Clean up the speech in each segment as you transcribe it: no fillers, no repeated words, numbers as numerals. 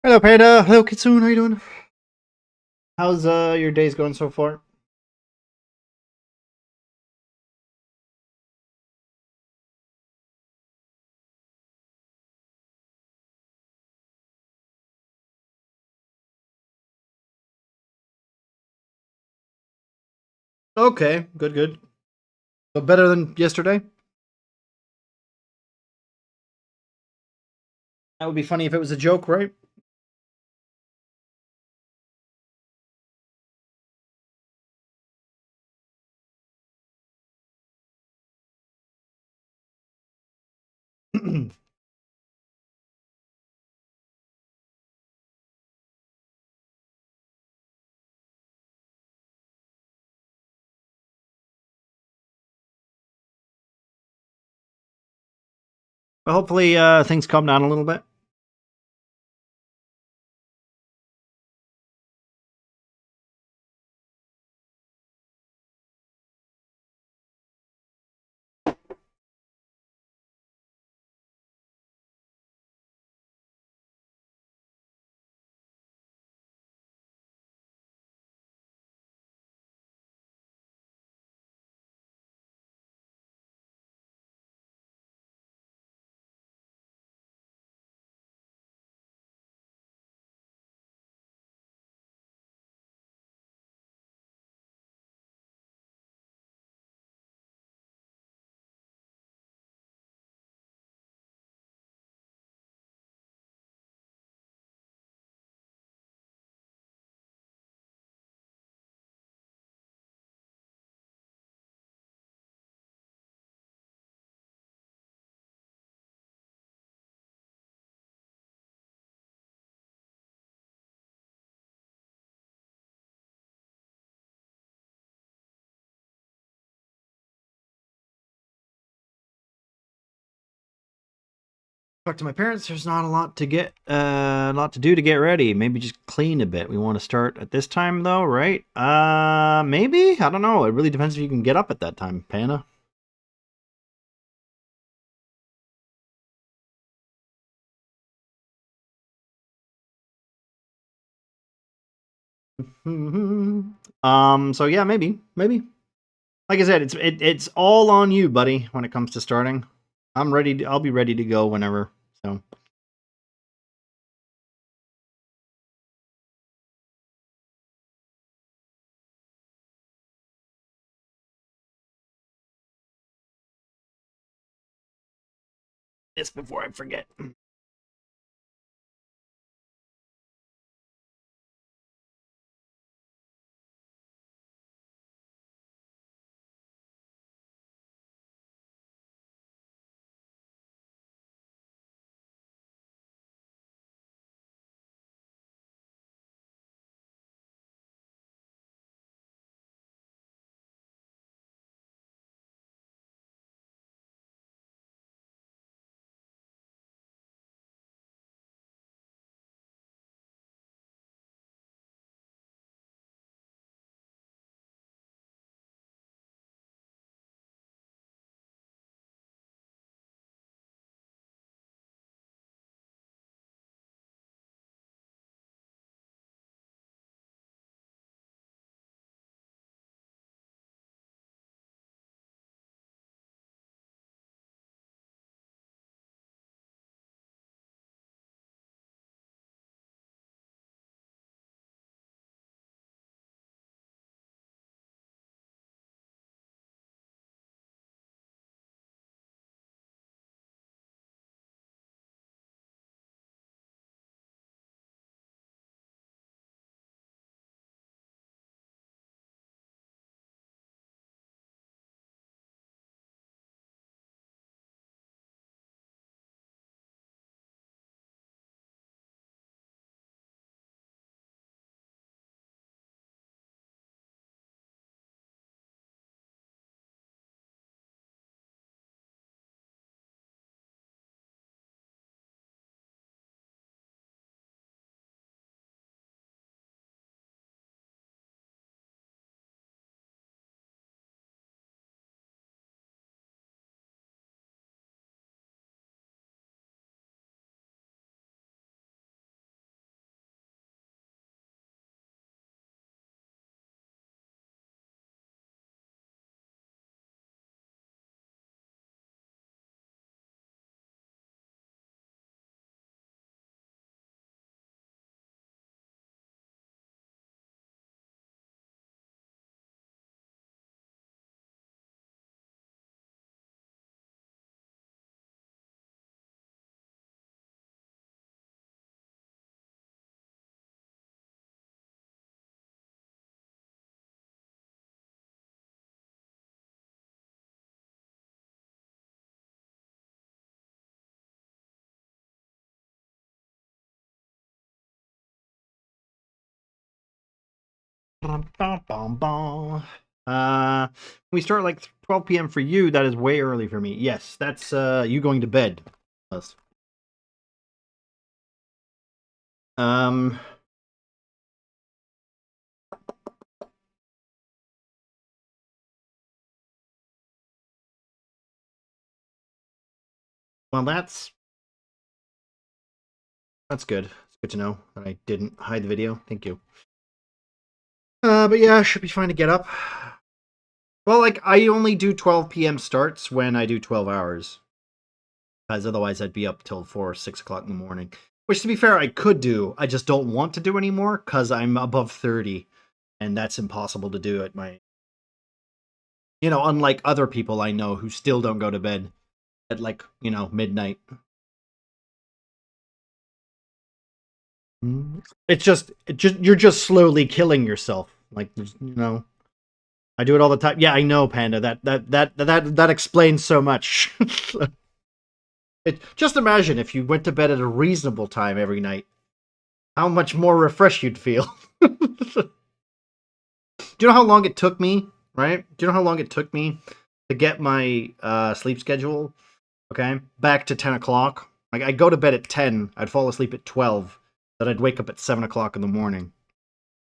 Hello, Panda. Hello, Kitsune. How you doing? How's your days going so far? Okay, good, good. So better than yesterday. That would be funny if it was a joke, right? Well, hopefully, things calm down a little bit. Talk to my parents. There's not a lot to get, a lot to do to get ready. Maybe just clean a bit. We want to start at this time, though, right? Maybe. I don't know. It really depends if you can get up at that time, Panda. So yeah, maybe. Like I said, it's all on you, buddy. When it comes to starting, I'm ready. I'll be ready to go whenever. So. This before I forget. We start like 12 p.m. for you. That is way early for me. Yes, that's you going to bed. Yes. Um. Well, that's good. It's good to know that I didn't hide the video. Thank you. But yeah, should be fine to get up. Well, like I only do 12 p.m. starts when I do 12 hours. Because otherwise I'd be up till 4 or 6 o'clock in the morning. Which, to be fair, I could do. I just don't want to do anymore because I'm above 30. And that's impossible to do at my... You know, unlike other people I know who still don't go to bed at, like, you know, midnight. It's just you're just slowly killing yourself. Like, you know... I do it all the time. Yeah, I know, Panda. That explains so much. Just imagine if you went to bed at a reasonable time every night. How much more refreshed you'd feel. Do you know how long it took me, right? Do you know how long it took me to get my sleep schedule, okay, back to 10 o'clock? Like, I'd go to bed at 10, I'd fall asleep at 12, then I'd wake up at 7 o'clock in the morning.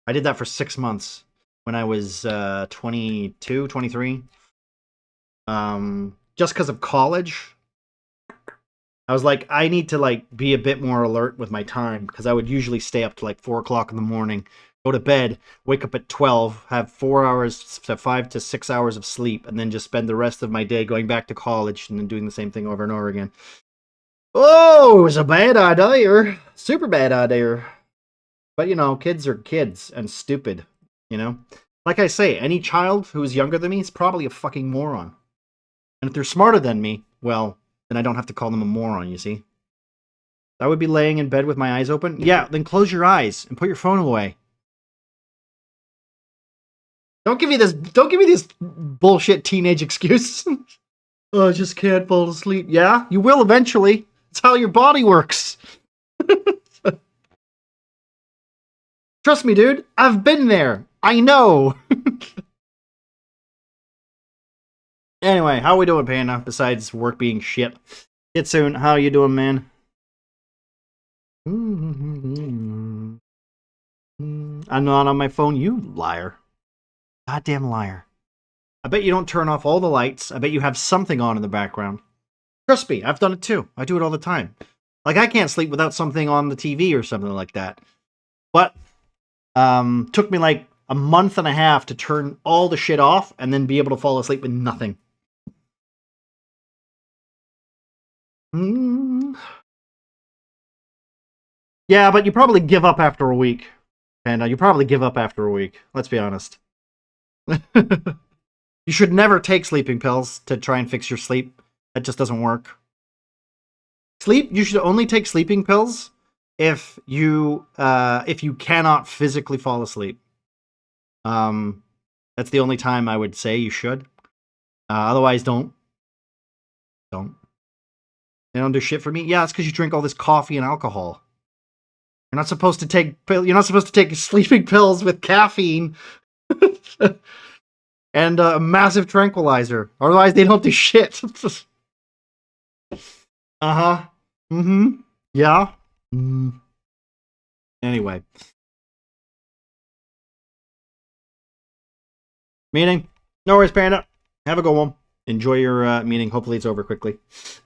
I did that for 6 months when I was 22, 23. Just because of college, I was like, I need to like be a bit more alert with my time because I would usually stay up to like 4 o'clock in the morning, go to bed, wake up at 12, have 4 hours, 5 to 6 hours of sleep, and then just spend the rest of my day going back to college and then doing the same thing over and over again. Oh, it was a bad idea. Super bad idea. But you know, kids are kids and stupid, you know? Like I say, any child who is younger than me is probably a fucking moron. And if they're smarter than me, well, then I don't have to call them a moron, you see? I would be laying in bed with my eyes open. Yeah, then close your eyes and put your phone away. Don't give me this bullshit teenage excuse. Oh, I just can't fall asleep. Yeah, you will eventually. It's how your body works. Trust me, dude. I've been there. I know. Anyway, how are we doing, Panda? Besides work being shit. Get soon. How you doing, man? I'm not on my phone, you liar. Goddamn liar. I bet you don't turn off all the lights. I bet you have something on in the background. Trust me, I've done it too. I do it all the time. Like, I can't sleep without something on the TV or something like that. But, took me like a month and a half to turn all the shit off and then be able to fall asleep with nothing. Yeah, but you probably give up after a week. And you probably give up after a week. Let's be honest. You should never take sleeping pills to try and fix your sleep. That just doesn't work. You should only take sleeping pills if you cannot physically fall asleep. That's the only time I would say you should. Otherwise, don't. Don't. They don't do shit for me. Yeah, it's because you drink all this coffee and alcohol. You're not supposed to take sleeping pills with caffeine and a massive tranquilizer. Otherwise, they don't do shit. Uh-huh. Mm-hmm. Yeah. Anyway. Meeting. No worries, Panda. Have a good one. Enjoy your meeting. Hopefully it's over quickly.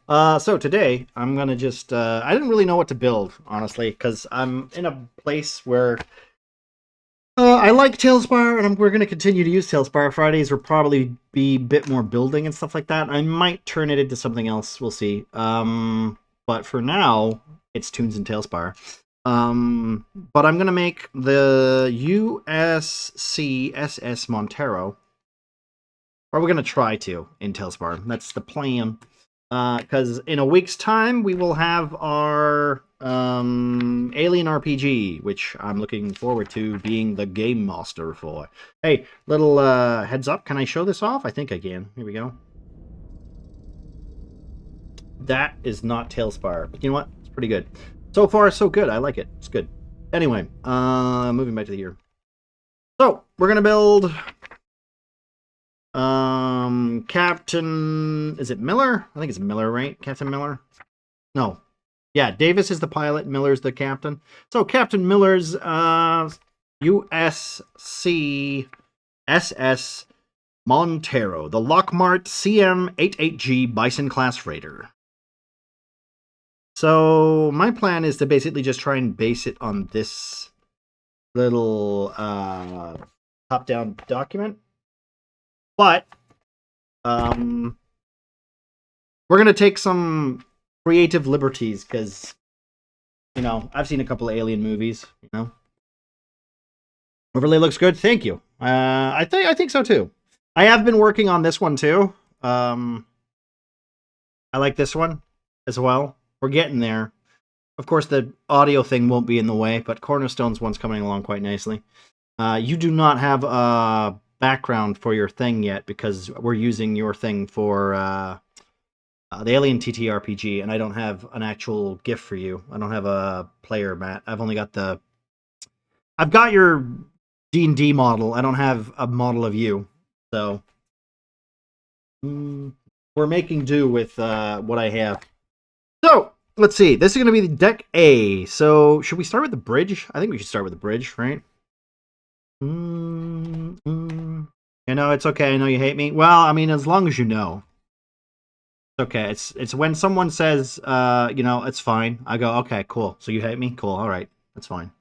So today, I'm going to just... I didn't really know what to build, honestly, because I'm in a place where... I like Talespire, and we're going to continue to use Talespire. Fridays will probably be a bit more building and stuff like that. I might turn it into something else. We'll see. But for now, it's Tunes and Talespire. But I'm going to make the USCSS Montero. Or we're going to try to in Talespire. That's the plan. Because in a week's time, we will have our Alien RPG, which I'm looking forward to being the game master for. Hey, little heads up. Can I show this off? I think I can. Here we go. That is not Talespire. But you know what? It's pretty good. So far, so good. I like it. It's good. Anyway, moving back to the year. So we're gonna build Captain, is it Miller? I think it's Miller, right? Captain Miller? No. Yeah, Davis is the pilot, Miller's the captain. So Captain Miller's USC SS Montero, the Lockmart CM-88G Bison class freighter. So my plan is to basically just try and base it on this little top-down document. But we're going to take some creative liberties because, you know, I've seen a couple of alien movies, you know. Overlay looks good. Thank you. I think so too. I have been working on this one too. I like this one as well. We're getting there. Of course, the audio thing won't be in the way, but Cornerstone's one's coming along quite nicely. You do not have a background for your thing yet because we're using your thing for the Alien TTRPG, and I don't have an actual GIF for you. I don't have a player mat. I've only got the... I've got your D&D model. I don't have a model of you. So we're making do with what I have. So let's see. This is going to be the deck A. So should we start with the bridge? I think we should start with the bridge, right? You know, it's okay. I know you hate me. Well, I mean, as long as you know. It's okay. It's when someone says, you know, it's fine. I go, okay, cool. So you hate me? Cool. All right. That's fine.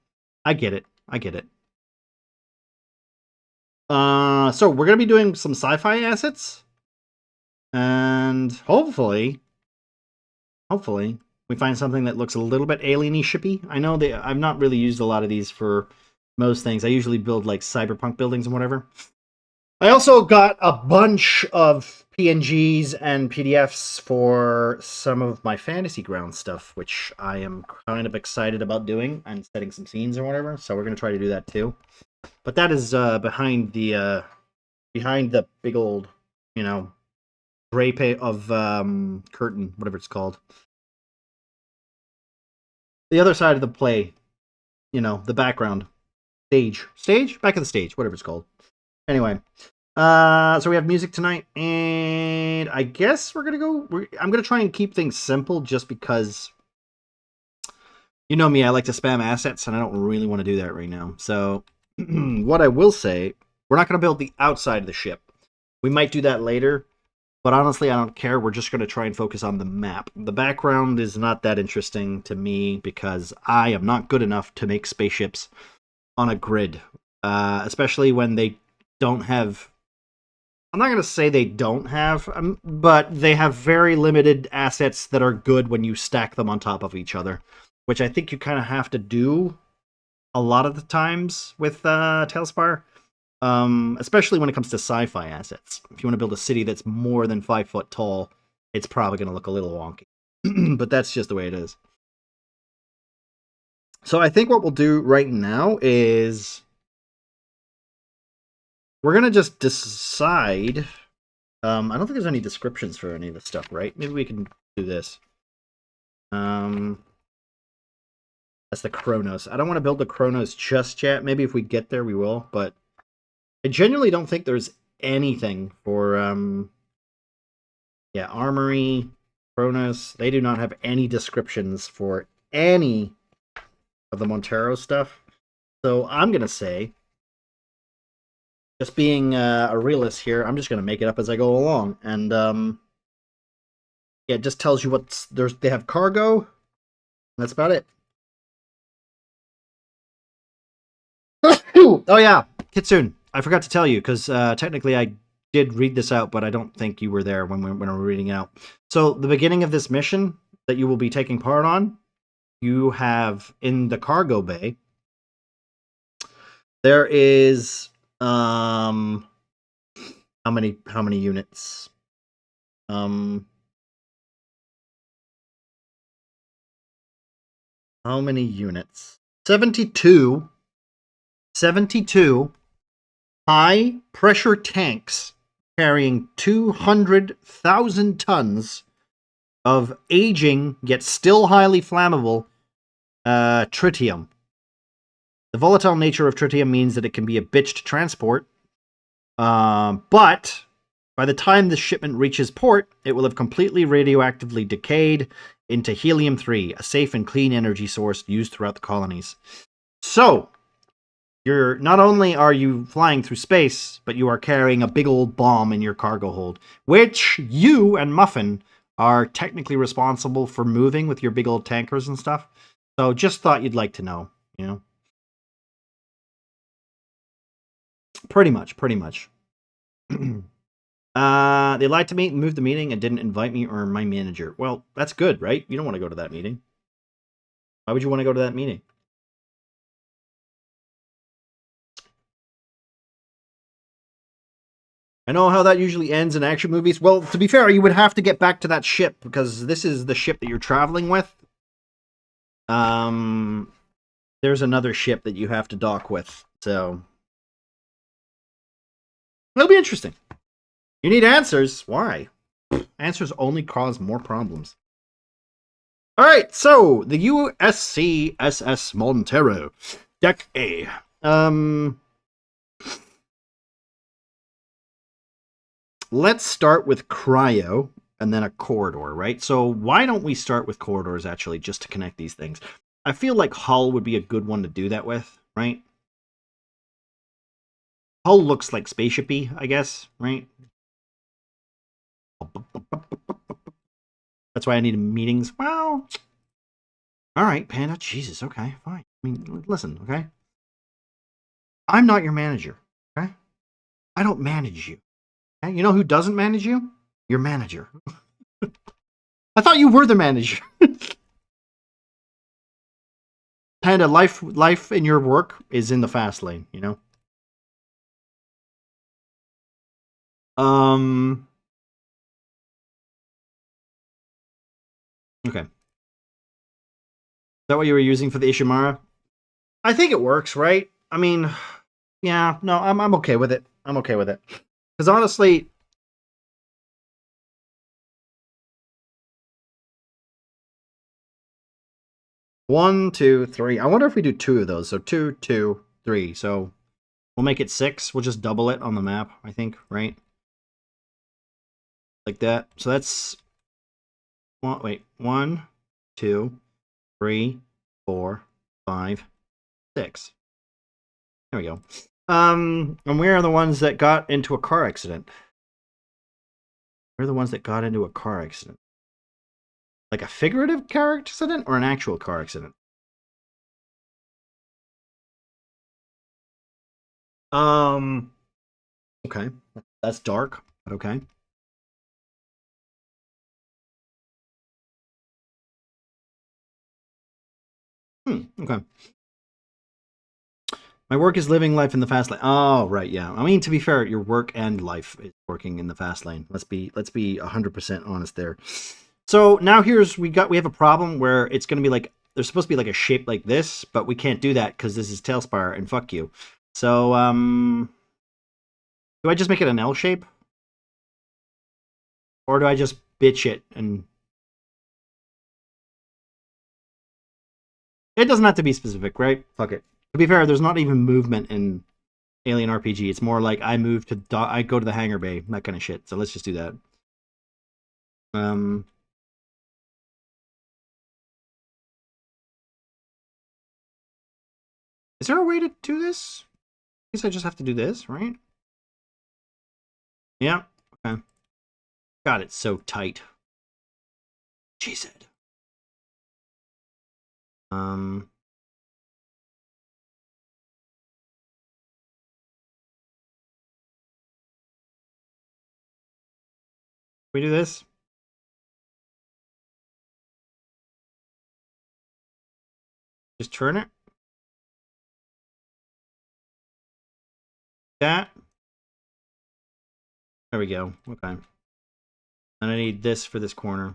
I get it. I get it. So we're going to be doing some sci-fi assets. And hopefully, we find something that looks a little bit alien-y shippy. I know I've not really used a lot of these for most things. I usually build like cyberpunk buildings and whatever. I also got a bunch of PNGs and PDFs for some of my Fantasy Ground stuff, which I am kind of excited about doing and setting some scenes or whatever. So we're going to try to do that too. But that is behind the big old, you know, drape of curtain, whatever it's called. The other side of the play, you know, the background. Stage? Back of the stage, whatever it's called. Anyway, so we have music tonight, and I guess I'm gonna try and keep things simple just because, you know me, I like to spam assets, and I don't really want to do that right now. So what I will say, we're not gonna build the outside of the ship. We might do that later, but honestly, I don't care. We're just gonna try and focus on the map. The background is not that interesting to me because I am not good enough to make spaceships on a grid, especially when they don't have... I'm not going to say they don't have, but they have very limited assets that are good when you stack them on top of each other, which I think you kind of have to do a lot of the times with Talespire, especially when it comes to sci-fi assets. If you want to build a city that's more than 5 foot tall, it's probably going to look a little wonky, but that's just the way it is. So I think what we'll do right now is we're going to just decide. I don't think there's any descriptions for any of this stuff, right? Maybe we can do this. That's the Kronos. I don't want to build the Kronos just yet. Maybe if we get there, we will. But I genuinely don't think there's anything for, yeah, Armory, Kronos. They do not have any descriptions for any of the Montero stuff. So I'm going to say, just being a realist here, I'm just going to make it up as I go along. And yeah, it just tells you what's... They have cargo. That's about it. Oh yeah, Kitsune. I forgot to tell you, because technically I did read this out, but I don't think you were there when we were reading it out. So the beginning of this mission that you will be taking part on, you have in the cargo bay, there is how many units? How many units? 72 high pressure tanks carrying 200,000 tons of aging yet still highly flammable tritium. The volatile nature of tritium means that it can be a bitch to transport, but by the time the shipment reaches port, it will have completely radioactively decayed into helium-3, a safe and clean energy source used throughout the colonies. So, you're not only are you flying through space, but you are carrying a big old bomb in your cargo hold, which you and Muffin are technically responsible for moving with your big old tankers and stuff. So just thought you'd like to know, you know? Pretty much. They lied to me, moved the meeting, and didn't invite me or my manager. Well, that's good, right? You don't want to go to that meeting. Why would you want to go to that meeting? I know how that usually ends in action movies. Well, to be fair, you would have to get back to that ship because this is the ship that you're traveling with. There's another ship that you have to dock with, so it'll be interesting. You need answers. Why? Answers only cause more problems. All right, so the USCSS Montero, Deck A. Let's start with cryo and then a corridor, right? So why don't we start with corridors, actually, just to connect these things? I feel like hull would be a good one to do that with, right? Hull looks like spaceshipy, I guess, right? That's why I need meetings. Well, all right, Panda. Jesus, okay, fine. I mean, listen, okay? I'm not your manager, okay? I don't manage you. Okay? You know who doesn't manage you? Your manager. I thought you were the manager. Panda, life in your work is in the fast lane, you know? Okay. Is that what you were using for the Ishimara? I think it works, right? I mean, yeah, no, I'm okay with it. I'm okay with it. Because honestly, one, two, three. I wonder if we do two of those. So 2, 2, 3. So we'll make it 6. We'll just double it on the map, I think, right? Like that. So that's wait, 1, 2, 3, 4, 5, 6. There we go. And where are the ones that got into a car accident? Where are the ones that got into a car accident? Like a figurative car accident or an actual car accident? Okay. That's dark, but okay. Okay. My work is living life in the fast lane. Oh, right, yeah. I mean, to be fair, your work and life is working in the fast lane. Let's be 100% honest there. So now we have a problem where it's going to be like there's supposed to be like a shape like this, but we can't do that because this is Talespire and fuck you. So do I just make it an L shape, or do I just bitch it and? It doesn't have to be specific, right? Fuck it. To be fair, there's not even movement in Alien RPG. It's more like I go to the hangar bay, that kind of shit. So let's just do that. Is there a way to do this? I guess I just have to do this, right? Yeah. Okay. God, it's so tight. She said. We do this? Just turn it? That? There we go. Okay. And I need this for this corner.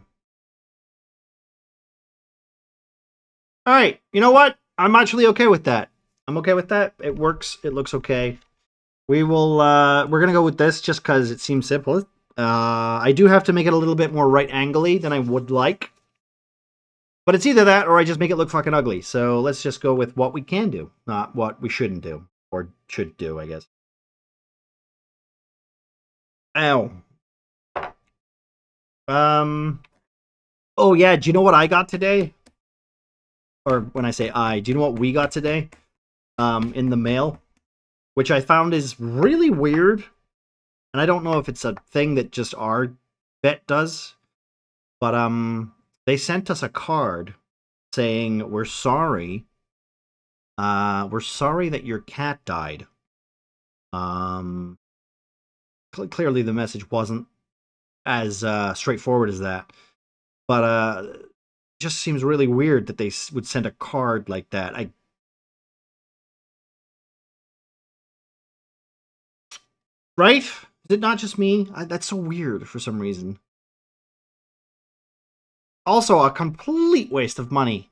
Alright, you know what? I'm actually okay with that. I'm okay with that. It works. It looks okay. We're gonna go with this just because it seems simple. I do have to make it a little bit more right-angly than I would like. But it's either that or I just make it look fucking ugly. So let's just go with what we can do, not what we shouldn't do. Or should do, I guess. Ow. Oh yeah, do you know what I got today? Or when I say I, do you know what we got today? In the mail, which I found is really weird. And I don't know if it's a thing that just our vet does, but they sent us a card saying we're sorry. We're sorry that your cat died. Clearly the message wasn't as straightforward as that, but it just seems really weird that they would send a card like that. Right? Is it not just me? That's so weird for some reason. Also, a complete waste of money.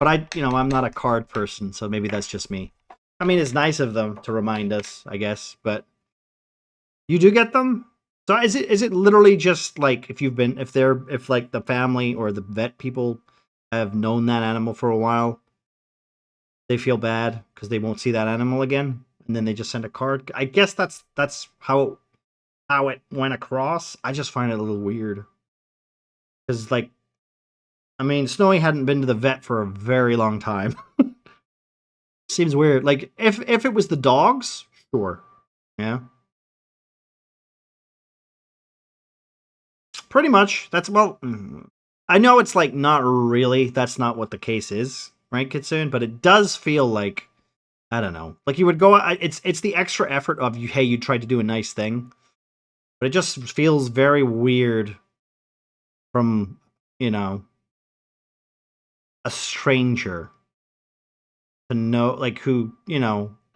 But I'm not a card person, so maybe that's just me. I mean, it's nice of them to remind us, I guess, but you do get them? So is it literally just like if like the family or the vet people have known that animal for a while, they feel bad because they won't see that animal again, and then they just send a card? I guess that's how it went across. I just find it a little weird. Because like, I mean, Snowy hadn't been to the vet for a very long time. Seems weird. Like if it was the dogs, sure. Yeah. Pretty much. I know it's like not really. That's not what the case is, right, Kitsune? But it does feel like, I don't know. Like you would go. It's the extra effort of you. Hey, you tried to do a nice thing, but it just feels very weird from a stranger to know, like, who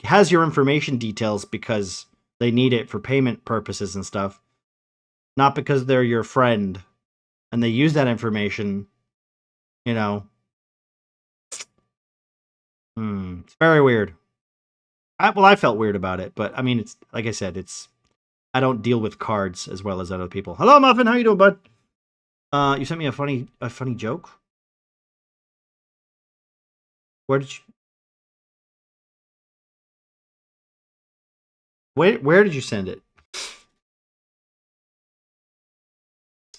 has your information details because they need it for payment purposes and stuff, not because they're your friend and they use that information. You know, it's very weird. I felt weird about it, but I mean, it's like I said, I don't deal with cards as well as other people. Hello, Muffin. How you doing, bud? You sent me a funny joke. Where did you? Where did you send it?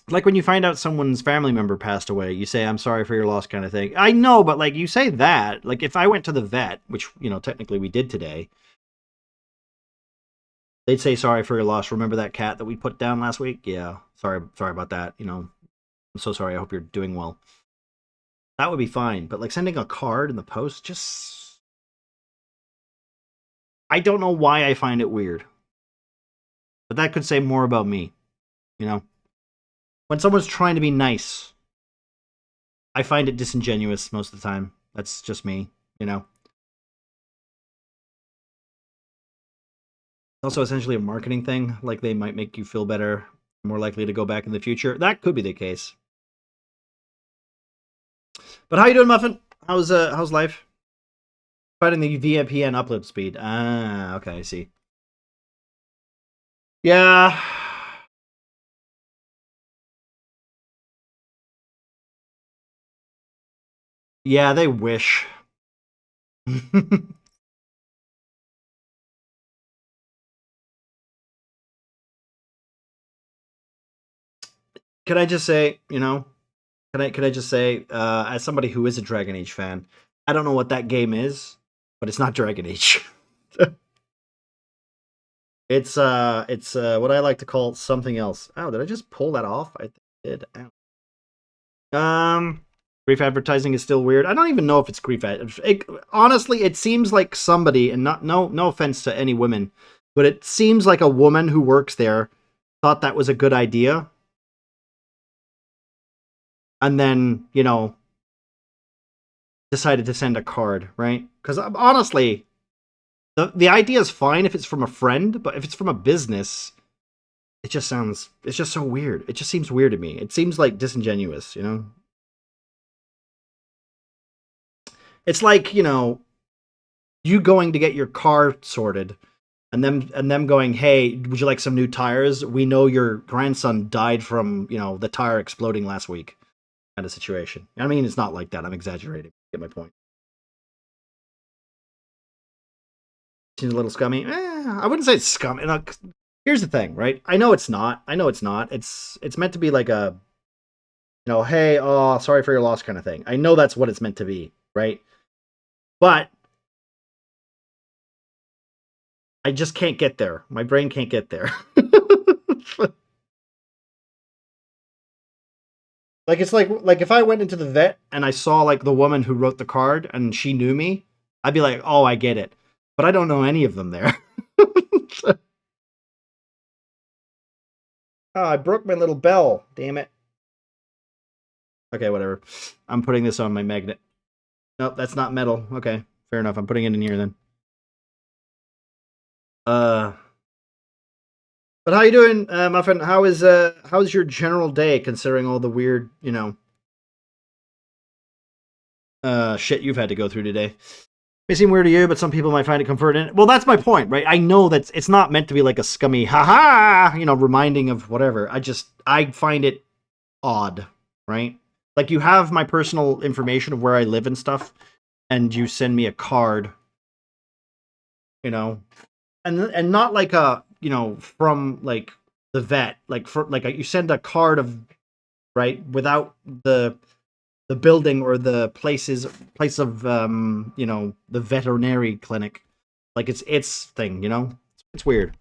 Like when you find out someone's family member passed away, you say, "I'm sorry for your loss," kind of thing. I know, but like you say that, like if I went to the vet, which technically we did today, they'd say, "Sorry for your loss. Remember that cat that we put down last week? Yeah, sorry about that. I'm so sorry. I hope you're doing well." That would be fine, but like sending a card in the post, just I don't know why I find it weird. But that could say more about me, you know? When someone's trying to be nice, I find it disingenuous most of the time. That's just me, you know? Also, essentially a marketing thing, like they might make you feel better, more likely to go back in the future. That could be the case. But how you doing, Muffin? How's life? Fighting the VPN upload speed. Ah, okay, I see. Yeah. Yeah, they wish. Can I just say, can I just say, as somebody who is a Dragon Age fan, I don't know what that game is, but it's not Dragon Age. It's what I like to call something else. Oh, did I just pull that off? I did. Grief advertising is still weird. I don't even know if it's grief. Honestly, it seems like somebody, and no offense to any women, but it seems like a woman who works there thought that was a good idea, and then decided to send a card, right? Because honestly, the idea is fine if it's from a friend, but if it's from a business, it's just so weird. It just seems weird to me. It seems like disingenuous, It's like, you going to get your car sorted and them going, "Hey, would you like some new tires? We know your grandson died from, the tire exploding last week." kind of situation. I mean, it's not like that. I'm exaggerating. Get my point. Seems a little scummy. I wouldn't say it's scummy. Here's the thing, right? I know it's not. I know it's not. It's meant to be like a, hey, oh, sorry for your loss kind of thing. I know that's what it's meant to be, right? But I just can't get there. My brain can't get there. Like it's like if I went into the vet and I saw like the woman who wrote the card and she knew me, I'd be like, "Oh, I get it." But I don't know any of them there. Oh, I broke my little bell. Damn it. Okay, whatever. I'm putting this on my magnet. Nope, that's not metal. Okay, fair enough. I'm putting it in here then. Uh But how you doing, Muffin? How's your general day considering all the weird, shit you've had to go through today? May seem weird to you, but some people might find it comforting. Well, that's my point, right? I know that it's not meant to be like a scummy, haha, reminding of whatever. I find it odd, right? Like you have my personal information of where I live and stuff, and you send me a card, and not like a, from like the vet, like for like you send a card of, right, without the building or the place of the veterinary clinic, like it's thing, it's weird.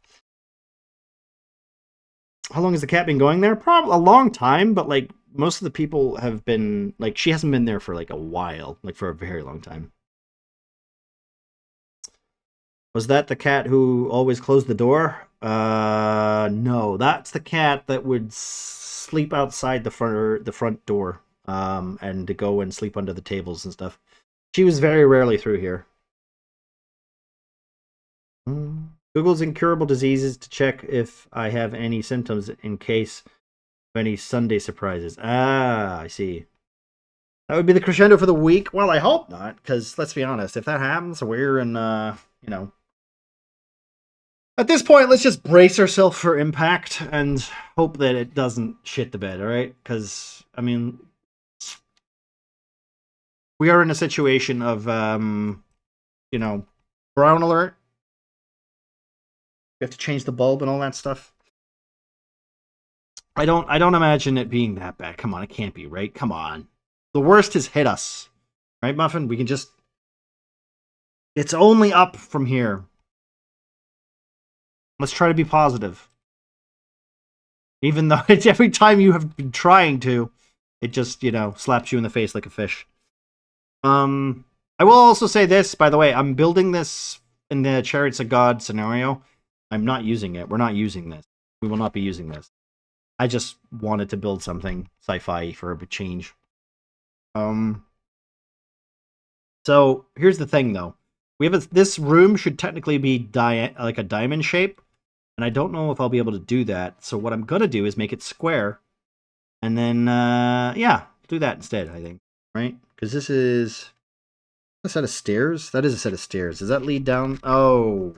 How long has the cat been going there? Probably a long time, but like most of the people have been like, she hasn't been there for like a while, like for a very long time. Was that the cat who always closed the door? No, that's the cat that would sleep outside the front door, and to go and sleep under the tables and stuff. She was very rarely through here. Google's incurable diseases to check if I have any symptoms in case of any Sunday surprises. Ah, I see. That would be the crescendo for the week. Well, I hope not, because let's be honest, if that happens, we're in, at this point, let's just brace ourselves for impact and hope that it doesn't shit the bed, all right? Because, I mean, we are in a situation of, brown alert. We have to change the bulb and all that stuff. I don't imagine it being that bad. Come on, it can't be, right? Come on. The worst has hit us. Right, Muffin? We can just... It's only up from here. Let's try to be positive. Even though it's every time you have been trying to, it just, slaps you in the face like a fish. I will also say this, by the way, I'm building this in the Chariots of God scenario. I'm not using it. We're not using this. We will not be using this. I just wanted to build something sci-fi for a change. So here's the thing, though. We have this room should technically be like a diamond shape, and I don't know if I'll be able to do that. So what I'm gonna do is make it square, and then do that instead. I think, right? Because this is a set of stairs. That is a set of stairs. Does that lead down? Oh,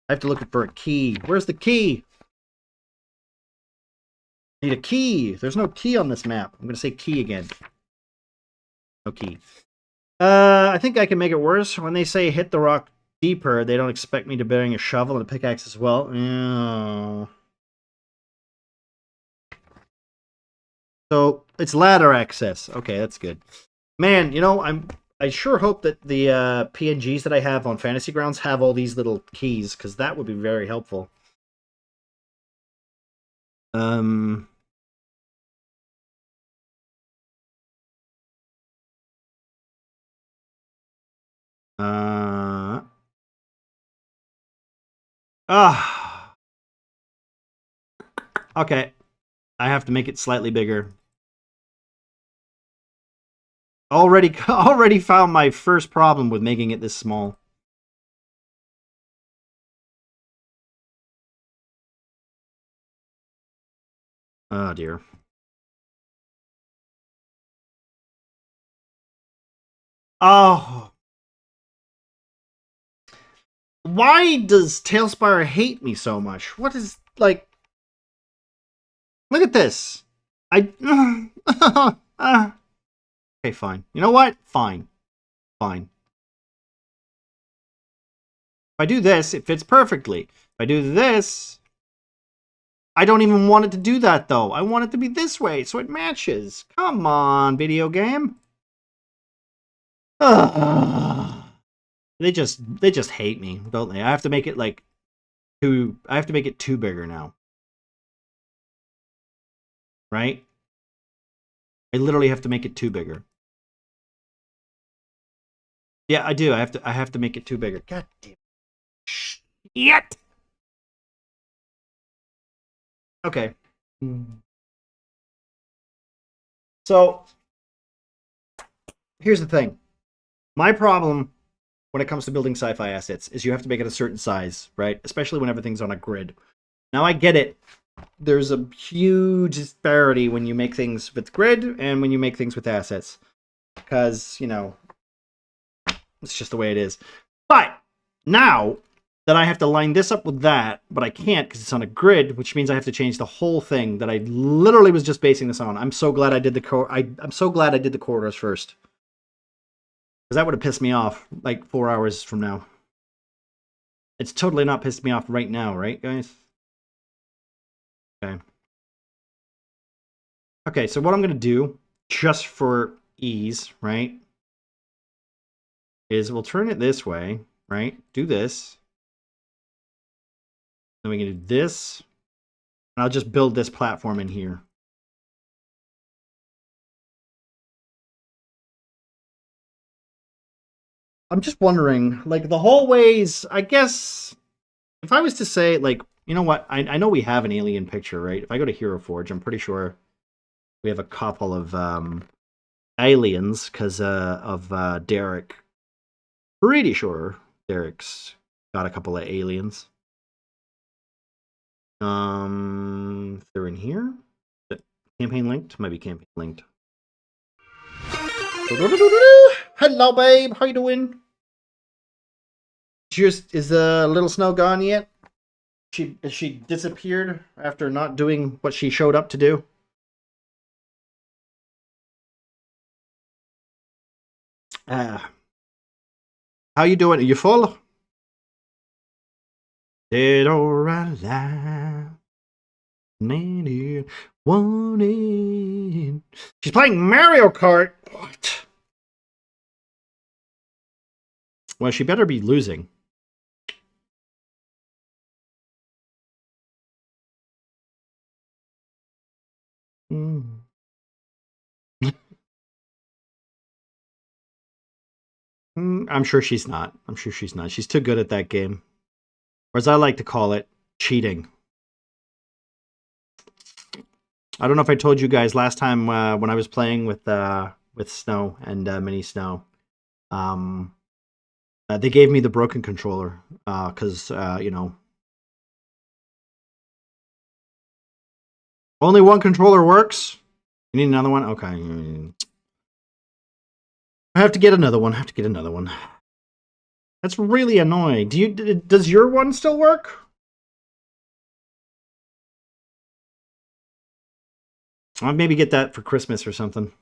I have to look for a key. Where's the key? Need a key. There's no key on this map. I'm gonna say key again. No key. I think I can make it worse. When they say hit the rock deeper, they don't expect me to bring a shovel and a pickaxe as well. Oh. So it's ladder access. Okay, that's good. Man, I sure hope that the PNGs that I have on Fantasy Grounds have all these little keys, because that would be very helpful. Okay. I have to make it slightly bigger. Already found my first problem with making it this small. Oh dear. Oh. Why does Talespire hate me so much? What is, like... Look at this. Okay, fine. You know what? Fine. Fine. If I do this, it fits perfectly. If I do this, I don't even want it to do that, though. I want it to be this way, so it matches. Come on, video game. They just hate me, don't they? I have to make it like I have to make it two bigger now. Right? I literally have to make it two bigger. Yeah, I do. I have to make it two bigger. God damn. Shit. Okay. So, here's the thing. My problem when it comes to building sci-fi assets is you have to make it a certain size, right? Especially when everything's on a grid. Now I get it. There's a huge disparity when you make things with grid and when you make things with assets. Because, you know, it's just the way it is. But now that I have to line this up with that, but I can't because it's on a grid, which means I have to change the whole thing that I literally was just basing this on. I'm so glad I did I'm so glad I did the corridors first. Because that would have pissed me off like 4 hours from now. It's totally not pissed me off right now, right, guys? Okay. Okay, so what I'm going to do, just for ease, right, is we'll turn it this way, right? Do this. Then we can do this. And I'll just build this platform in here. I'm just wondering, like, the hallways, I guess, if I was to say, like, you know what? I know we have an alien picture, right? If I go to Hero Forge, I'm pretty sure we have a couple of aliens because of Derek. Pretty sure Derek's got a couple of aliens. They're in here. Campaign linked? Might be campaign linked. Hello, babe. How you doing? Is the little snow gone yet? She disappeared after not doing what she showed up to do? How you doing? Are you full? Dead or alive. Needed, wanted. She's playing Mario Kart. What? Well, she better be losing. Mm. I'm sure she's not. I'm sure she's not. She's too good at that game. Or as I like to call it, cheating. I don't know if I told you guys last time when I was playing with Snow and Mini Snow. They gave me the broken controller because you know, only one controller works. You need another one? Okay. I have to get another one. I have to get another one. That's really annoying. Does your one still work? I'll maybe get that for Christmas or something.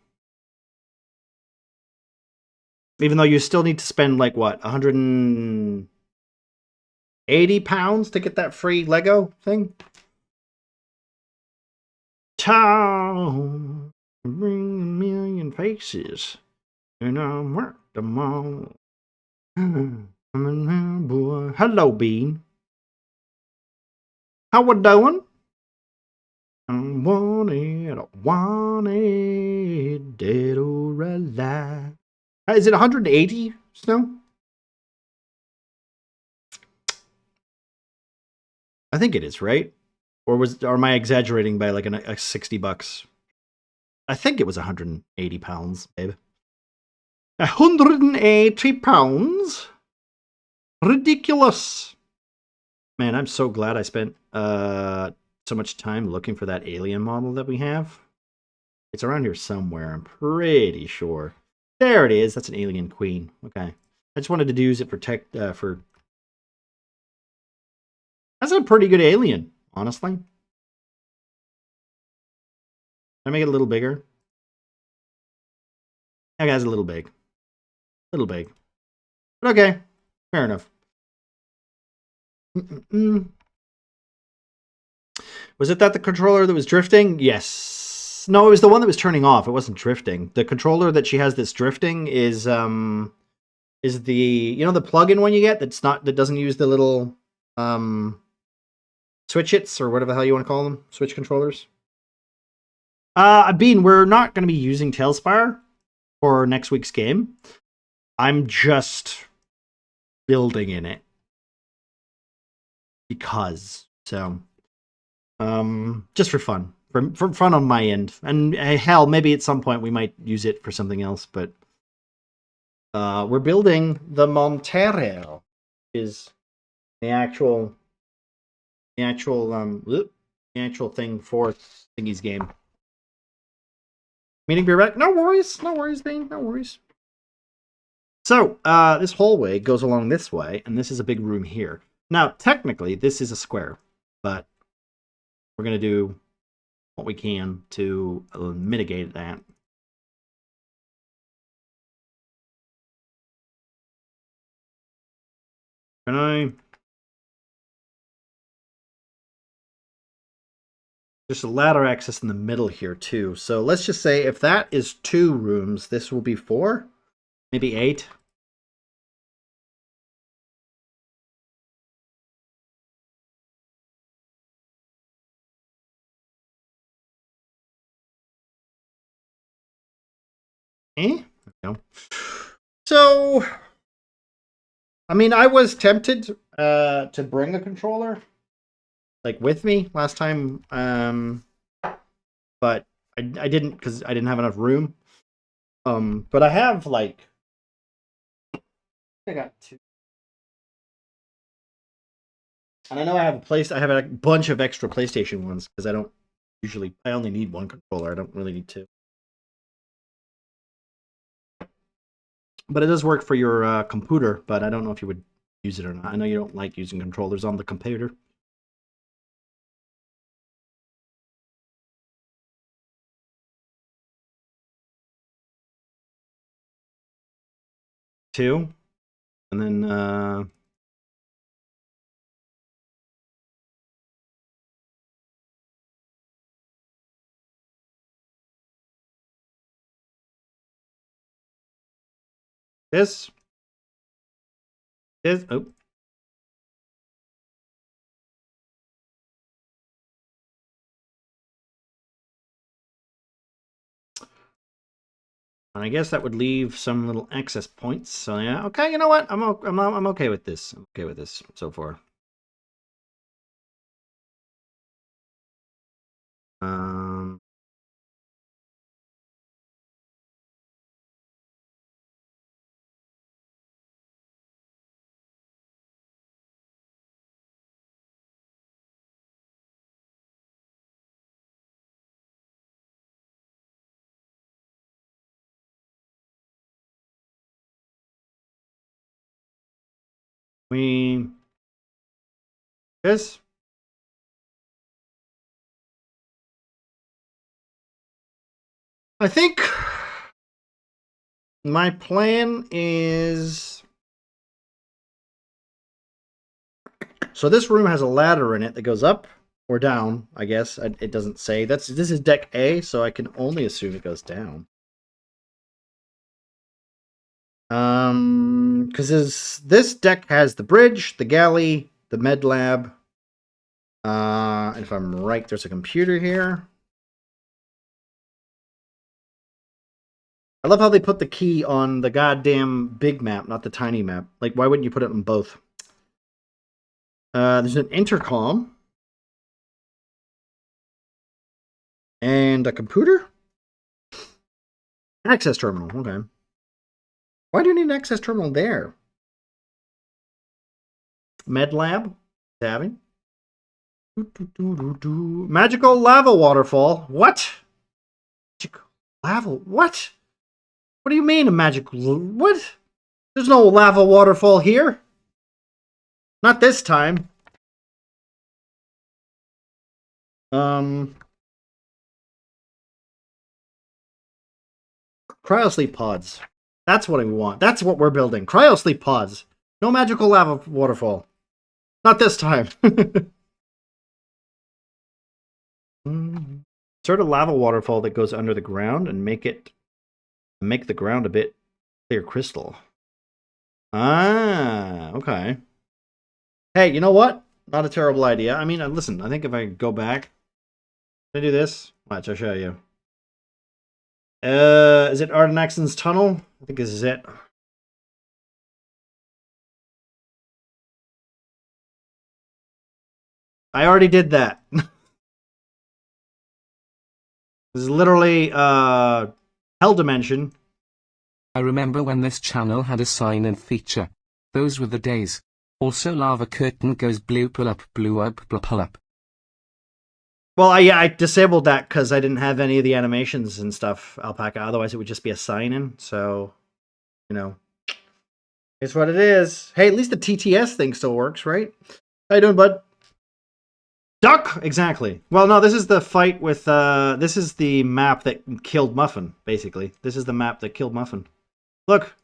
Even though you still need to spend like what, 180 pounds to get that free Lego thing? Town bring a million faces, and I'm worth them all. I'm a boy. Hello, Bean. How we doing? I'm wanted, dead or alive. Is it 180, Snow? I think it is, right? Or am I exaggerating by like a $60? I think it was 180 pounds, babe. 180 pounds? Ridiculous. Man, I'm so glad I spent so much time looking for that alien model that we have. It's around here somewhere, I'm pretty sure. There it is. That's an alien queen. Okay. I just wanted to use it for for... That's a pretty good alien, honestly. Can I make it a little bigger? That guy's a little big. Little big. But okay. Fair enough. Was it that the controller that was drifting? Yes. No, it was the one that was turning off. It wasn't drifting. The controller that she has that's drifting is the, you know, the plug-in one you get that doesn't use the little switch-its or whatever the hell you want to call them, switch controllers. Bean, we're not going to be using Talespire for next week's game. I'm just building in it because just for fun, for fun on my end, and hell, maybe at some point we might use it for something else. But we're building the Montero, is the actual thing for Thingy's game. Meaning be right. No worries, Bean, no worries. So, this hallway goes along this way, and this is a big room here. Now, technically, this is a square, but we're going to do what we can to mitigate that. Can I? There's a ladder access in the middle here, too. So let's just say if that is 2 rooms, this will be 4, maybe 8. There we go. So, I mean, I was tempted to bring a controller, like, with me last time, but I didn't because I didn't have enough room. But I have, like, I got 2. And I know I have a bunch of extra PlayStation ones because I only need 1 controller. I don't really need 2. But it does work for your computer, but I don't know if you would use it or not. I know you don't like using controllers on the computer. Two, and then this, oh. And I guess that would leave some little access points. So yeah, okay. You know what? I'm okay with this. I'm okay with this so far. This. I think my plan is, so this room has a ladder in it that goes up or down, I guess. It doesn't say. This is deck A, so I can only assume it goes down. Because this deck has the bridge, the galley, the med lab. And if I'm right, there's a computer here. I love how they put the key on the goddamn big map, not the tiny map. Like, why wouldn't you put it on both? There's an intercom. And a computer? Access terminal, okay. Why do you need an access terminal there? Med lab? Having. Magical lava waterfall. What? Magical lava? What? What do you mean a magical? What? There's no lava waterfall here. Not this time. Cryosleep pods. That's what we want. That's what we're building. Cryosleep pods. No magical lava waterfall. Not this time. Sort of lava waterfall that goes under the ground and make the ground a bit clear crystal. Ah, okay. Hey, you know what? Not a terrible idea. I mean, listen, I think if I go back, can I do this? Watch, I'll show you. Is it Ardenaxon's tunnel? I think this is it. I already did that. This is literally Hell Dimension. I remember when this channel had a sign and feature. Those were the days. Also lava curtain goes blue pull up, pull up. Well, I disabled that because I didn't have any of the animations and stuff, Alpaca. Otherwise, it would just be a sign-in. So, you know, it's what it is. Hey, at least the TTS thing still works, right? How you doing, bud? Duck! Exactly. Well, no, this is the fight with, this is the map that killed Muffin, basically. This is the map that killed Muffin. Look!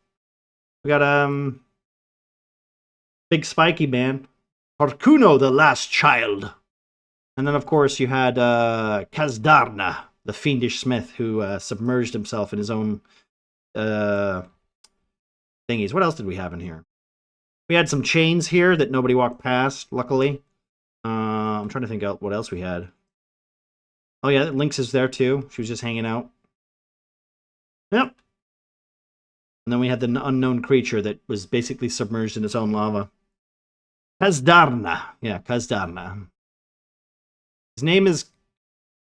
We got, big spiky man. Harkuno, the last child. And then, of course, you had Kazdarna, the fiendish smith, who submerged himself in his own thingies. What else did we have in here? We had some chains here that nobody walked past, luckily. I'm trying to think out what else we had. Oh, yeah, Lynx is there, too. She was just hanging out. Yep. And then we had the unknown creature that was basically submerged in its own lava. Kazdarna. Yeah, Kazdarna. His name is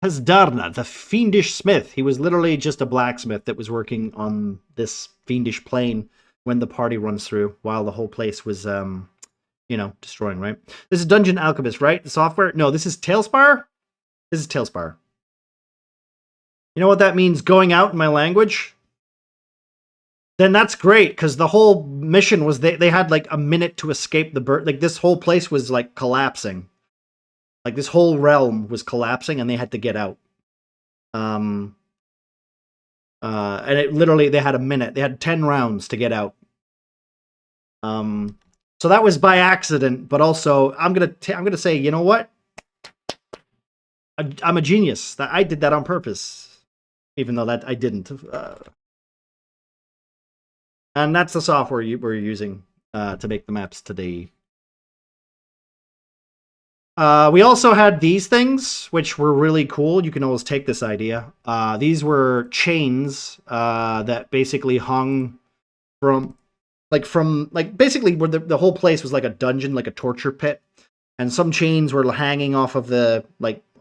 Kazdarna, the fiendish smith. He was literally just a blacksmith that was working on this fiendish plane when the party runs through, while the whole place was, you know, destroying, right? This is Dungeon Alchemist, right? The software? No, this is Talespire? This is Talespire. You know what that means, going out in my language? Then that's great, because the whole mission was they had like a minute to escape the bird. Like this whole place was like collapsing. Like this whole realm was collapsing and they had to get out. And it literally, they had a minute. They had 10 rounds to get out. So that was by accident, but also I'm gonna say, you know what? I'm a genius. I did that on purpose, even though that I didn't. And that's the software we're using to make the maps today. We also had these things, which were really cool. You can always take this idea. These were chains that basically hung from basically where the whole place was like a dungeon, like a torture pit. And some chains were hanging off of the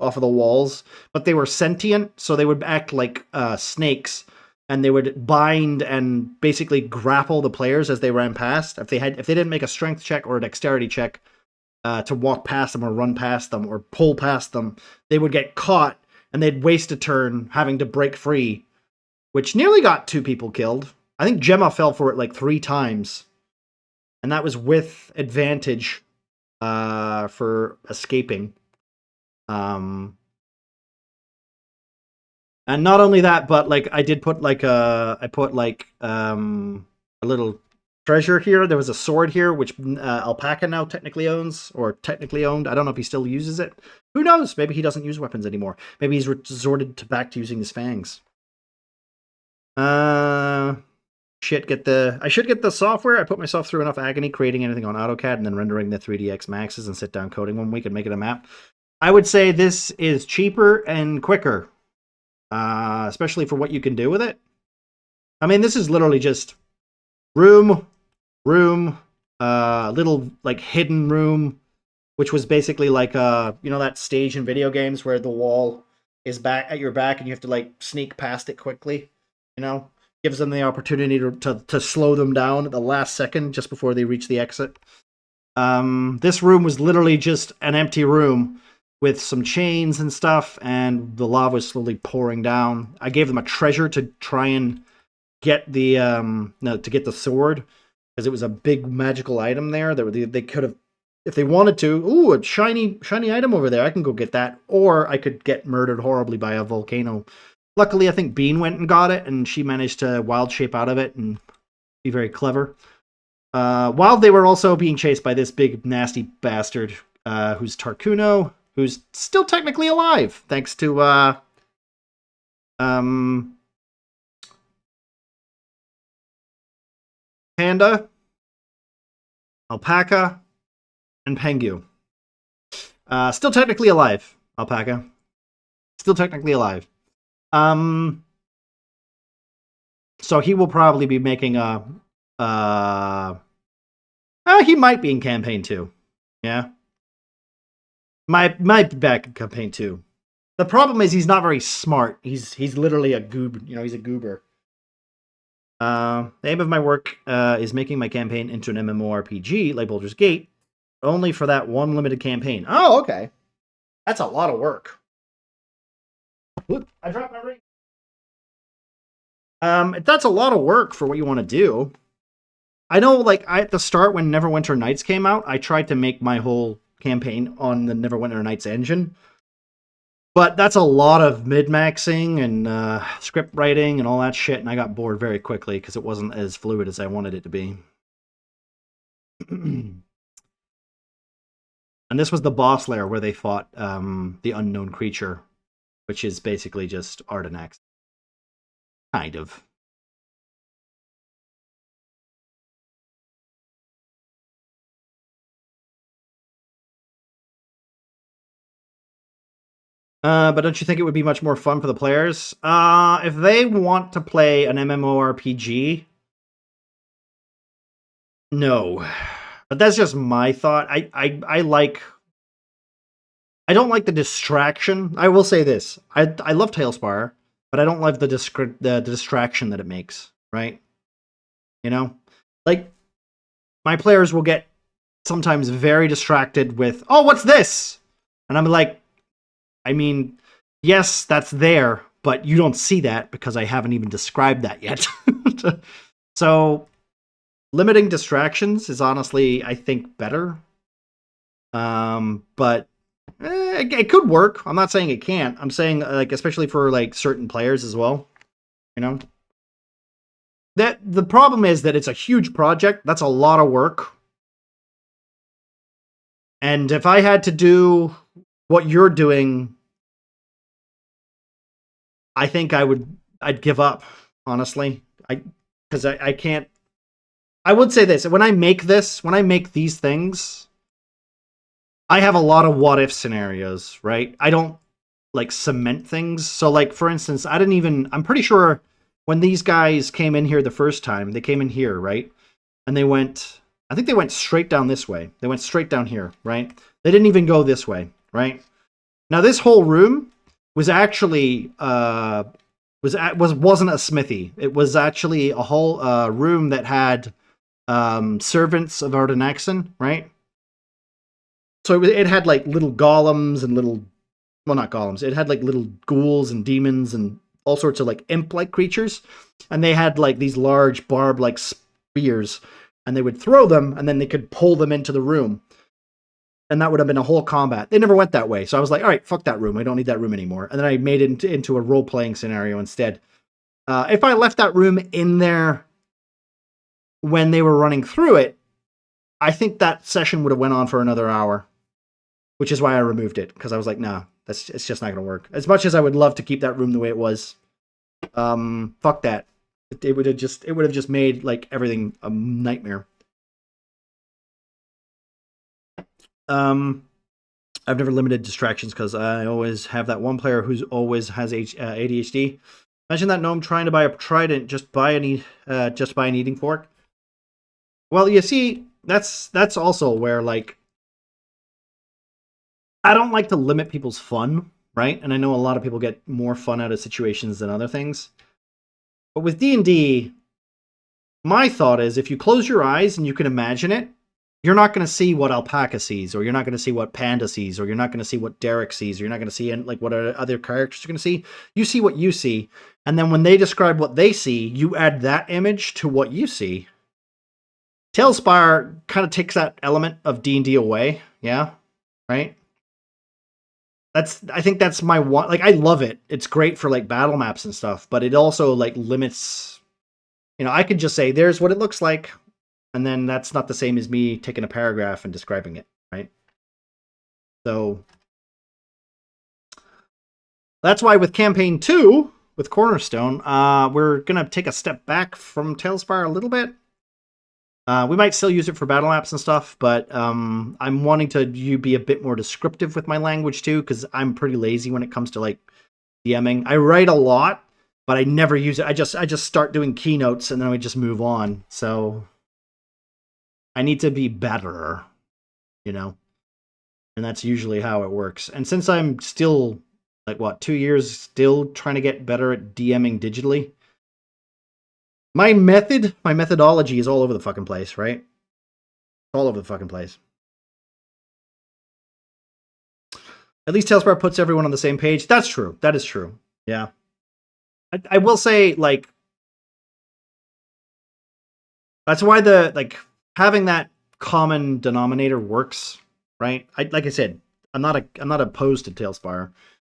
walls, but they were sentient, so they would act like snakes, and they would bind and basically grapple the players as they ran past. If they didn't make a strength check or a dexterity check to walk past them or run past them or pull past them, they would get caught and they'd waste a turn having to break free, which nearly got 2 people killed. I think Gemma fell for it like 3 times, and that was with advantage for escaping. And not only that, but like I did put like a little treasure here. There was a sword here, which Alpaca now technically owns, or technically owned. I don't know if he still uses it. Who knows? Maybe he doesn't use weapons anymore. Maybe he's resorted back to using his fangs. I should get the software. I put myself through enough agony creating anything on AutoCAD and then rendering the 3DX maxes and sit down coding one week and make it a map. I would say this is cheaper and quicker, especially for what you can do with it. I mean, this is literally just room, little like hidden room, which was basically like you know that stage in video games where the wall is back at your back and you have to like sneak past it quickly, you know? Gives them the opportunity to slow them down at the last second just before they reach the exit. This room was literally just an empty room with some chains and stuff, and the lava was slowly pouring down. I gave them a treasure to try and get the get the sword, because it was a big magical item there. They could have, if they wanted to. Ooh, a shiny item over there. I can go get that, or I could get murdered horribly by a volcano Luckily, I think Bean went and got it, and she managed to wild shape out of it and be very clever. While they were also being chased by this big, nasty bastard, who's Tarkuno, who's still technically alive, thanks to, Panda, Alpaca, and Pengu. Still technically alive, Alpaca. Still technically alive. So he will probably be making a, he might be in campaign 2. Yeah. Might be back in campaign 2. The problem is he's not very smart. He's literally a goob. You know, he's a goober. The aim of my work is making my campaign into an MMORPG like Baldur's Gate, only for that one limited campaign. Oh, okay. That's a lot of work. Look, I dropped my ring. That's a lot of work for what you want to do. I know, like, at the start when Neverwinter Nights came out, I tried to make my whole campaign on the Neverwinter Nights engine. But that's a lot of mid-maxing and script writing and all that shit, and I got bored very quickly because it wasn't as fluid as I wanted it to be. And this was the boss lair where they fought the unknown creature, which is basically just Ardenax. Kind of. But don't you think it would be much more fun for the players? If they want to play an MMORPG, no. But that's just my thought. I like... I don't like the distraction. I will say this. I love Talespire, but I don't like the distraction that it makes, right? You know? Like, my players will get sometimes very distracted with, oh, what's this? And I'm like, I mean, yes, that's there, but you don't see that because I haven't even described that yet. So, limiting distractions is honestly, I think, better. But it could work. I'm not saying it can't. I'm saying, like, especially for like certain players as well. You know, that the problem is that it's a huge project. That's a lot of work. And if I had to do what you're doing, I think I'd give up, honestly. Because I can't. I would say this: when I make these things, I have a lot of what if scenarios, right? I don't like cement things. So, like, for instance, I'm pretty sure when these guys came in here the first time, they came in here, right? And I think they went straight down this way. They went straight down here, right? They didn't even go this way, right? Now, this whole room was actually wasn't a smithy. It was actually a whole room that had servants of Ardenaxin, right? So it had like little golems and well, not golems. It had like little ghouls and demons and all sorts of like imp-like creatures, and they had like these large barb-like spears, and they would throw them, and then they could pull them into the room. And that would have been a whole combat. They never went that way. So I was like, all right, fuck that room. I don't need that room anymore. And then I made it into a role-playing scenario instead. If I left that room in there when they were running through it, I think that session would have went on for another hour, which is why I removed it. Because I was like, nah, it's just not going to work. As much as I would love to keep that room the way it was, fuck that. It would have just made like everything a nightmare. I've never limited distractions because I always have that one player who's always has ADHD. Imagine that gnome trying to buy a trident just buy an eating fork. Well, you see, that's also where, like, I don't like to limit people's fun, right? And I know a lot of people get more fun out of situations than other things. But with D&D, my thought is if you close your eyes and you can imagine it, you're not going to see what Alpaca sees, or you're not going to see what Panda sees, or you're not going to see what Derek sees, or you're not going to see like what other characters are going to see. You see what you see, and then when they describe what they see, you add that image to what you see. Talespire kind of takes that element of D&D away, yeah, right? I think that's my one. Like, I love it. It's great for like battle maps and stuff, but it also like limits. You know, I could just say, "There's what it looks like," and then that's not the same as me taking a paragraph and describing it, right? So that's why with campaign 2 with Cornerstone, we're gonna take a step back from Talespire a little bit. We might still use it for battle apps and stuff, but I'm wanting to be a bit more descriptive with my language too, because I'm pretty lazy when it comes to like DMing. I write a lot, but I never use it. I just start doing keynotes and then we just move on. So I need to be better, you know, and that's usually how it works. And since I'm still like what 2 years still trying to get better at DMing digitally, my methodology is all over the fucking place, right? All over the fucking place. At least Talespire puts everyone on the same page. That's true. That is true. Yeah. I will say, like, that's why the like having that common denominator works, right? Like I said, I'm not opposed to Talespire.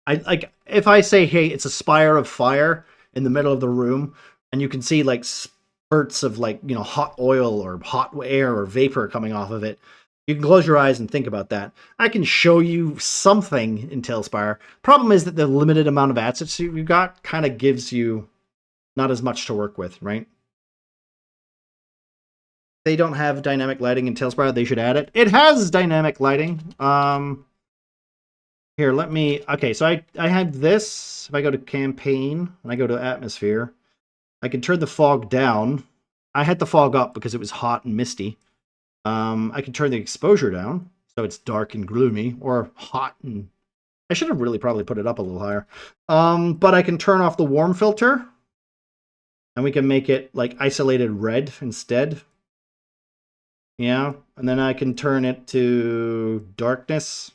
I like if I say, hey, it's a spire of fire in the middle of the room, and you can see like spurts of like, you know, hot oil or hot air or vapor coming off of it. You can close your eyes and think about that. I can show you something in Talespire. Problem is that the limited amount of assets you've got kind of gives you not as much to work with, right? They don't have dynamic lighting in Talespire. They should add it. It has dynamic lighting. Here, let me... Okay, so I have this. If I go to campaign and I go to atmosphere, I can turn the fog down. I had the fog up because it was hot and misty. I can turn the exposure down so it's dark and gloomy, or hot and... I should have really probably put it up a little higher. But I can turn off the warm filter, and we can make it like isolated red instead. Yeah, and then I can turn it to darkness.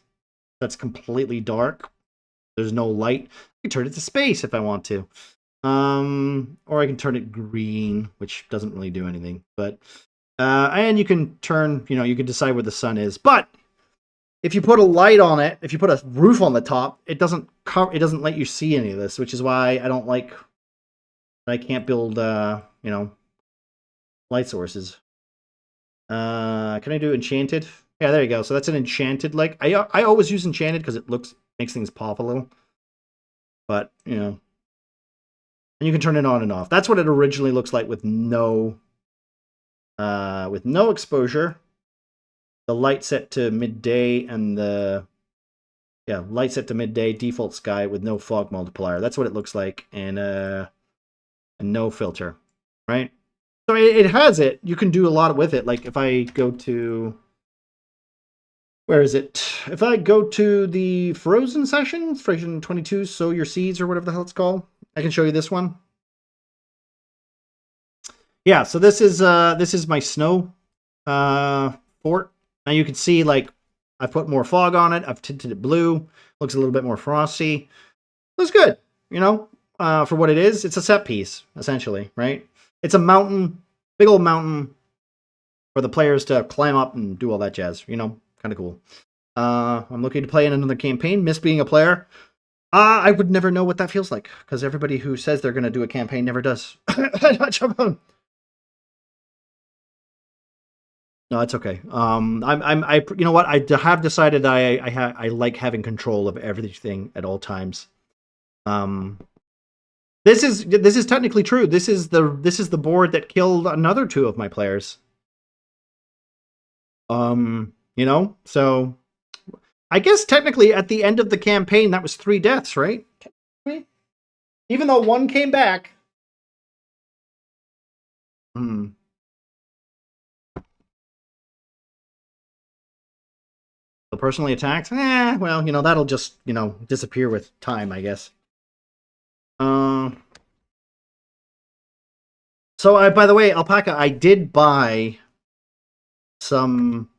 That's completely dark. There's no light. I can turn it to space if I want to. Or I can turn it green, which doesn't really do anything. But and you can turn, you know, you can decide where the sun is. But if you put a light on it, if you put a roof on the top, it doesn't let you see any of this, which is why I don't like I can't build you know, light sources. Can I do enchanted? Yeah, there you go. So that's an enchanted. Like I always use enchanted because it makes things pop a little. But you know, and you can turn it on and off. That's what it originally looks like with no exposure. The light set to midday and the light set to midday, default sky with no fog multiplier. That's what it looks like, and no filter, right? So it has it. You can do a lot with it. Like if I go to, where is it? If I go to the Frozen session, Frozen 22, Sow Your Seeds or whatever the hell it's called, I can show you this one. Yeah, so this is my snow fort. Now you can see like I've put more fog on it. I've tinted it blue. Looks a little bit more frosty. Looks good, you know, for what it is. It's a set piece essentially, right? It's a mountain, big old mountain for the players to climb up and do all that jazz. You know, kind of cool. I'm looking to play in another campaign. Miss being a player. I would never know what that feels like because everybody who says they're going to do a campaign never does. No, it's okay. you know what? I have decided I like having control of everything at all times. This is technically true. This is the board that killed another two of my players. You know, so I guess technically at the end of the campaign that was 3 deaths, right? Even though one came back. Hmm. So personally attacked? Well, you know, that'll just, you know, disappear with time, I guess. So by the way, Alpaca, I did buy some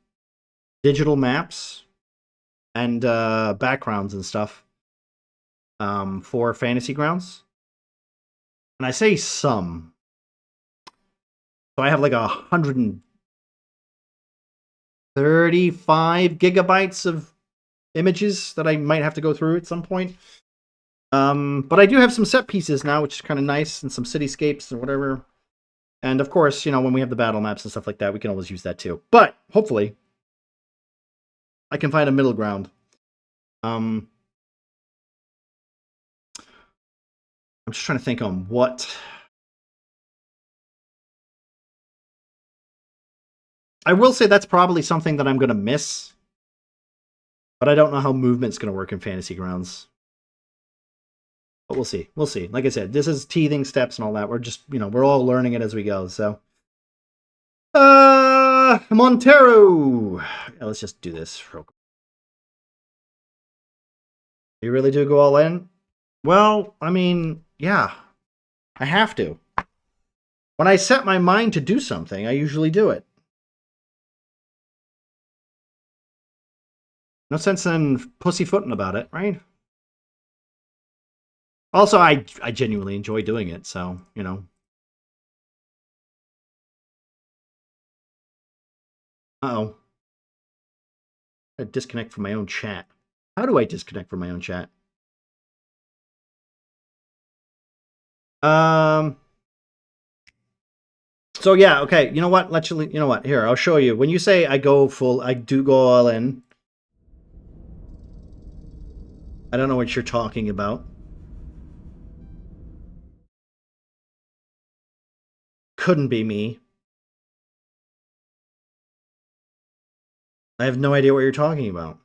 digital maps and backgrounds and stuff for Fantasy Grounds. And I say some. So I have like 135 gigabytes of images that I might have to go through at some point. But I do have some set pieces now, which is kind of nice, and some cityscapes and whatever. And of course, you know, when we have the battle maps and stuff like that, we can always use that too. But hopefully, I can find a middle ground. I'm just trying to think on what. I will say that's probably something that I'm going to miss. But I don't know how movement's going to work in Fantasy Grounds. But we'll see. We'll see. Like I said, this is teething steps and all that. We're just, you know, we're all learning it as we go. So, Montero. Yeah, let's just do this real quick. You really do go all in? Well, I mean, yeah, I have to. When I set my mind to do something, I usually do it. No sense in pussyfooting about it, right? Also, I genuinely enjoy doing it, so, you know. Uh-oh. I disconnect from my own chat. How do I disconnect from my own chat? So yeah, okay. You know what? You know what? Here, I'll show you. When you say I do go all in. I don't know what you're talking about. Couldn't be me. I have no idea what you're talking about.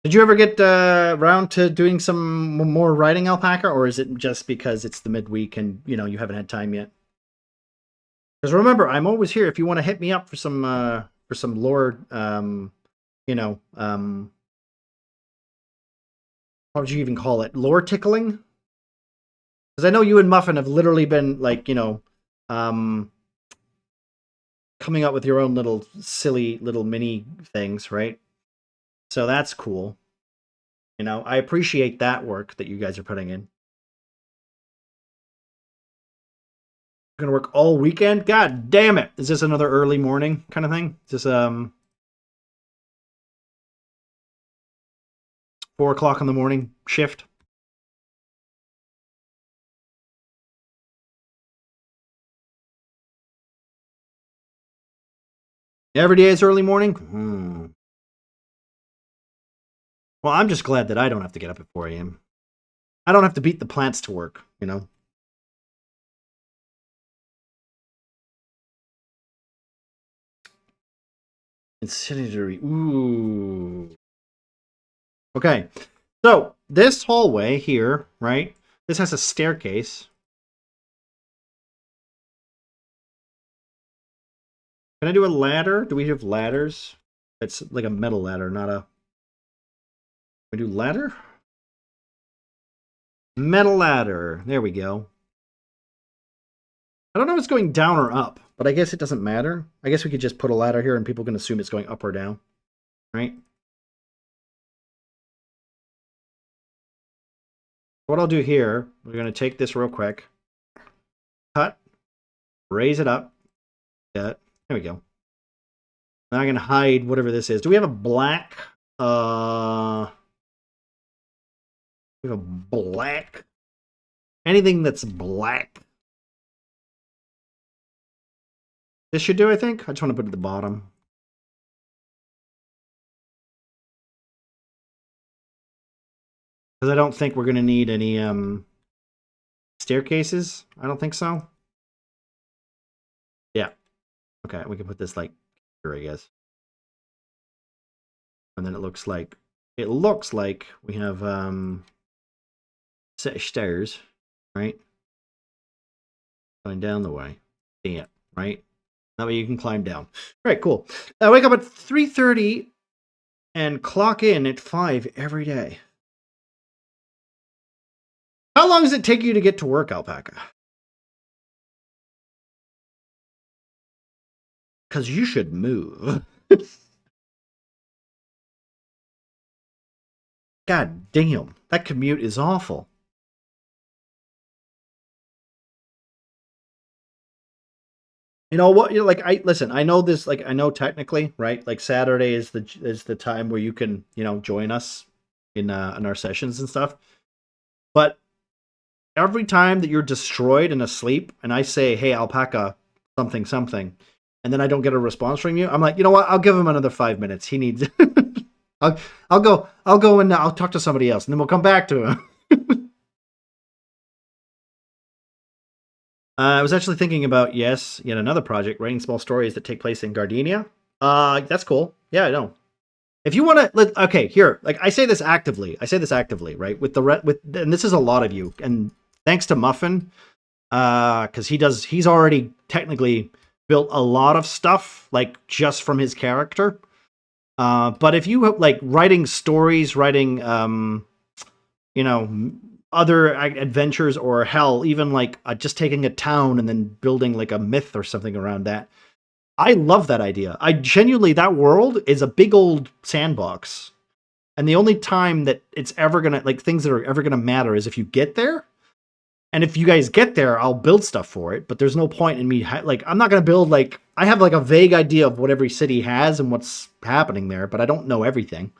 Did you ever get around to doing some more writing, Alpaca, or is it just because it's the midweek and you know you haven't had time yet? Because remember, I'm always here if you want to hit me up for some lore. You know, what would you even call it? Lore tickling? Because I know you and Muffin have literally been like, you know, coming up with your own little silly little mini things, right? So that's cool. You know, I appreciate that work that you guys are putting in. Gonna work all weekend? God damn it. Is this another early morning kind of thing? Is this 4 o'clock in the morning shift? Every day is early morning? Well, I'm just glad that I don't have to get up at 4 a.m. I don't have to beat the plants to work, you know? Incendiary. Ooh. Okay. So, this hallway here, right? This has a staircase. Can I do a ladder? Do we have ladders? It's like a metal ladder, not a... We do ladder? Metal ladder. There we go. I don't know if it's going down or up, but I guess it doesn't matter. I guess we could just put a ladder here and people can assume it's going up or down, right? What I'll do here, we're going to take this real quick. Cut. Raise it up. Yeah, there we go. Now I'm going to hide whatever this is. Do we have a black? We have a black. Anything that's black. This should do, I think. I just want to put it at the bottom. Because I don't think we're going to need any staircases. I don't think so. Yeah. Okay, we can put this like here, I guess. And then it looks like we have set of stairs, right? Going down the way. Yeah, right? That way you can climb down. All right, cool. I wake up at 3:30 and clock in at 5 every day. How long does it take you to get to work, Alpaca? Because you should move. God damn, that commute is awful. You know what? You know, like I listen. I know this. Like I know technically, right? Like Saturday is the time where you can join us in our sessions and stuff. But every time that you're destroyed and asleep, and I say, "Hey, alpaca, something something," and then I don't get a response from you, I'm like, you know what? I'll give him another 5 minutes. He needs. I'll I'll go. I'll go and I'll talk to somebody else, and then we'll come back to him. I was actually thinking about yet another project, writing small stories that take place in Gardenia. That's cool. Yeah, I know. If you want to, okay, here, like I say this actively. I say this actively, right? And this is a lot of you, and thanks to Muffin, because he's already technically built a lot of stuff, like just from his character. But if you like writing stories, writing, you know, other adventures, or hell, even like just taking a town and then building like a myth or something around that. I love that idea. I genuinely, that world is a big old sandbox. And the only time that it's ever gonna, like, things that are ever gonna matter is if you get there. And if you guys get there, I'll build stuff for it. But there's no point in me, like, I'm not gonna build, like, I have like a vague idea of what every city has and what's happening there, but I don't know everything.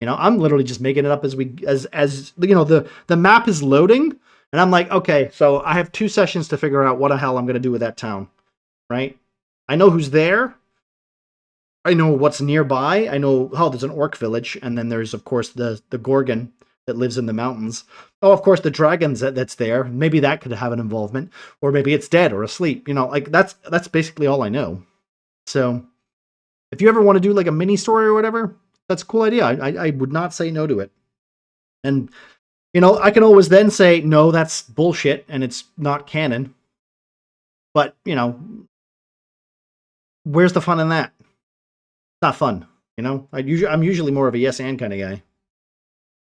I'm literally just making it up as the map is loading, and I'm like, okay, so I have 2 sessions to figure out what the hell I'm gonna do with that town, right? I know who's there. I know what's nearby. I know, oh, there's an orc village, and then there's of course the Gorgon that lives in the mountains. Oh, of course the dragons that's there. Maybe that could have an involvement, or maybe it's dead or asleep. Like that's basically all I know. So if you ever want to do like a mini story or whatever, that's a cool idea. I would not say no to it. And I can always then say no, that's bullshit and it's not canon. But where's the fun in that? It's not fun. I'm usually more of a yes and kind of guy.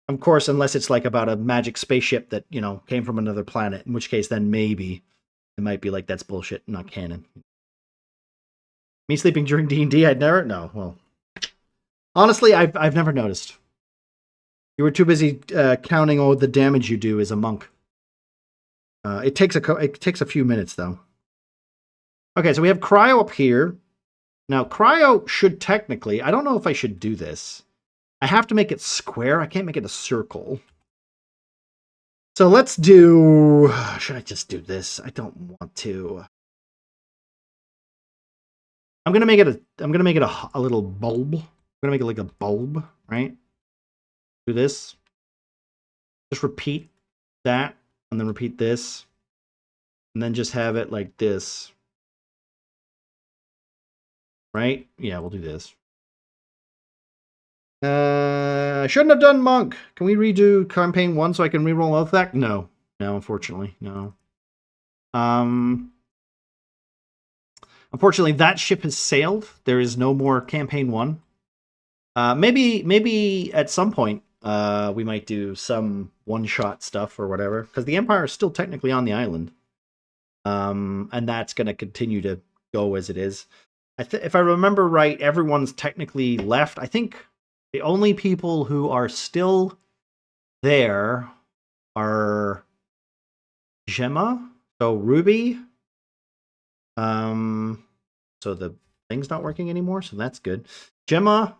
Of course, unless it's like about a magic spaceship that came from another planet, in which case then maybe it might be like that's bullshit, not canon. Me sleeping during D&D, I'd never. No, well, honestly, I've never noticed. You were too busy counting all the damage you do as a monk. It takes a few minutes though. Okay, so we have cryo up here. Now cryo should technically. I don't know if I should do this. I have to make it square. I can't make it a circle. So let's do. Should I just do this? I don't want to. I'm gonna make it a little bulb. I'm gonna make it like a bulb, right? Do this. Just repeat that, and then repeat this, and then just have it like this, right? Yeah, we'll do this. I shouldn't have done monk. Can we redo campaign 1 so I can reroll out that? No, unfortunately, no. Unfortunately, that ship has sailed. There is no more campaign 1. Maybe at some point we might do some one-shot stuff or whatever, because the Empire is still technically on the island, and that's going to continue to go as it is. If I remember right, everyone's technically left. I think the only people who are still there are Gemma, so Ruby. So the thing's not working anymore, so that's good. Gemma,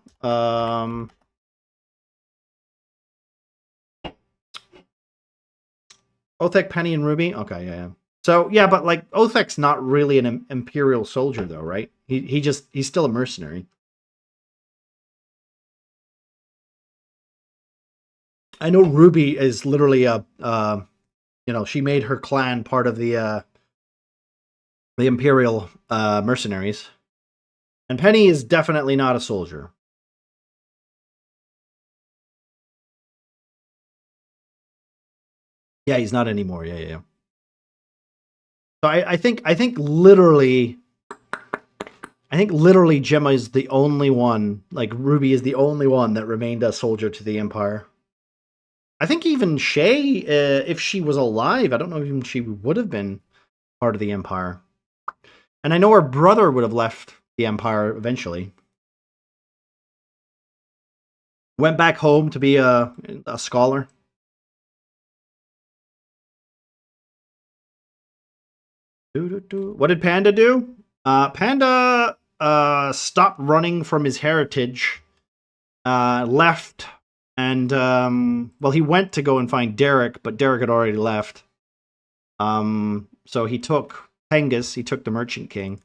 Othek, Penny, and Ruby. Okay, yeah. So yeah, but like Othek's not really an Imperial soldier though, right? He's still a mercenary. I know Ruby is literally she made her clan part of the Imperial mercenaries. And Penny is definitely not a soldier. Yeah, he's not anymore. Yeah. So I think literally Gemma is the only one, like Ruby is the only one that remained a soldier to the Empire. I think even Shay, if she was alive, I don't know if even she would have been part of the Empire. And I know her brother would have left the Empire eventually. Went back home to be a scholar. What did Panda do? Panda stopped running from his heritage, left, and well, he went to go and find Derek, but Derek had already left. So he took Pengus, he took the Merchant King,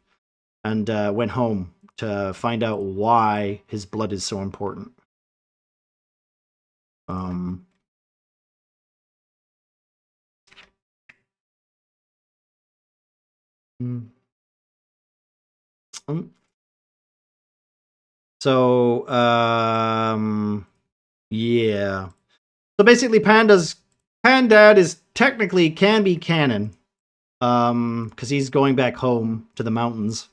and went home to find out why his blood is so important. Um, mm, mm. So, yeah. So basically, Pandad is technically can be canon, because he's going back home to the mountains,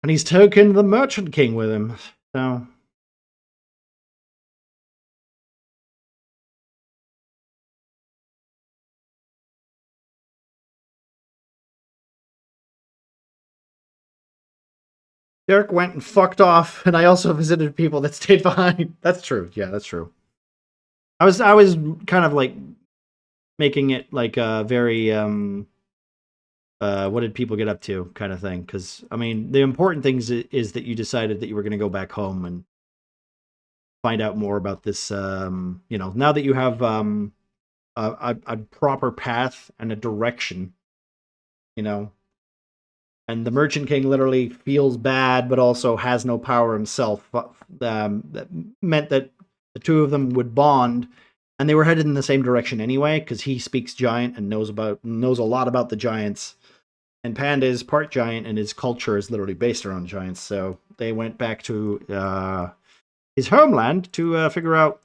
and he's taken the Merchant King with him. So. Derek went and fucked off, and I also visited people that stayed behind. That's true. Yeah, that's true. I was kind of like making it like a very what did people get up to kind of thing, because I mean the important thing is that you decided that you were going to go back home and find out more about this, now that you have a proper path and a direction, you know and the Merchant King literally feels bad, but also has no power himself. That meant that the two of them would bond, and they were headed in the same direction anyway, because he speaks giant and knows a lot about the giants, and Panda is part giant, and his culture is literally based around giants. So they went back to his homeland to figure out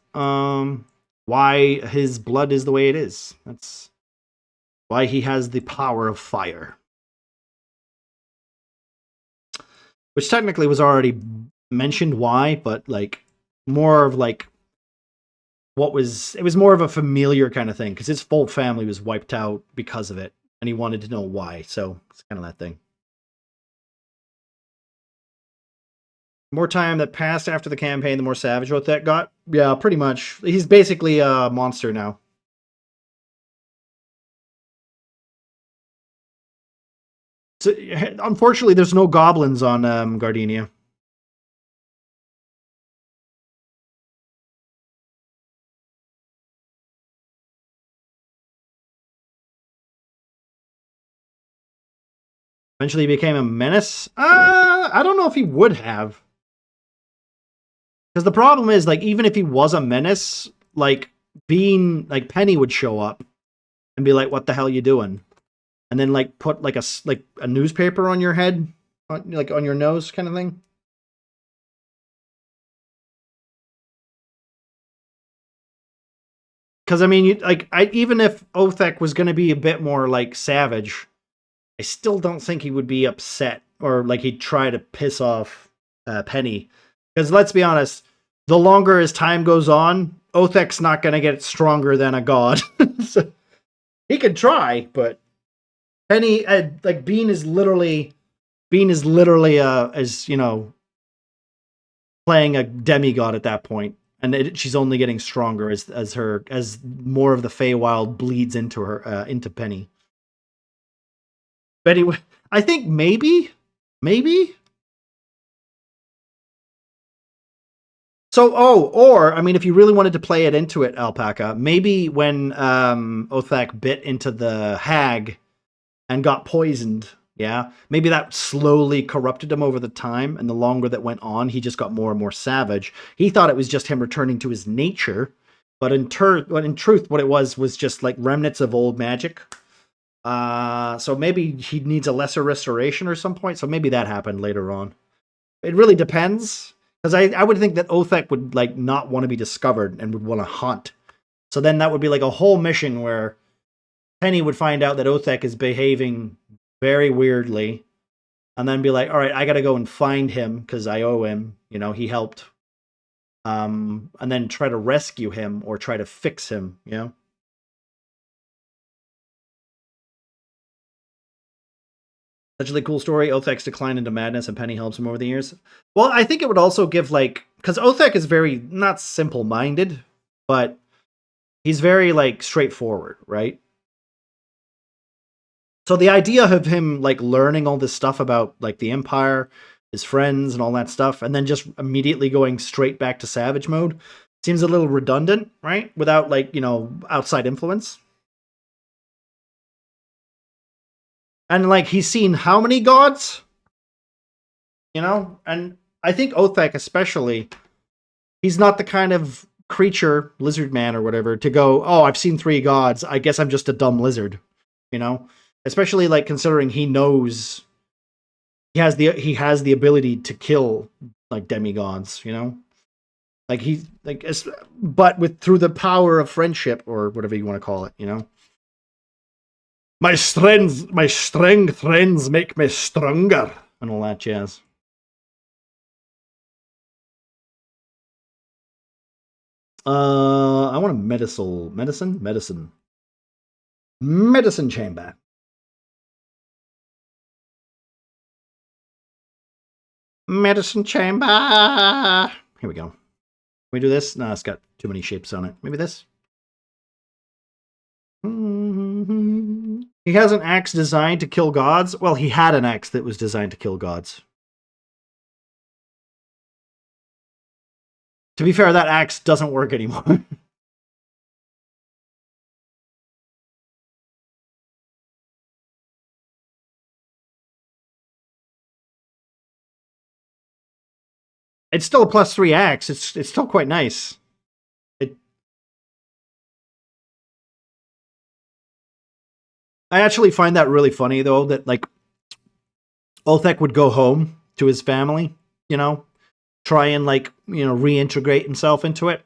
why his blood is the way it is. That's why he has the power of fire. Which technically was already mentioned why, but like more of like it was more of a familiar kind of thing, because his full family was wiped out because of it, and he wanted to know why. So it's kind of that thing. More time that passed after the campaign, the more savage what that got. Yeah, pretty much. He's basically a monster now. So, unfortunately, there's no goblins on Gardenia. Eventually, he became a menace. I don't know if he would have, because the problem is, like, even if he was a menace, like, being like Penny would show up and be like, "What the hell you doing?" And then like put like a newspaper on your head, like on your nose, kind of thing. Because I mean, even if Othek was going to be a bit more like savage, I still don't think he would be upset or like he'd try to piss off Penny. Because let's be honest, the longer as time goes on, Othek's not going to get stronger than a god. So, he could try, but Penny, like Bean is literally as playing a demigod at that point, and she's only getting stronger as more of the Feywild bleeds into her into Penny. But anyway, I think maybe. So, or I mean, if you really wanted to play it into it, Alpaca, maybe when Othak bit into the hag and got poisoned, yeah, maybe that slowly corrupted him over the time, and the longer that went on, he just got more and more savage. He thought it was just him returning to his nature, but in truth, what it was just like remnants of old magic. So maybe he needs a lesser restoration or some point. So maybe that happened later on. It really depends, because I would think that Othek would like not want to be discovered and would want to hunt. So then that would be like a whole mission where Penny would find out that Othek is behaving very weirdly, and then be like, "All right, I got to go and find him because I owe him. He helped." And then try to rescue him or try to fix him. Such a cool story. Othek's decline into madness and Penny helps him over the years. Well, I think it would also give like because Othek is very not simple minded, but he's very like straightforward, right? So the idea of him like learning all this stuff about like the Empire, his friends, and all that stuff, and then just immediately going straight back to savage mode seems a little redundant, right? Without like outside influence. And like he's seen how many gods, and I think Othek especially, he's not the kind of creature, lizard man or whatever, to go, oh, I've seen 3 gods. I guess I'm just a dumb lizard, you know. Especially like considering he knows he has the ability to kill like demigods, like but with through the power of friendship or whatever you want to call it. My strength friends make me stronger and all that jazz. I want a medicine chamber. Medicine chamber. Here we go. Can we do this? No, it's got too many shapes on it. Maybe this. He has an axe designed to kill gods. Well, he had an axe that was designed to kill gods. To be fair, that axe doesn't work anymore. It's still a +3 axe. It's still quite nice. I actually find that really funny though, that like Othek would go home to his family, try and like, reintegrate himself into it.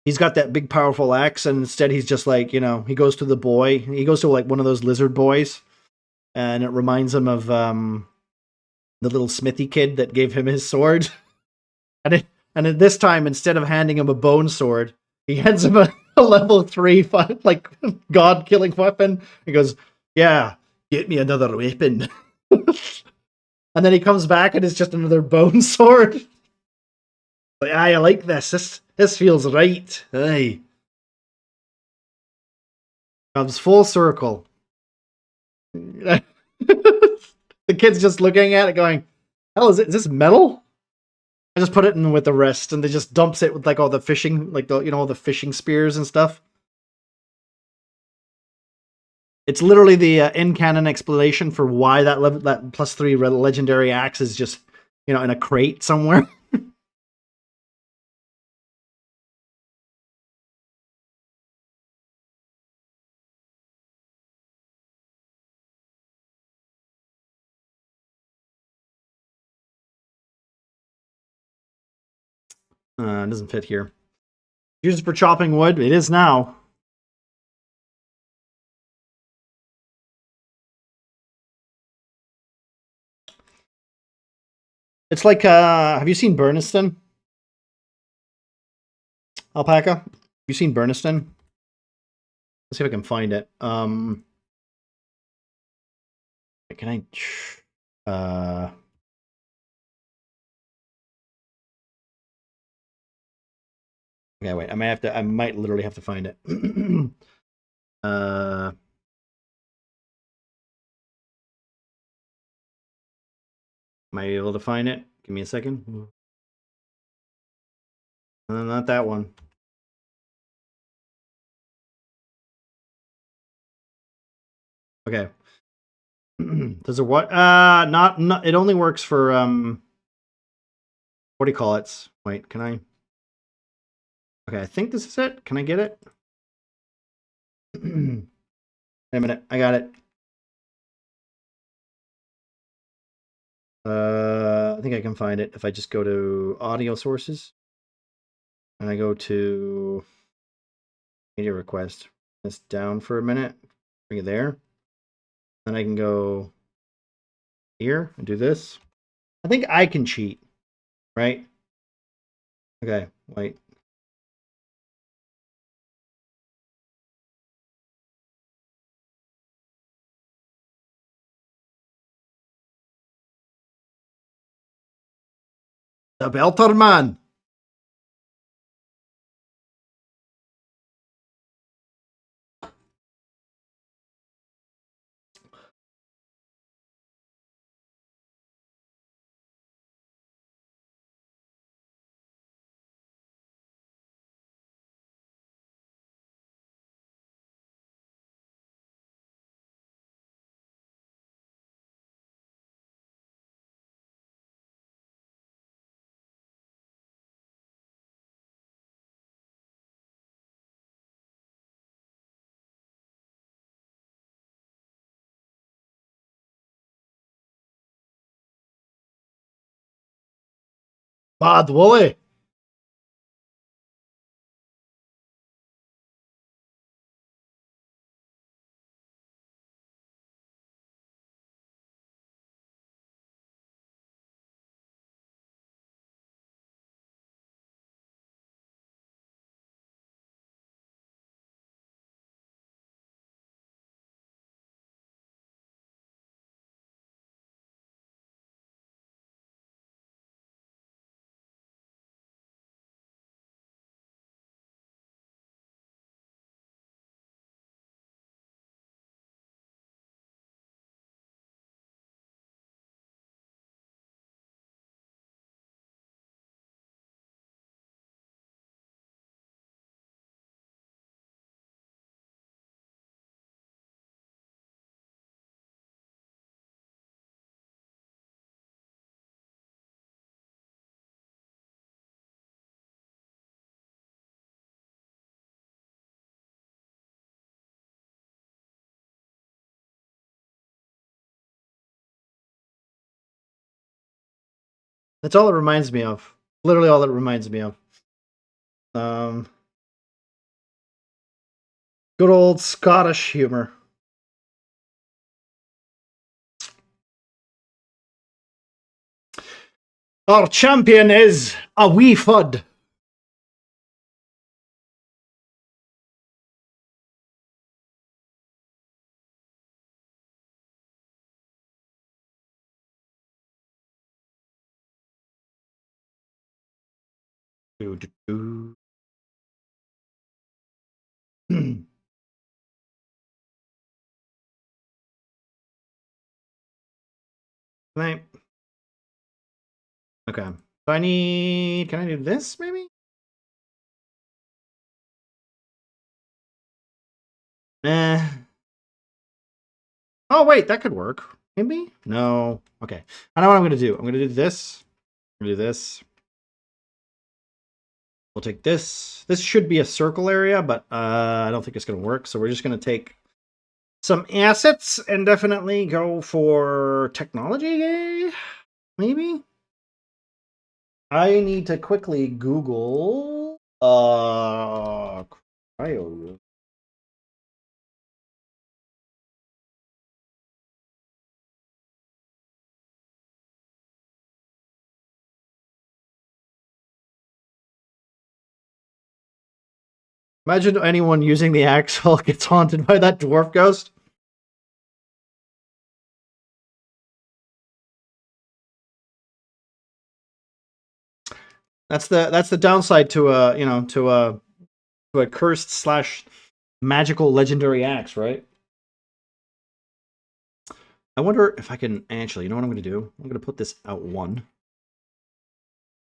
He's got that big powerful axe, and instead he's just like, he goes to like one of those lizard boys, and it reminds him of the little smithy kid that gave him his sword. And at this time, instead of handing him a bone sword, he hands him a level 3 like god killing weapon. He goes, "Yeah, get me another weapon." And then he comes back and it's just another bone sword. Like, I like this. This feels right. Aye. Comes full circle. The kid's just looking at it going, hell, is this metal? I just put it in with the rest, and they just dumps it with like all the fishing, like all the fishing spears and stuff. It's literally the in-canon explanation for why that +3 legendary axe is just, in a crate somewhere. It doesn't fit here. Used for chopping wood. It is now. It's like, have you seen Burniston? Alpaca? Have you seen Burniston? Let's see if I can find it. Can I? Okay, wait. I might literally have to find it. uh. Am I able to find it? Give me a second. Not that one. Okay. Does it what? Not. It only works for What do you call it? Wait, can I? Okay, I think this is it. Can I get it? Wait a minute. I got it. I think I can find it if I just go to audio sources and I go to media request. This down for a minute. Bring it there. Then I can go here and do this. I think I can cheat, right? Okay, wait. The Belterman. Bad Wooly. That's all it reminds me of. Literally all it reminds me of. Good old Scottish humor. Our champion is a wee fud. Right. Okay. So I need. Can I do this maybe? Eh. Oh wait, that could work. Maybe? No. Okay. I know what I'm gonna do. I'm gonna do this. I'm gonna do this. We'll take this. This should be a circle area, but I don't think it's gonna work. So we're just gonna take some assets and definitely go for technology. Maybe. I need to quickly Google cryo. Imagine anyone using the axle gets haunted by that dwarf ghost. That's the downside to a to a cursed slash magical legendary axe, right? I wonder if I can actually. You know what I'm going to do? I'm going to put this out one. I'm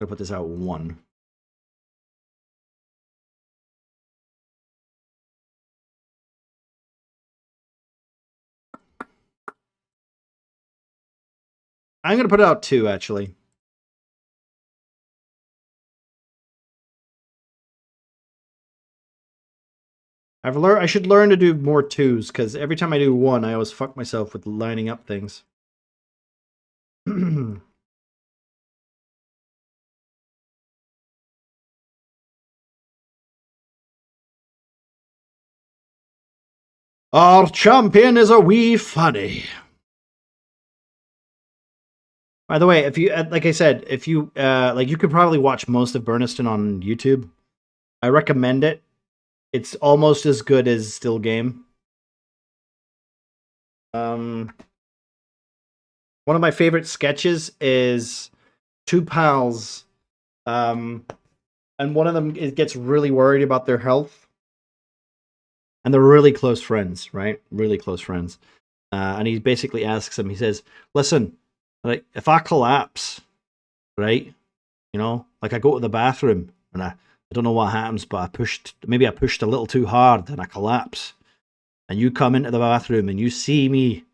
going to put this out one. I'm going to put it out two actually. I should learn to do more twos because every time I do one, I always fuck myself with lining up things. Our champion is a wee funny. By the way, if you like I said, if you like, you could probably watch most of Burniston on YouTube. I recommend it. It's almost as good as Still Game. One of my favorite sketches is two pals Um, and one of them gets really worried about their health, and they're really close friends, right? Really close friends. And he basically asks him. He says, "Listen, like if I collapse, right? You know, like I go to the bathroom and I don't know what happens, but I pushed a little too hard and I collapse. And you come into the bathroom and you see me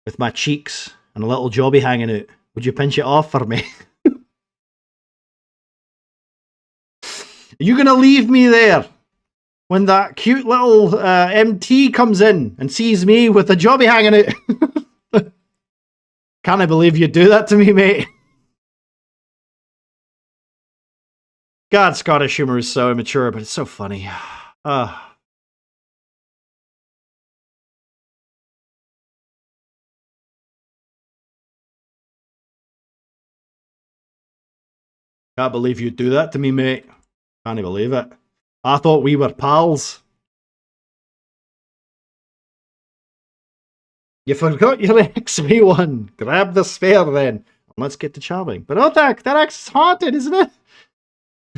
with my cheeks and a little jobby hanging out. Would you pinch it off for me? Are you gonna leave me there when that cute little MT comes in and sees me with a jobby hanging out?" Can't I believe you do that to me, mate? God, Scottish humor is so immature, but it's so funny. Uh, can't believe you do that to me, mate. Can't believe it. I thought we were pals. You forgot your XP1. Grab the spare then. Let's get to chopping. But Otak, that axe is haunted, isn't it?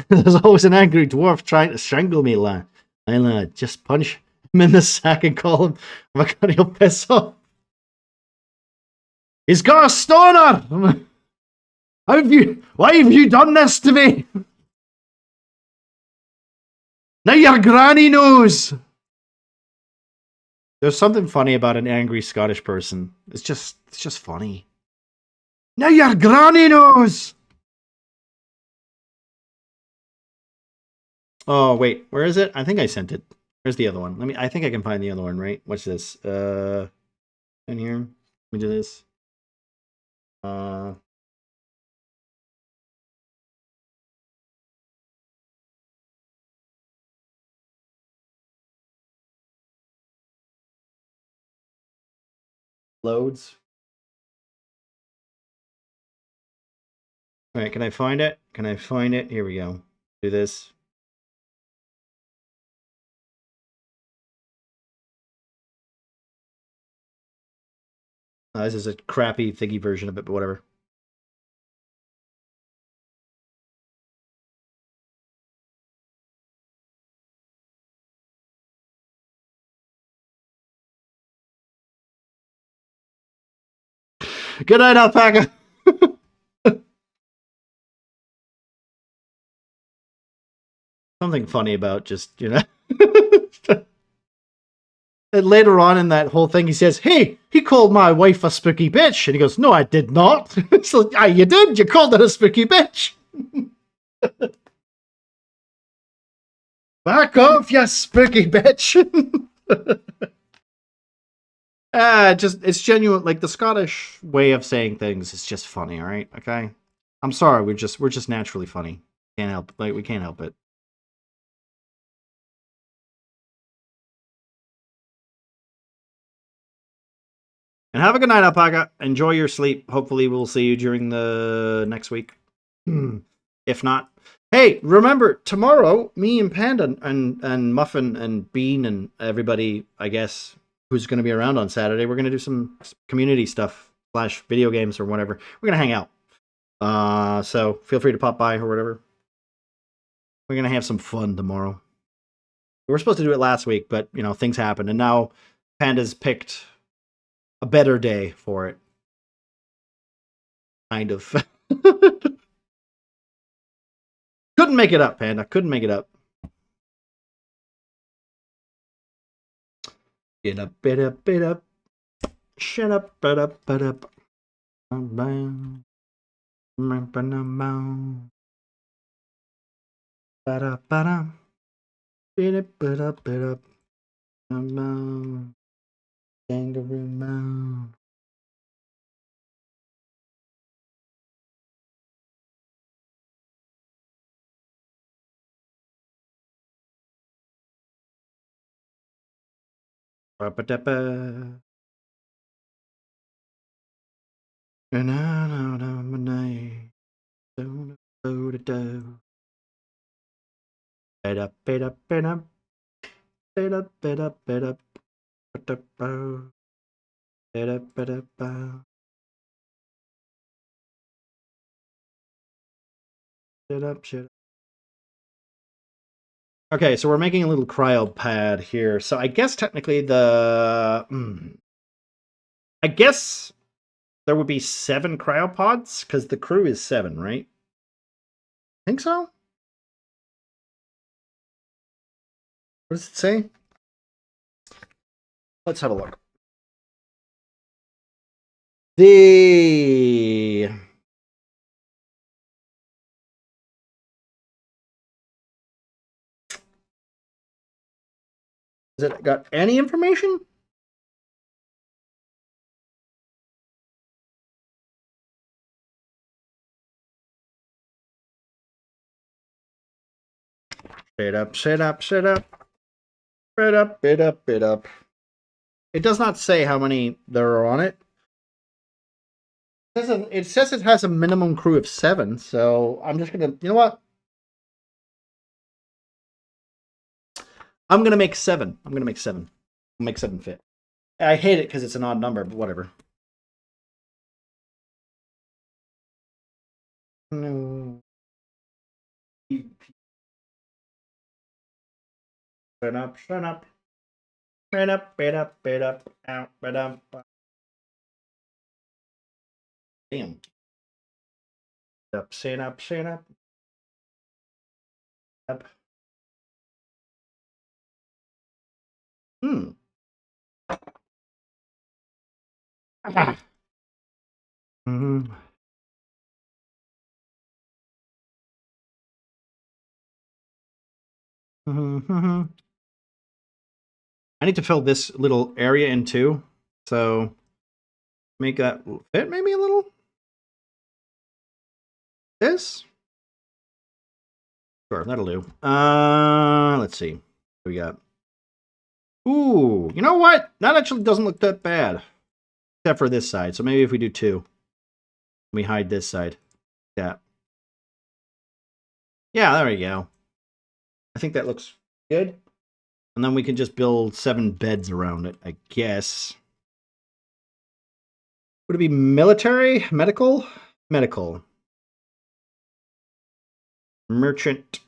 There's always an angry dwarf trying to strangle me, lad. I'll just punch him in the sack and call him. I'm gonna he'll piss off. He's got a stoner! Why have you done this to me? Now your granny knows! There's something funny about an angry Scottish person. It's just funny. Now your granny knows! Oh wait, where is it? I think I sent it. Where's the other one? I think I can find the other one, right? What's this? In here. Let me do this. Loads. All right, can I find it? Can I find it? Here we go. Do this. This is a crappy thingy version of it, but whatever. Good night, alpaca. Something funny about just, you know. And later on in that whole thing, he says, "Hey, he called my wife a spooky bitch." And he goes, "No, I did not." It's like, "Ah, you did. You called her a spooky bitch." Back off, you spooky bitch. It's genuine. Like the Scottish way of saying things is just funny. All right, okay. I'm sorry. We're just naturally funny. Can't help. Like we can't help it. And have a good night, alpaca. Enjoy your sleep. Hopefully, we'll see you during the next week. If not, hey, remember tomorrow, me and Panda and Muffin and Bean and everybody, I guess, who's going to be around on Saturday, we're going to do some community stuff slash video games or whatever. We're going to hang out. So feel free to pop by or whatever. We're going to have some fun tomorrow. We were supposed to do it last week, but you know things happened, and now Panda's picked a better day for it. Kind of. Couldn't make it up, Panda. Couldn't make it up. Get up, bit up, bit up. Shut up, bit up, bit up. Ba-da, ba-da. Bit up, bit up, bit up. Kangaroo mound. Ba-ba-da-ba. Na-na-na-na-na. Do-do-do-do. Bit up, bit up, bit up. Bit up, bit up, bit up. Ba-da-ba. Bit up, bit up, ba. Shut up, shut up. Okay, so we're making a little cryo pad here. So I guess technically I guess there would be 7 cryopods because the crew is 7, right? Think so? What does it say? Let's have a look. The Has it got any information? Shut up, shut up, shut up. Shut up, bit up, bit up. It does not say how many there are on it. It says it has a minimum crew of 7, so I'm just gonna, you know what? I'm gonna make 7. I'm gonna make 7. I'll make 7 fit. I hate it because it's an odd number, but whatever. No. Shut up, shut up. Shut up, bit up, bit up, out, bit up. Damn. Up, sit up, sit up. Up. Hmm. Ah. Mm-hmm. Mm-hmm. I need to fill this little area in too. So make that fit maybe a little. This? Sure, that'll do. Let's see. What we got? Ooh, you know what? That actually doesn't look that bad. Except for this side. So maybe if we do 2. We hide this side. Yeah. Yeah, there we go. I think that looks good. And then we can just build 7 beds around it, I guess. Would it be military? Medical? Medical. Merchant.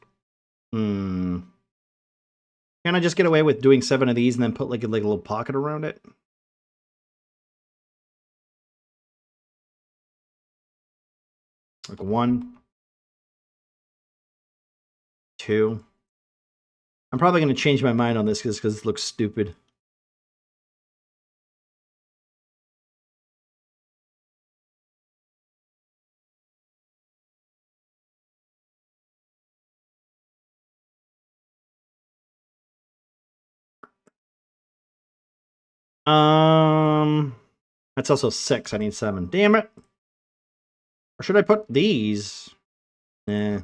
Hmm. Can I just get away with doing 7 of these and then put like a little pocket around it? Like 1, 2. I'm probably going to change my mind on this because it looks stupid. That's also 6. I need 7. Damn it. Or should I put these? Nah.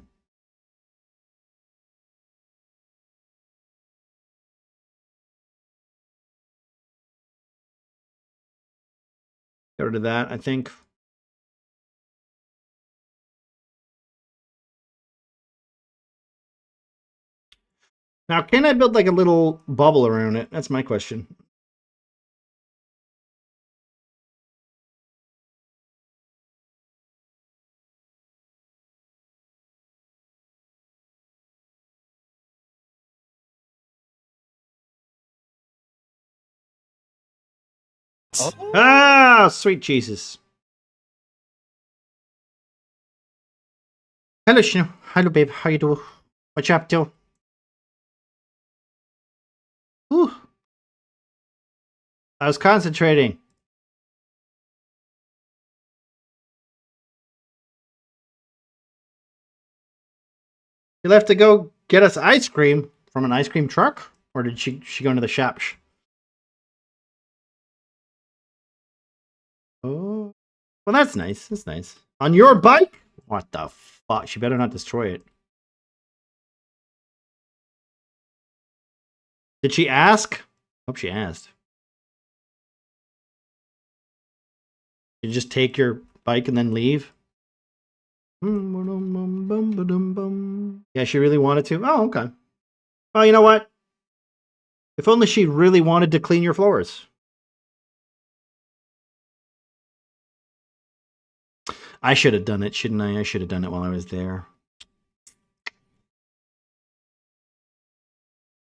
Get rid of that, I think. Now, can I build like a little bubble around it? That's my question. Oh. Ah, sweet Jesus. Hello, Shino. Hello, babe. How you doing? What you up to? Ooh. I was concentrating. You left to go get us ice cream from an ice cream truck? Or did she go into the shop? Oh. Well, that's nice. That's nice. On your bike? What the fuck? She better not destroy it. Did she ask? Hope she asked. You just take your bike and then leave? Yeah, she really wanted to? Oh, okay. Well, you know what? If only she really wanted to clean your floors. I should have done it, shouldn't I? I should have done it while I was there.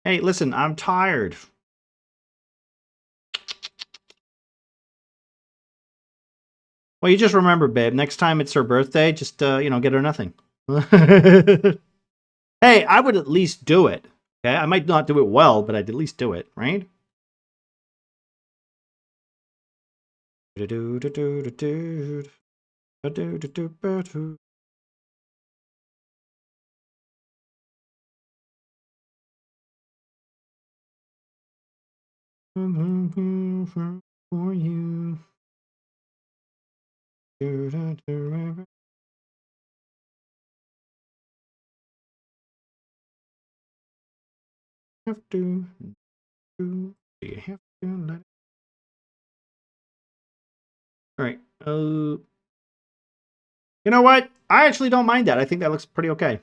Hey, listen, I'm tired. Well, you just remember, babe, next time it's her birthday, just, get her nothing. Hey, I would at least do it. Okay, I might not do it well, but I'd at least do it, right? For you. Have to do. You have to let. All right. You know what? I actually don't mind that. I think that looks pretty okay.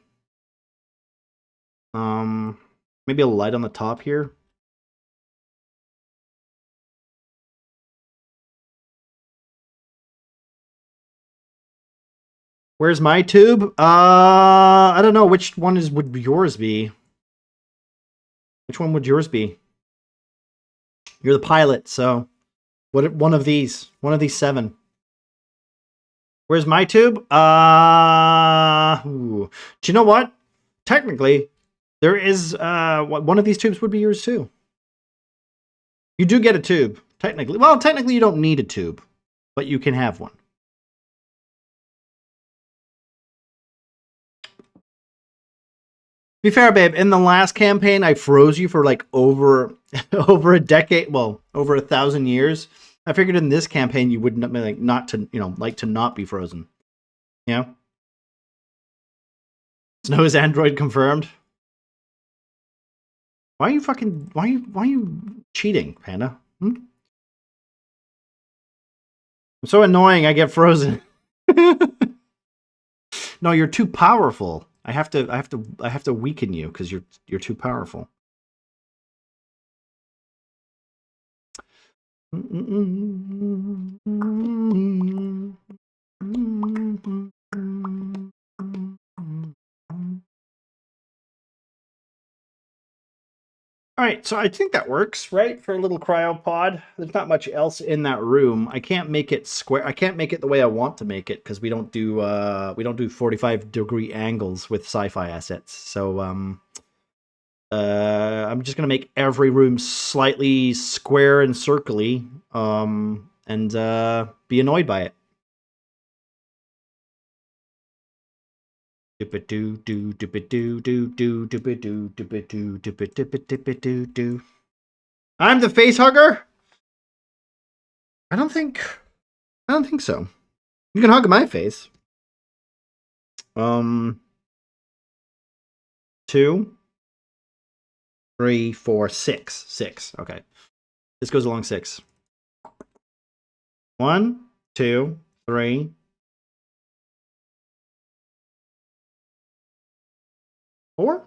Maybe a light on the top here. Where's my tube? I don't know. Which one would yours be? Which one would yours be? You're the pilot, so one of these 7. Where's my tube? Do you know what? Technically, there is one of these tubes would be yours too. You do get a tube, technically. Well, technically you don't need a tube, but you can have one. Be fair, babe, in the last campaign, I froze you for like over a decade, well, over 1,000 years. I figured in this campaign you wouldn't like not to, like to not be frozen. Yeah. Snow is Android confirmed. Why are you cheating, Panda? I'm so annoying. I get frozen. No, you're too powerful. I have to weaken you because you're too powerful. All right, so I think that works, right? For a little cryopod. There's not much else in that room. I can't make it square. I can't make it the way I want to make it because we don't do 45-degree angles with sci-fi assets. So I'm just gonna make every room slightly square and circly, and be annoyed by it. I'm the face hugger? I don't think so. You can hug my face. 2, 3, 4, 6. 6. Okay. This goes along 6. 1, 2, 3. 4.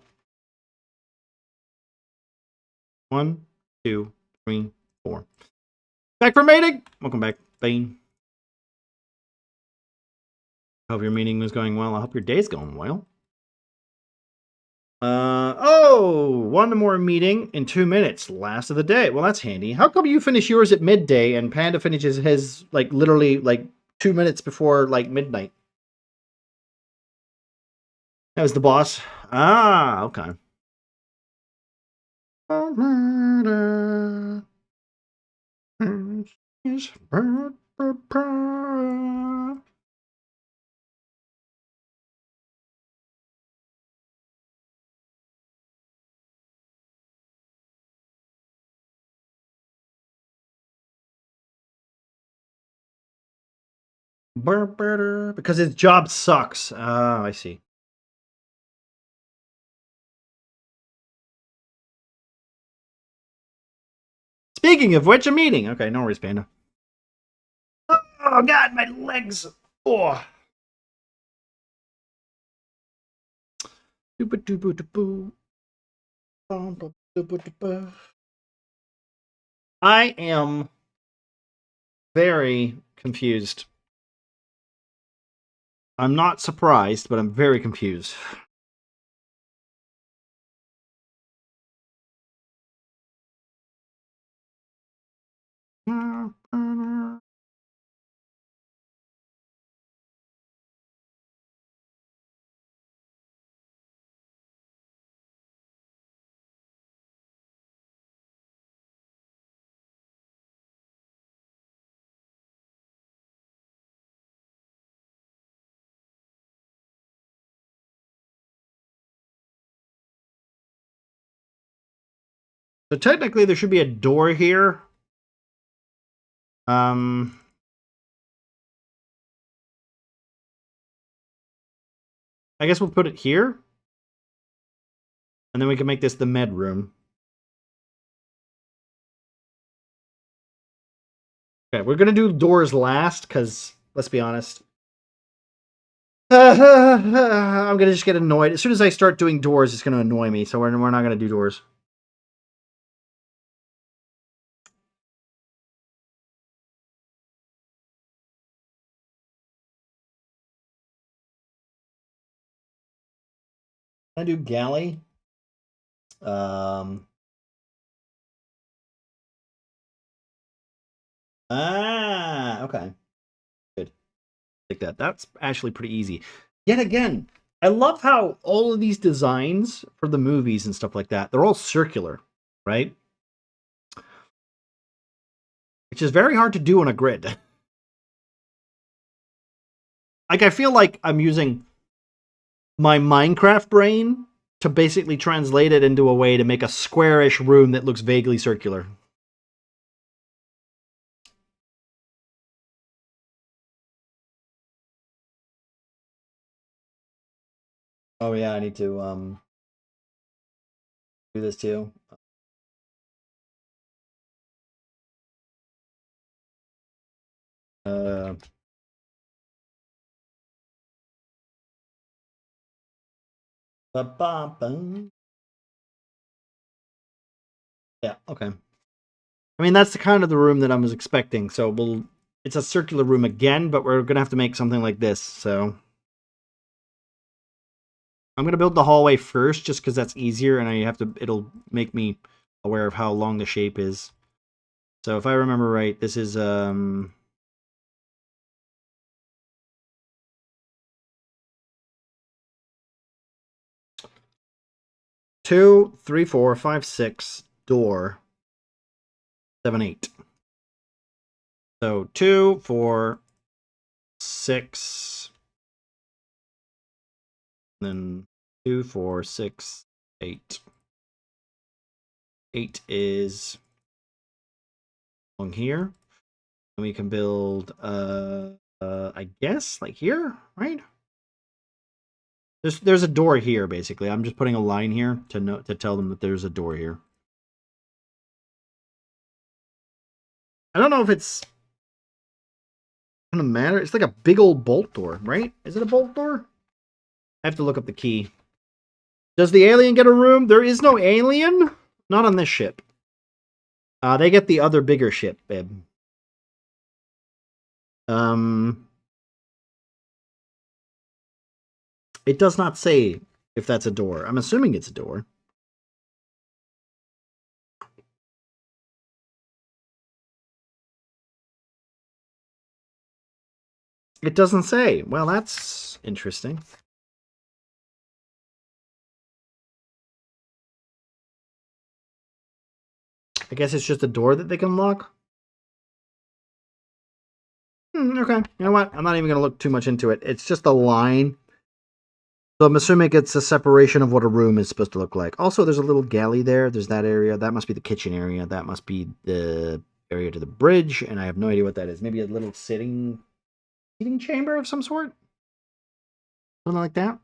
1, 2, 3, 4. Back from mating. Welcome back, Bane. Hope your meeting was going well. I hope your day's going well. One more meeting in 2 minutes. Last of the day. Well, that's handy. How come you finish yours at midday and Panda finishes his like literally like 2 minutes before like midnight? That was the boss. Ah, okay. Because his job sucks. Oh, I see. Speaking of which, a meeting. Okay, no worries, Panda. Oh God, my legs. Oh. I am very confused. I'm not surprised, but I'm very confused. So technically there should be a door here. I guess we'll put it here. And then we can make this the med room. Okay, we're gonna do doors last, because let's be honest. I'm gonna just get annoyed. As soon as I start doing doors, it's gonna annoy me, so we're not gonna do doors. I do galley. Okay. Good. Like that. That's actually pretty easy. Yet again, I love how all of these designs for the movies and stuff like that, they're all circular, right? Which is very hard to do on a grid. Like, I feel like I'm using my Minecraft brain to basically translate it into a way to make a squarish room that looks vaguely circular. Oh yeah, I need to do this too. Uh Ba-ba-bum. Yeah, okay. I mean, that's the kind of the room that I was expecting. So it's a circular room again, but we're gonna have to make something like this. So I'm gonna build the hallway first, just because that's easier, and it'll make me aware of how long the shape is. So if I remember right, this is 2, 3, 4, 5, 6 door 7, 8. So 2, 4, 6, then 2, 4, 6, 8. 8 is along here. And we can build, I guess, like here, right? There's a door here, basically. I'm just putting a line here to tell them that there's a door here. I don't know if it's gonna matter. It's like a big old bolt door, right? Is it a bolt door? I have to look up the key. Does the alien get a room? There is no alien. Not on this ship. They get the other bigger ship, babe. It does not say if that's a door. I'm assuming it's a door. It doesn't say. Well, that's interesting. I guess it's just a door that they can lock. Okay, you know what? I'm not even going to look too much into it. It's just a line. So I'm assuming it's a separation of what a room is supposed to look like. Also, there's a little galley there. There's that area. That must be the kitchen area. That must be the area to the bridge. And I have no idea what that is. Maybe a little sitting chamber of some sort? Something like that?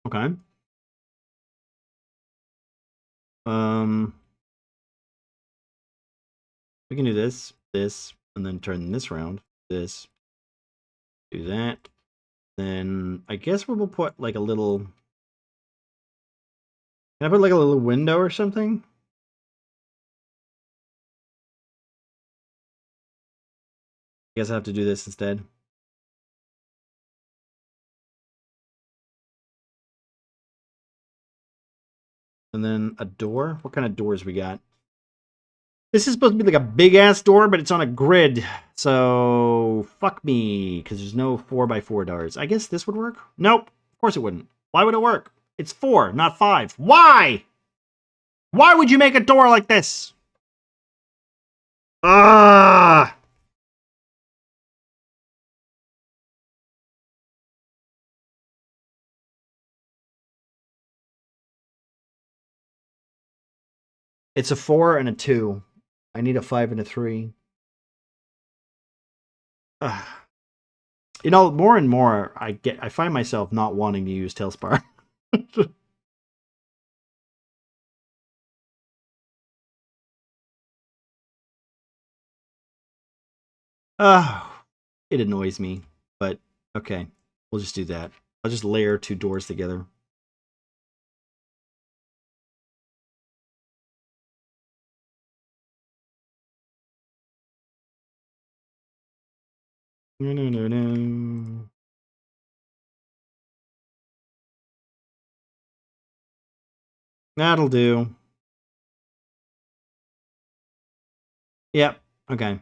Okay. Um, we can do this, and then turn this around. This. Do that. Then I guess we'll put like a little. Can I put like a little window or something? I guess I have to do this instead. And then a door. What kind of doors we got? This is supposed to be like a big ass door, but it's on a grid. So fuck me, because there's no 4x4 doors. I guess this would work. Nope. Of course it wouldn't. Why would it work? It's 4, not 5. Why? Why would you make a door like this? Ah! It's a 4 and a 2. I need a 5 and a 3. Ugh. You know, more and more, I find myself not wanting to use Talespire. It annoys me, but okay, we'll just do that. I'll just layer 2 doors together. No. That'll do. Yep. Okay.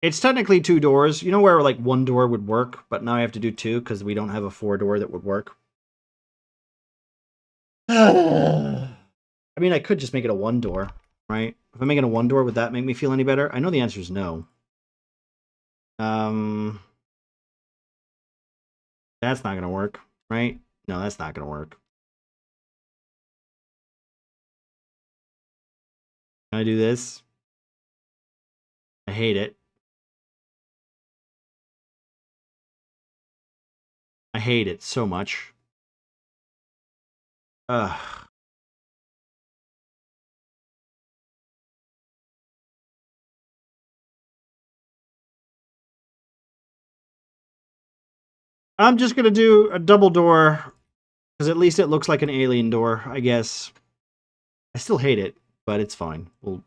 It's technically 2 doors. You know where like 1 door would work, but now I have to do 2 because we don't have a 4 door that would work. I mean, I could just make it a 1 door, right? If I make it a 1 door, would that make me feel any better? I know the answer is no. That's not gonna work, right? No, that's not gonna work. Can I do this? I hate it. I hate it so much. Ugh. I'm just gonna do a double door because at least it looks like an alien door, I guess. I still hate it, but it's fine. Well,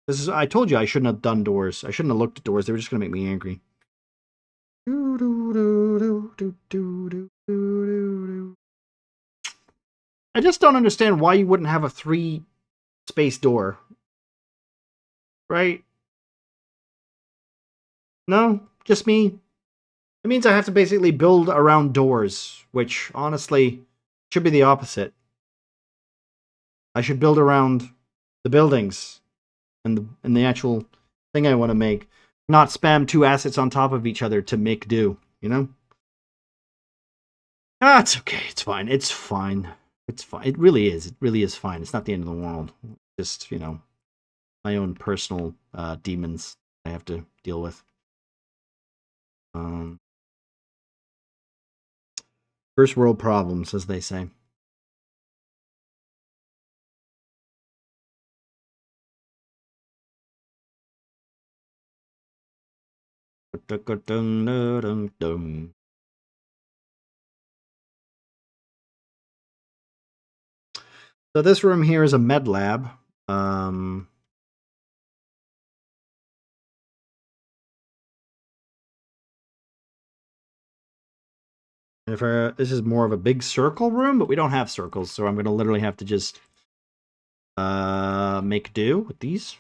this is. I told you I shouldn't have done doors. I shouldn't have looked at doors. They were just gonna make me angry. I just don't understand why you wouldn't have a 3 space door, right? No, just me. It means I have to basically build around doors, which honestly should be the opposite. I should build around the buildings and the actual thing I want to make, not spam 2 assets on top of each other to make do, you know? Ah, it's okay. It's fine. It's fine. It's fine. It really is. It really is fine. It's not the end of the world. Just, you know, my own personal demons I have to deal with. First world problems, as they say. So this room here is a med lab. This is more of a big circle room, but we don't have circles, so I'm going to literally have to just make do with these.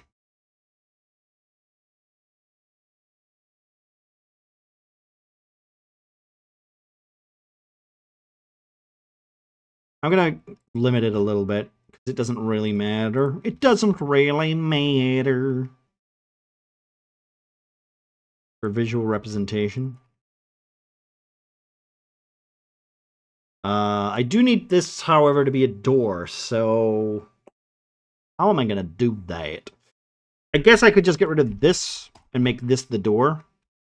I'm going to limit it a little bit because it doesn't really matter. It doesn't really matter for visual representation. I do need this, however, to be a door, so how am I going to do that? I guess I could just get rid of this and make this the door,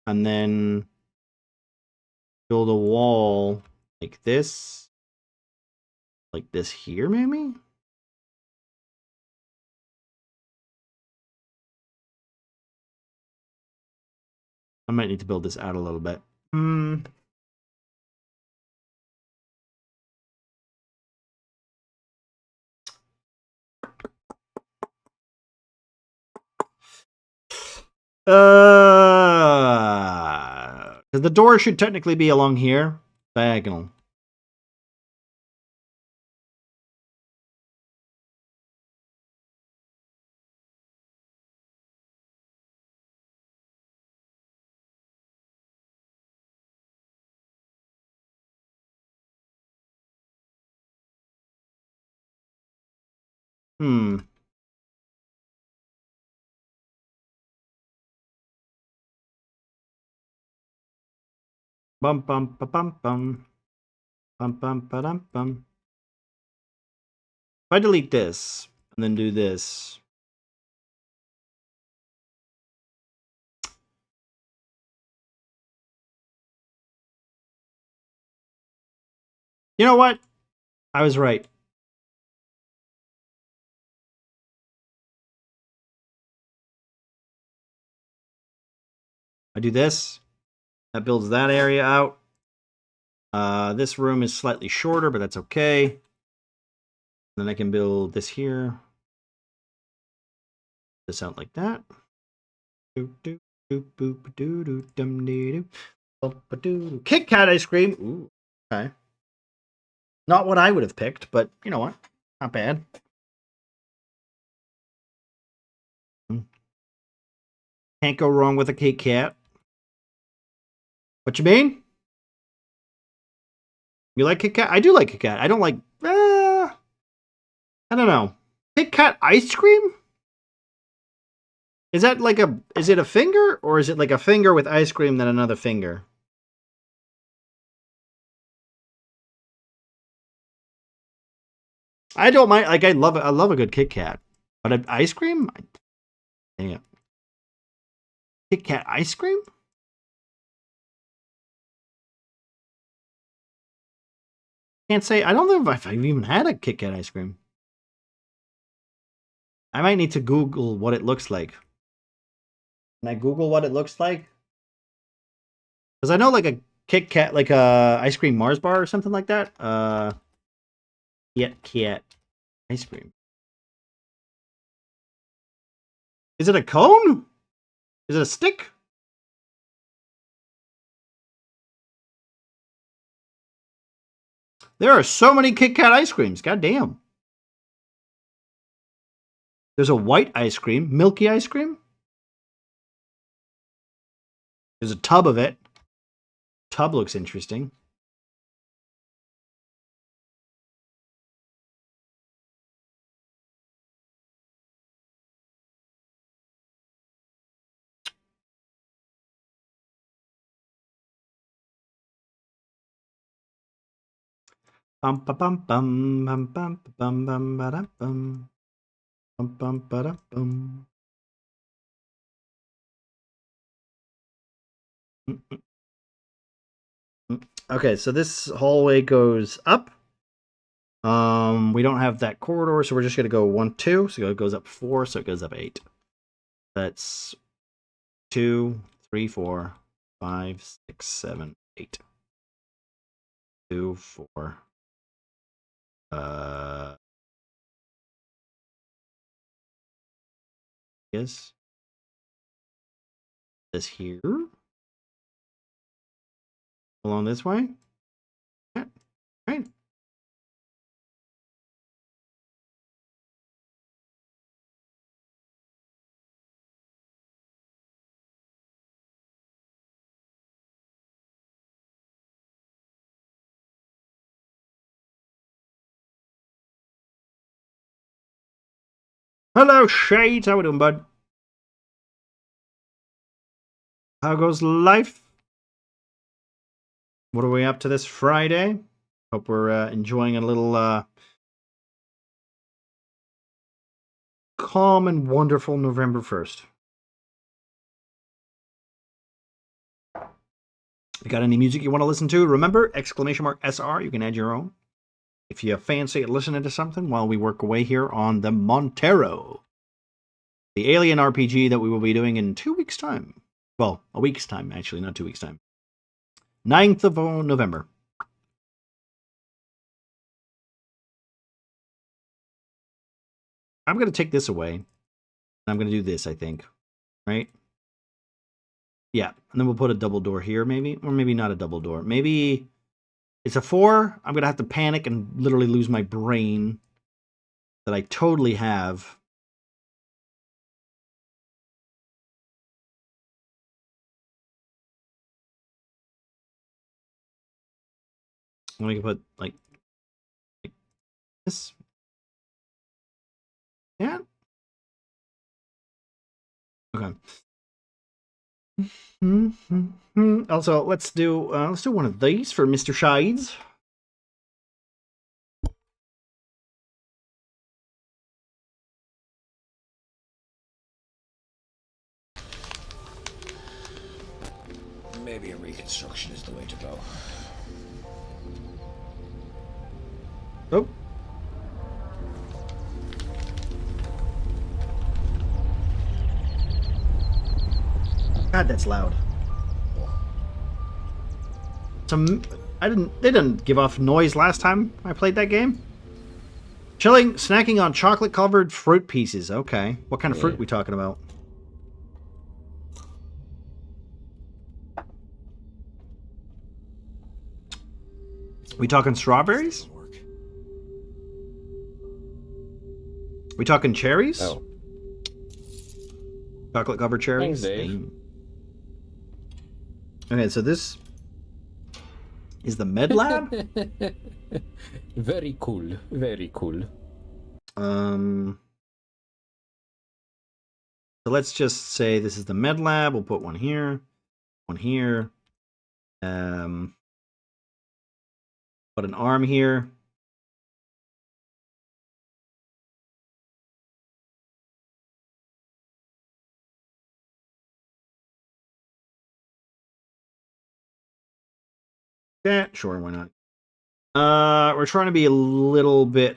and then build a wall like this here, maybe? I might need to build this out a little bit. The door should technically be along here. Diagonal. Bum bum bum bum bum. Bum bum ba dum bum. If I delete this, and then do this. You know what? I was right. I do this. That builds that area out. This room is slightly shorter, but that's okay. Then I can build this here. This out like that. Kit Kat ice cream. Ooh, okay. Not what I would have picked, but you know what? Not bad. Can't go wrong with a Kit Kat. What you mean? You like Kit Kat? I do like Kit Kat. I don't like. I don't know. Kit Kat ice cream? Is that like a? Is it a finger or is it like a finger with ice cream then another finger? I don't mind. Like I love it. I love a good Kit Kat, but ice cream? Dang it. Kit Kat ice cream? Can't say. I don't know if I've even had a Kit Kat ice cream. I might need to Google what it looks like. Can I Google what it looks like? Because I know like a Kit Kat, like a ice cream Mars bar or something like that. Kit Kat ice cream. Is it a cone? Is it a stick? There are so many Kit Kat ice creams. God damn. There's a white ice cream, milky ice cream. There's a tub of it. Tub looks interesting. Bum ba bum bum bum bum bum bum ba da bum bum bum ba da bum. Okay, so this hallway goes up. We don't have that corridor, so we're just gonna go 1, 2. So it goes up 4, so it goes up 8. That's 2, 3, 4, 5, 6, 7, 8. 2, 4. Yes. This here. Along this way. Yeah, right. Hello, Shades. How we doing, bud? How goes life? What are we up to this Friday? Hope we're enjoying a little calm and wonderful November 1st. If you got any music you want to listen to, remember, !SR, you can add your own. If you fancy listening to something while we work away here on the Montero, the Alien RPG that we will be doing in 2 weeks' time. Well, a week's time, actually, not 2 weeks' time. 9th of November. I'm going to take this away. I'm going to do this, I think. Right? Yeah. And then we'll put a double door here, maybe. Or maybe not a double door. Maybe it's a 4. I'm going to have to panic and literally lose my brain that I totally have. I'm going to put, like this. Yeah. Okay. Also, let's do one of these for Mr. Shades. Maybe a reconstruction is the way to go. Oh. God, that's loud. They didn't give off noise last time I played that game. Snacking on chocolate-covered fruit pieces. Okay. What kind of fruit are we talking about? We talking strawberries? We talking cherries? Oh. Chocolate-covered cherries? Thanks, Dave. Okay, so this is the Med Lab? Very cool. Very cool. So let's just say this is the Med Lab. We'll put one here, one here. Put an arm here. Yeah, sure, why not? We're trying to be a little bit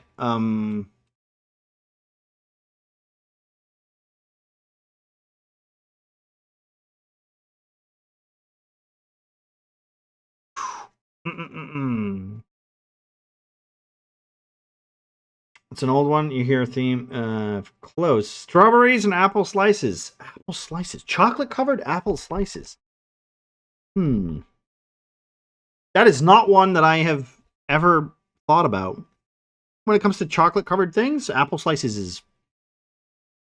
It's an old one. You hear a theme. Close. Strawberries and apple slices. Apple slices. Chocolate covered apple slices. That is not one that I have ever thought about. When it comes to chocolate covered things, apple slices is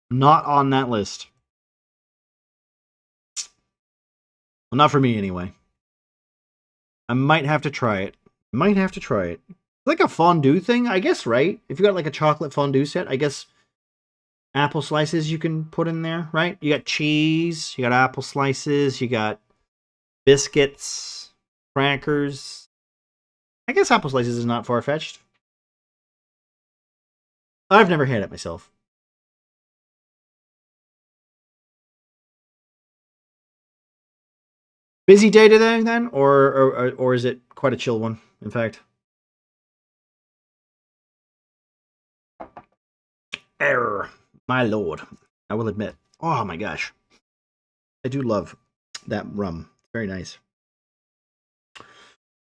not on that list. Well, not for me anyway. I might have to try it. Like a fondue thing, I guess, right? If you got like a chocolate fondue set, I guess apple slices you can put in there, right? You got cheese, you got apple slices, you got biscuits, crackers. I guess apple slices is not far-fetched. I've never had it myself. Busy day today then, or is it quite a chill one? In fact, error, my lord. I will admit. Oh my gosh, I do love that rum. Very nice.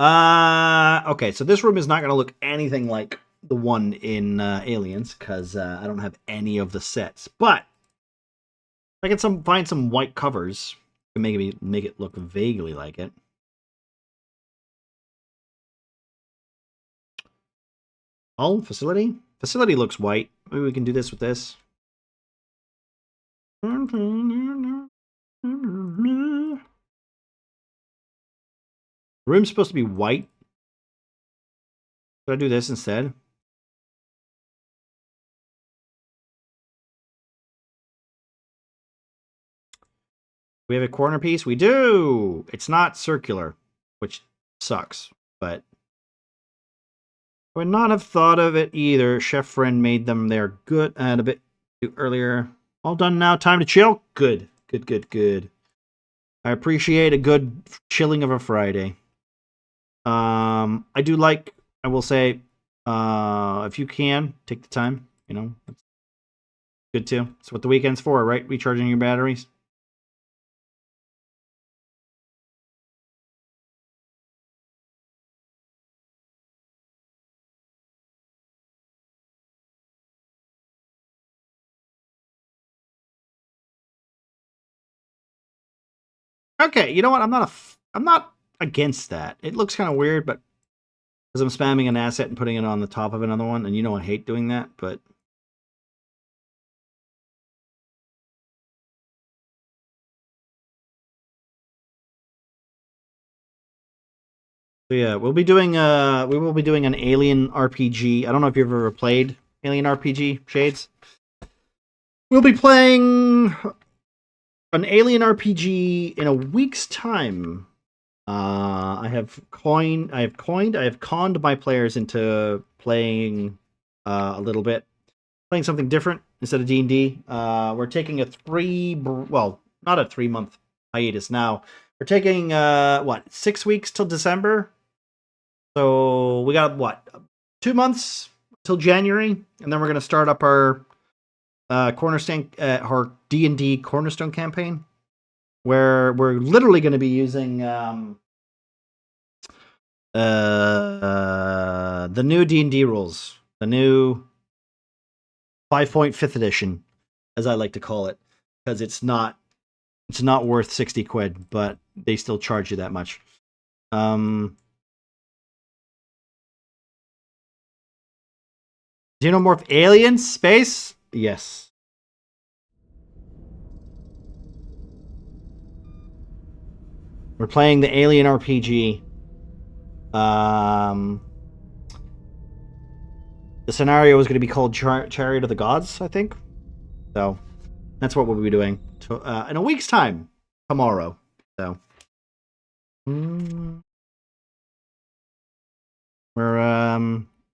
Okay, so this room is not going to look anything like the one in Aliens because I don't have any of the sets. But I can find some white covers to make it look vaguely like it. Oh, facility? Facility looks white. Maybe we can do this with this. Room's supposed to be white. Should I do this instead? We have a corner piece? We do! It's not circular, which sucks, but I would not have thought of it either. Chef Friend made them. They're good and a bit too earlier. All done now. Time to chill? Good. Good. I appreciate a good chilling of a Friday. I do like, I will say, if you can, take the time, you know, that's good too. That's what the weekend's for, right? Recharging your batteries. Okay, you know what? I'm not against that. It looks kind of weird, but because I'm spamming an asset and putting it on the top of another one, and you know I hate doing that, but so yeah, we will be doing an Alien RPG. I don't know if you've ever played Alien RPG, Shades. We'll be playing an Alien RPG in a week's time. I have conned my players into playing a little bit, playing something different instead of D&D. We're taking a not a 3-month hiatus now. We're taking, 6 weeks till December? So we got, 2 months till January, and then we're going to start up our Cornerstone, our D&D Cornerstone campaign, where we're literally going to be using the new D&D rules, the new 5.5th edition, as I like to call it, because it's not worth 60 quid, but they still charge you that much. Do you know more of aliens, space? Yes. We're playing the Alien RPG. The scenario is going to be called Chariot of the Gods, I think. So that's what we'll be doing in a week's time, tomorrow. So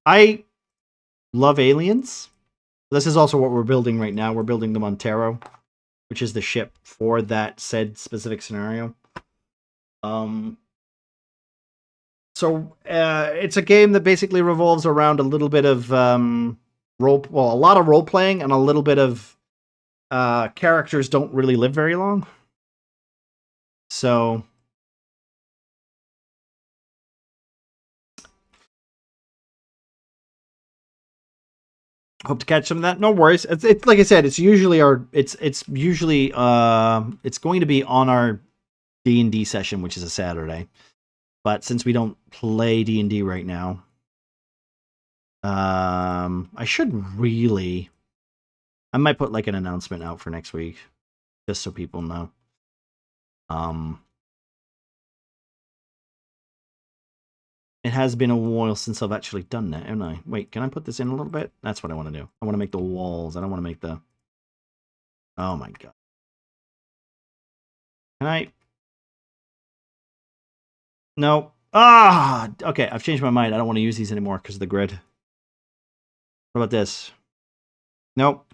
I love aliens. This is also what we're building right now. We're building the Montero, which is the ship for that said specific scenario. So it's a game that basically revolves around a little bit of a lot of role playing and a little bit of characters don't really live very long. So hope to catch some of that. No worries. It's like I said, it's usually it's going to be on our D&D session, which is a Saturday. But since we don't play D&D right now, I might put like an announcement out for next week, just so people know. It has been a while since I've actually done that, haven't I? Wait, can I put this in a little bit? That's what I want to do. I want to make the walls. I don't want to make the... Oh my god. Can I... No. Ah! Okay, I've changed my mind. I don't want to use these anymore because of the grid. What about this? Nope.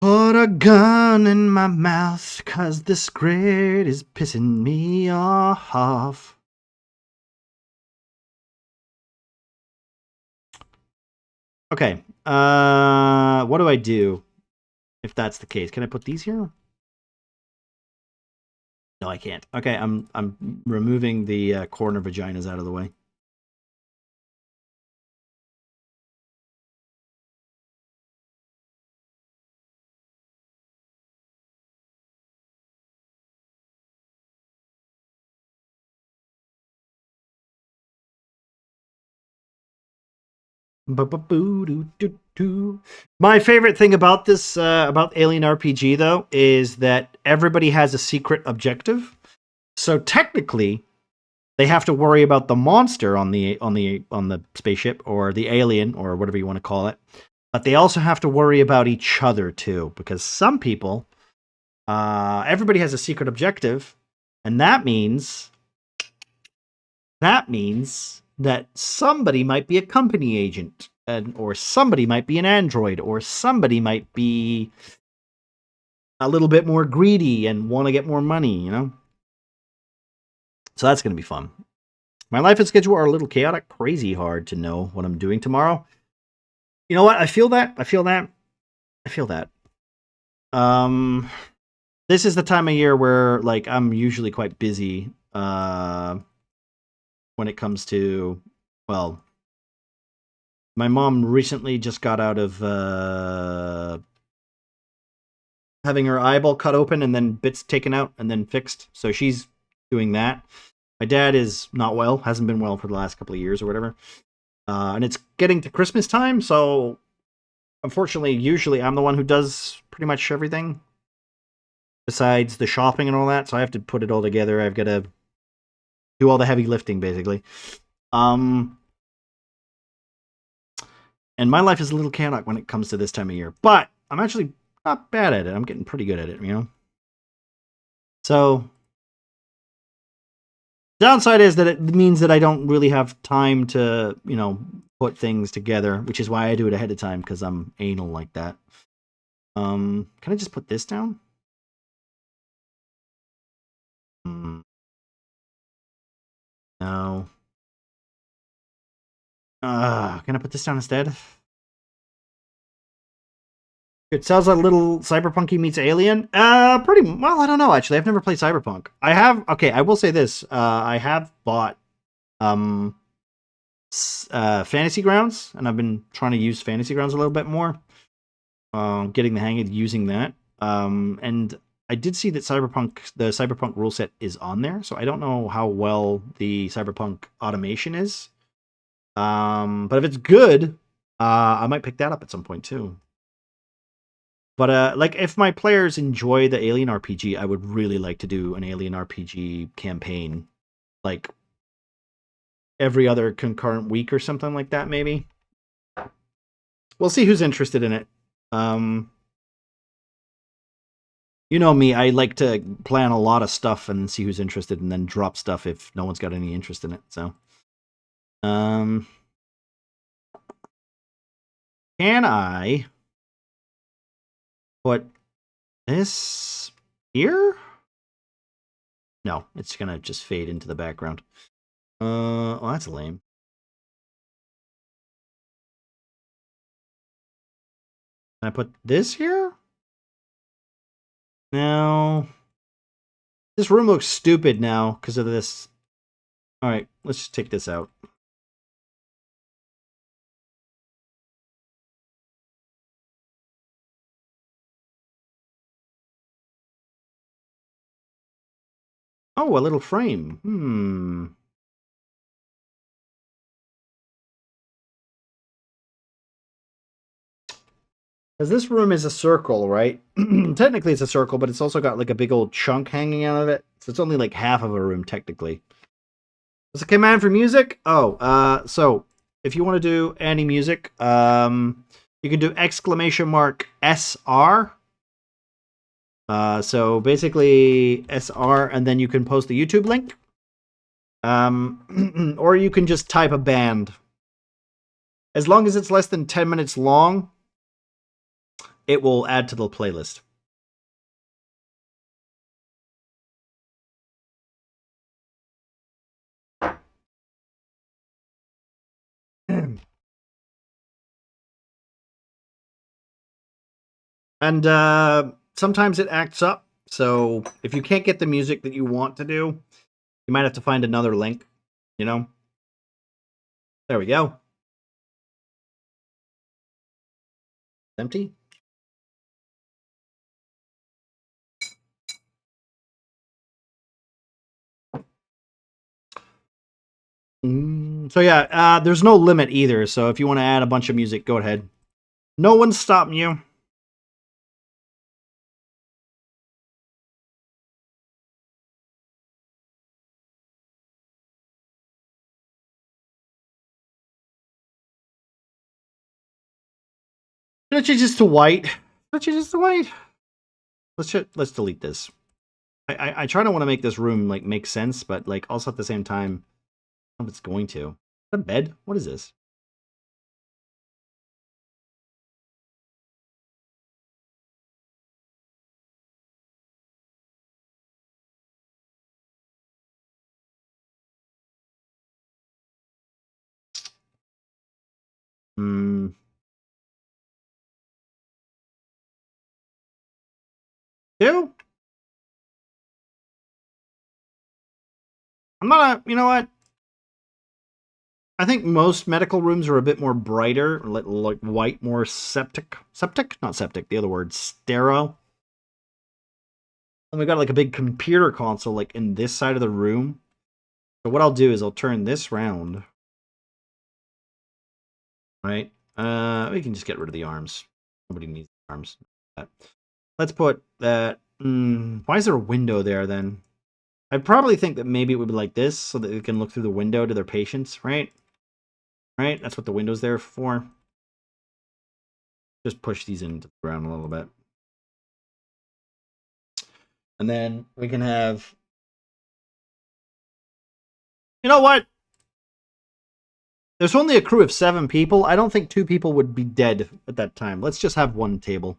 Put a gun in my mouth because this grid is pissing me off. Okay. What do I do if that's the case? Can I put these here? No, I can't. Okay, I'm removing the corner vaginas out of the way. My favorite thing about this about Alien RPG though is that everybody has a secret objective. So technically, they have to worry about the monster on the spaceship or the alien or whatever you want to call it. But they also have to worry about each other too, because some people, everybody has a secret objective, and that means that somebody might be a company agent, or somebody might be an android, or somebody might be a little bit more greedy and want to get more money, you know? So that's going to be fun. My life and schedule are a little chaotic, crazy hard to know what I'm doing tomorrow. You know what? I feel that. This is the time of year where, like, I'm usually quite busy, when it comes to, well, my mom recently just got out of having her eyeball cut open and then bits taken out and then fixed. So she's doing that. My dad is not well, hasn't been well for the last couple of years or whatever. And it's getting to Christmas time, so unfortunately, usually I'm the one who does pretty much everything besides the shopping and all that. So I have to put it all together. I've got to do all the heavy lifting, basically. And my life is a little chaotic when it comes to this time of year. But I'm actually not bad at it. I'm getting pretty good at it, you know? So, downside is that it means that I don't really have time to, you know, put things together, which is why I do it ahead of time, because I'm anal like that. Can I just put this down? No. Can I put this down instead? It sounds like little Cyberpunky meets Alien. Pretty well. I don't know. Actually, I've never played Cyberpunk. I have. Okay, I will say this. I have bought Fantasy Grounds, and I've been trying to use Fantasy Grounds a little bit more. Getting the hang of using that. And I did see that the Cyberpunk rule set is on there, so I don't know how well the Cyberpunk automation is. But if it's good, I might pick that up at some point too. But like, if my players enjoy the Alien RPG, I would really like to do an Alien RPG campaign, like every other concurrent week or something like that. Maybe we'll see who's interested in it. You know me, I like to plan a lot of stuff and see who's interested, and then drop stuff if no one's got any interest in it. So, can I put this here? No, it's gonna just fade into the background. Well, that's lame. Can I put this here? No. This room looks stupid now because of this. All right, let's just take this out. Oh, a little frame. Because this room is a circle, right? Technically it's a circle, but it's also got like a big old chunk hanging out of it. So it's only like half of a room, technically. What's the command for music? Oh, so if you want to do any music, you can do !SR. So basically SR, and then you can post the YouTube link. Or you can just type a band. As long as it's less than 10 minutes long, it will add to the playlist. And sometimes it acts up. So if you can't get the music that you want to do, you might have to find another link, you know? There we go. Empty. So yeah, there's no limit either. So if you want to add a bunch of music, go ahead. No one's stopping you. Should I change this to white? Should I change this to white? Let's delete this. I try to want to make this room like make sense, but like also at the same time, I don't know if it's going to. Is that a bed? What is this? Hmm. Two? I'm not a, you know what? I think most medical rooms are a bit more brighter, like white, more septic. Septic? Not septic, the other word, sterile. And we got like a big computer console like in this side of the room. So what I'll do is I'll turn this round. Right? We can just get rid of the arms. Nobody needs the arms. Let's put that. Why is there a window there then? I'd probably think that maybe it would be like this so that they can look through the window to their patients, right? Right? That's what the window's there for. Just push these into the ground a little bit. And then we can have... You know what? There's only a crew of 7 people. I don't think 2 people would be dead at that time. Let's just have 1 table.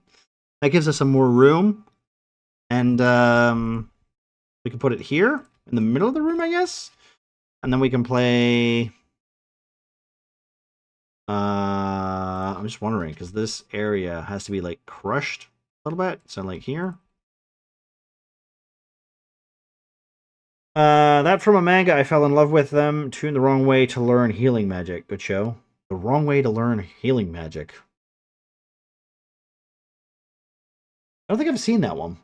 That gives us some more room. And we can put it here in the middle of the room, I guess. And then we can play... I'm just wondering, because this area has to be, like, crushed a little bit. So, like, here. That from a manga. I fell in love with them. Tuned the wrong way to learn healing magic. Good show. The wrong way to learn healing magic. I don't think I've seen that one.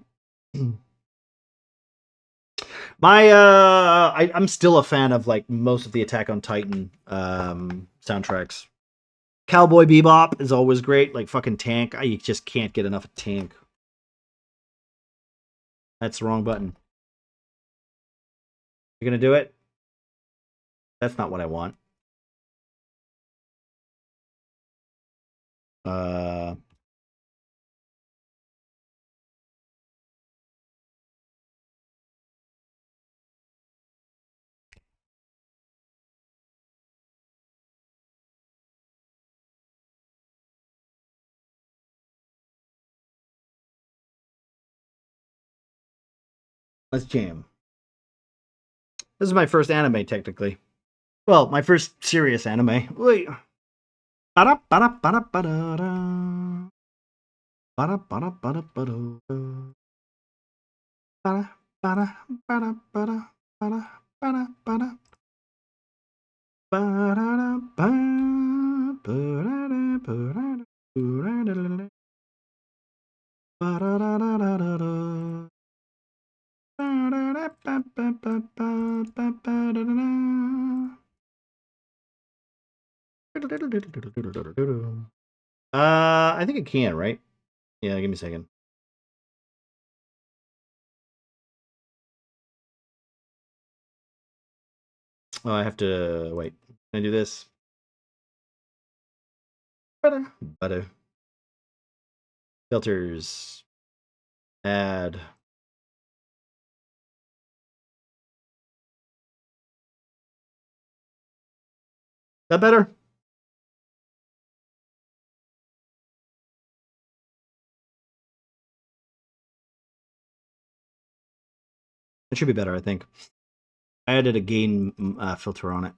I'm still a fan of like most of the Attack on Titan soundtracks. Cowboy Bebop is always great. Like fucking Tank. I just can't get enough of Tank. That's the wrong button. You're gonna do it? That's not what I want. Let's jam. This is my first anime, technically. Well, my first serious anime. Wait. I think it can, right? Yeah, give me a second. Oh, I have to wait. Can I do this? Butter. Filters. Add. That better? It should be better, I think. I added a gain filter on it.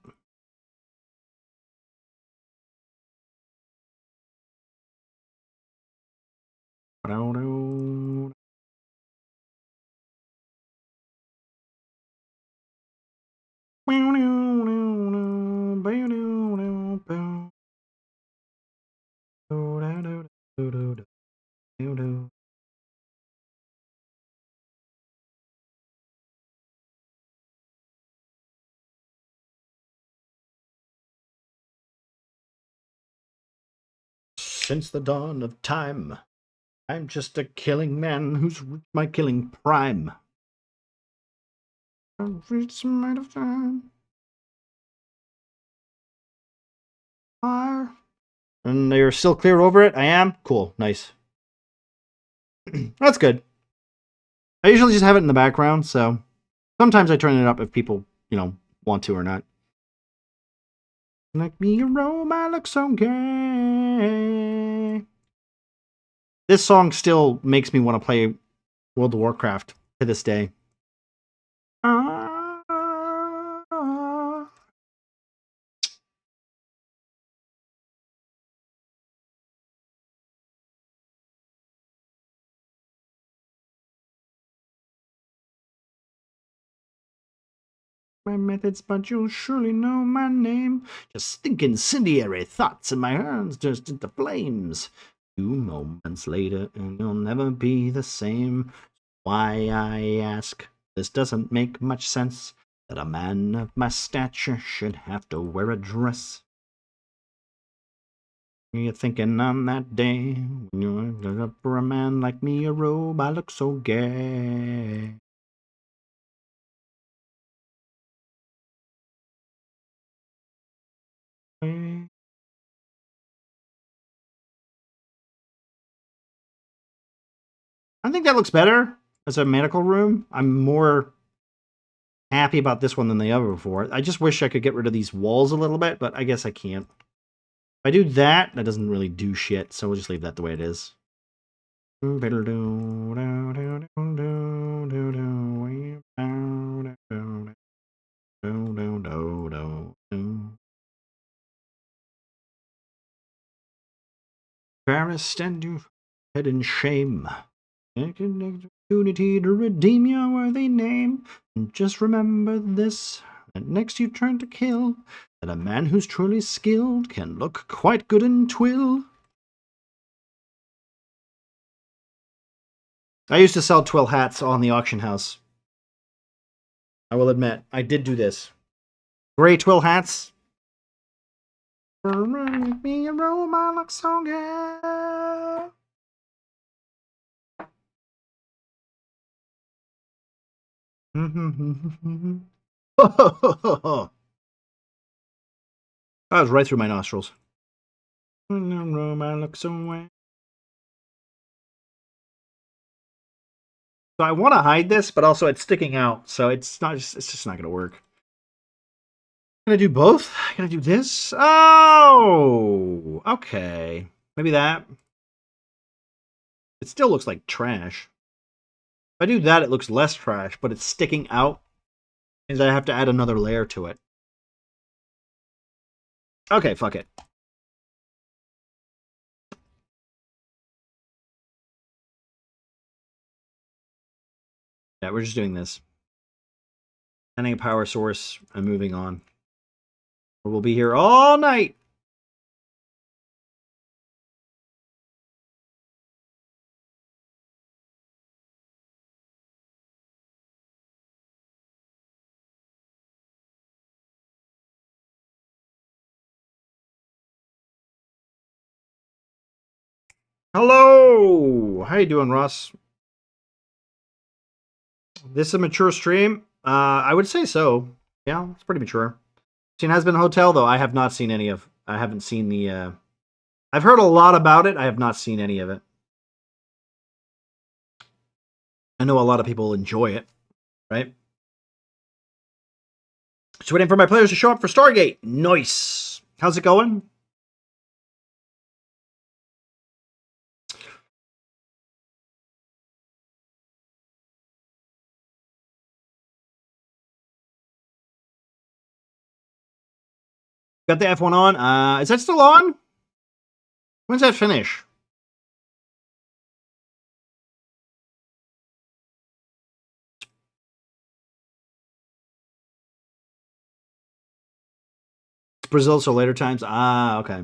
Since the dawn of time, I'm just a killing man who's reached my killing prime. I've reached some amount of time. Fire. And you're still clear over it? I am? Cool. Nice. That's good. I usually just have it in the background, so sometimes I turn it up if people, want to or not. Like me a robe, I look so gay. This song still makes me want to play World of Warcraft to this day. My methods, but you'll surely know my name. Just think incendiary thoughts in my hands just into flames. 2 moments later, and you'll never be the same. Why, I ask, this doesn't make much sense, that a man of my stature should have to wear a dress. You're thinking on that day, when you're up for a man like me, a robe, I look so gay. I think that looks better as a medical room. I'm more happy about this one than the other before. I just wish I could get rid of these walls a little bit, but I guess I can't. If I do that, that doesn't really do shit, so we'll just leave that the way it is. Embarrassed and you head in shame. Opportunity to redeem your worthy name. And just remember this, that next you turn to kill, that a man who's truly skilled can look quite good in twill. I used to sell twill hats on the auction house. I will admit, I did do this. Gray twill hats. Me a roll my luck so good. That was right through my nostrils. Roll my luck so well. So I want to hide this, but also it's sticking out, so it's just not gonna work. I'm gonna do both. I'm gonna do this. Oh, okay. Maybe that. It still looks like trash. If I do that, it looks less trash, but it's sticking out. Means I have to add another layer to it. Okay, fuck it. Yeah, we're just doing this. Sending a power source and moving on. Or we'll be here all night. Hello! How you doing, Ross? This is a mature stream? I would say so. Yeah, it's pretty mature. Seen Has Been Hotel, though. I have not seen any of. I haven't seen the. I've heard a lot about it. I have not seen any of it. I know a lot of people enjoy it, right? Just waiting for my players to show up for Stargate. Nice. How's it going? Got the F1 on. Is that still on? When's that finish? It's Brazil, so later times. Ah, okay.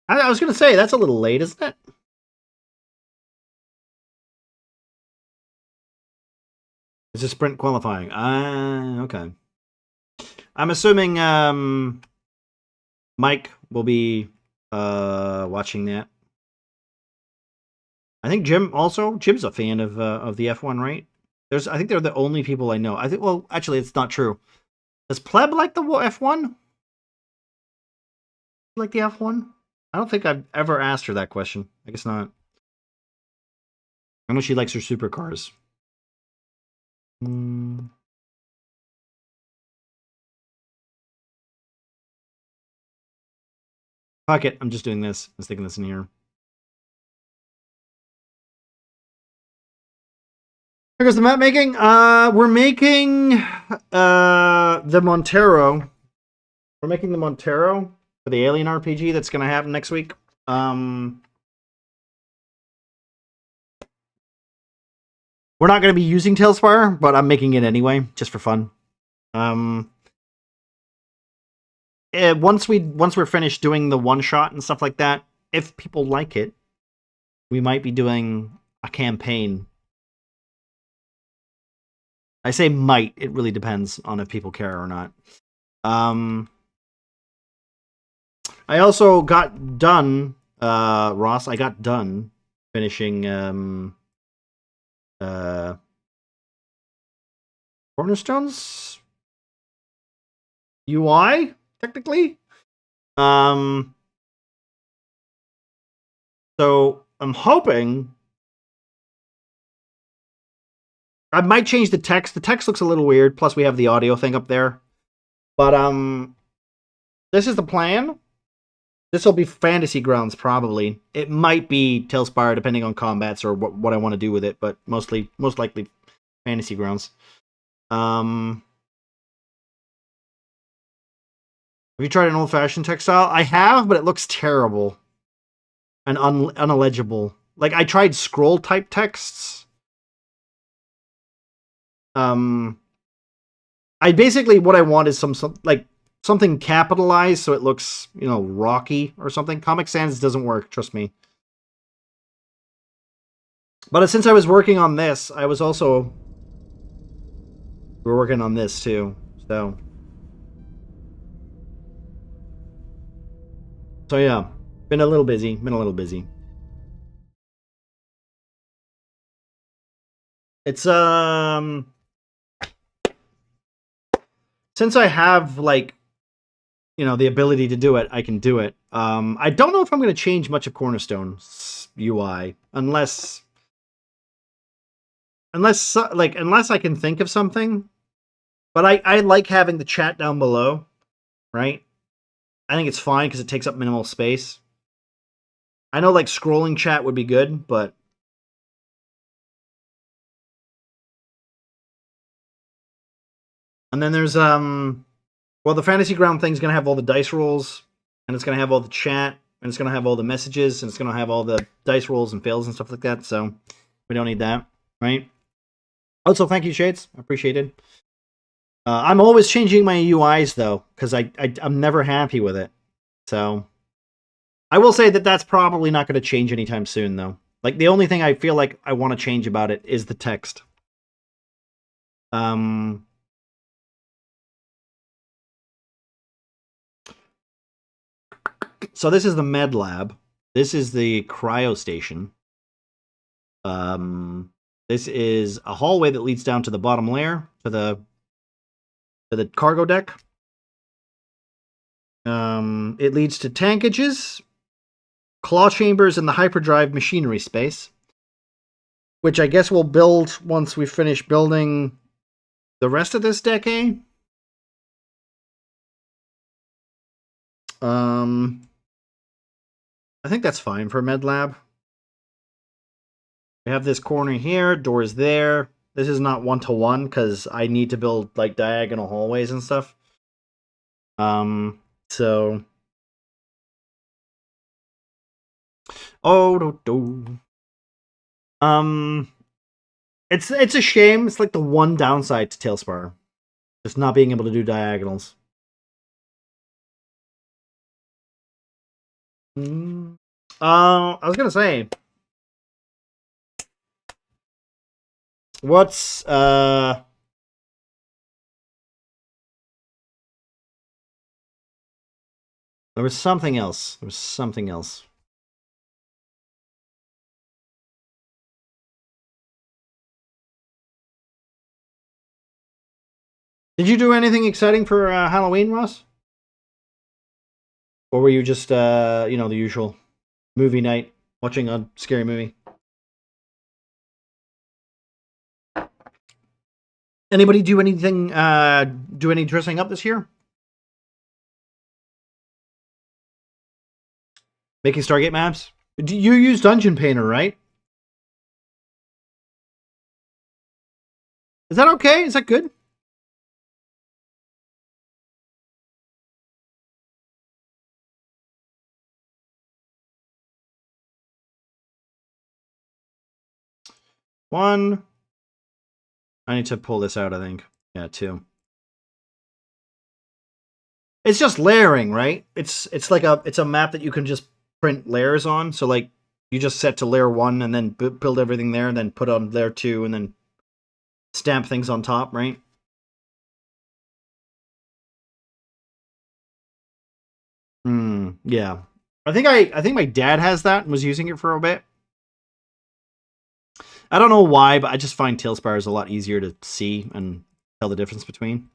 I was going to say, that's a little late, isn't it? It's a sprint qualifying. Ah, okay. I'm assuming Mike will be watching that. I think Jim also. Jim's a fan of the F1, right? I think they're the only people I know. I think. Well, actually, it's not true. Does Pleb like the F1? Like the F1? I don't think I've ever asked her that question. I guess not. I know she likes her supercars. Fuck it. I'm just doing this. I'm sticking this in here. Here goes the map making. We're making the Montero. We're making the Montero for the Alien RPG that's going to happen next week. We're not going to be using Talespire, but I'm making it anyway, just for fun. Once we're finished doing the one shot and stuff like that, if people like it, we might be doing a campaign. I say might, it really depends on if people care or not. I also got done, Ross, I got done finishing Cornerstones UI, technically. So I'm hoping I might change the text. The text looks a little weird. Plus, we have the audio thing up there. But this is the plan. This will be Fantasy Grounds, probably. It might be Talespire, depending on combats or what I want to do with it. But most likely Fantasy Grounds. Have you tried an old-fashioned textile? I have, but it looks terrible and unillegible. Like, I tried scroll-type texts. I basically, what I want is some like, something capitalized so it looks, you know, rocky or something. Comic Sans doesn't work, trust me. But since I was working on this, I was also... We're working on this, too. So yeah. Been a little busy. It's, since I have, like, you know, the ability to do it, I can do it. I don't know if I'm going to change much of Cornerstone's UI, unless I can think of something. But I like having the chat down below, right? I think it's fine because it takes up minimal space. I know, like, scrolling chat would be good, but... And then there's, well, the Fantasy Ground thing's going to have all the dice rolls, and it's going to have all the chat, and it's going to have all the messages, and it's going to have all the dice rolls and fails and stuff like that, so we don't need that, right? Also, thank you, Shades. I appreciate it. I'm always changing my UIs, though, because I'm never happy with it. So, I will say that that's probably not going to change anytime soon, though. Like, the only thing I feel like I want to change about it is the text. So this is the med lab. This is the cryo station. This is a hallway that leads down to the bottom layer, to the cargo deck. It leads to tankages, claw chambers, and the hyperdrive machinery space, which I guess we'll build once we finish building the rest of this decade. I think that's fine for med lab. We have this corner here, doors there. This is not one-to-one because I need to build, like, diagonal hallways and stuff. So... Oh, do. It's a shame. It's like the one downside to Talespire. Just not being able to do diagonals. I was gonna say, what's there was something else. Did you do anything exciting for Halloween, Ross? Or were you just you know, the usual movie night, watching a scary movie? Anybody do anything, do any dressing up this year? Making Stargate maps? Do you use Dungeon Painter, right? Is that okay? Is that good? One. I need to pull this out, I think. Yeah, two. It's just layering, right? It's like it's a map that you can just print layers on. So, like, you just set to layer 1 and then build everything there, and then put on layer 2 and then stamp things on top, right? Yeah. I think my dad has that and was using it for a bit. I don't know why, but I just find Talespire is a lot easier to see and tell the difference between.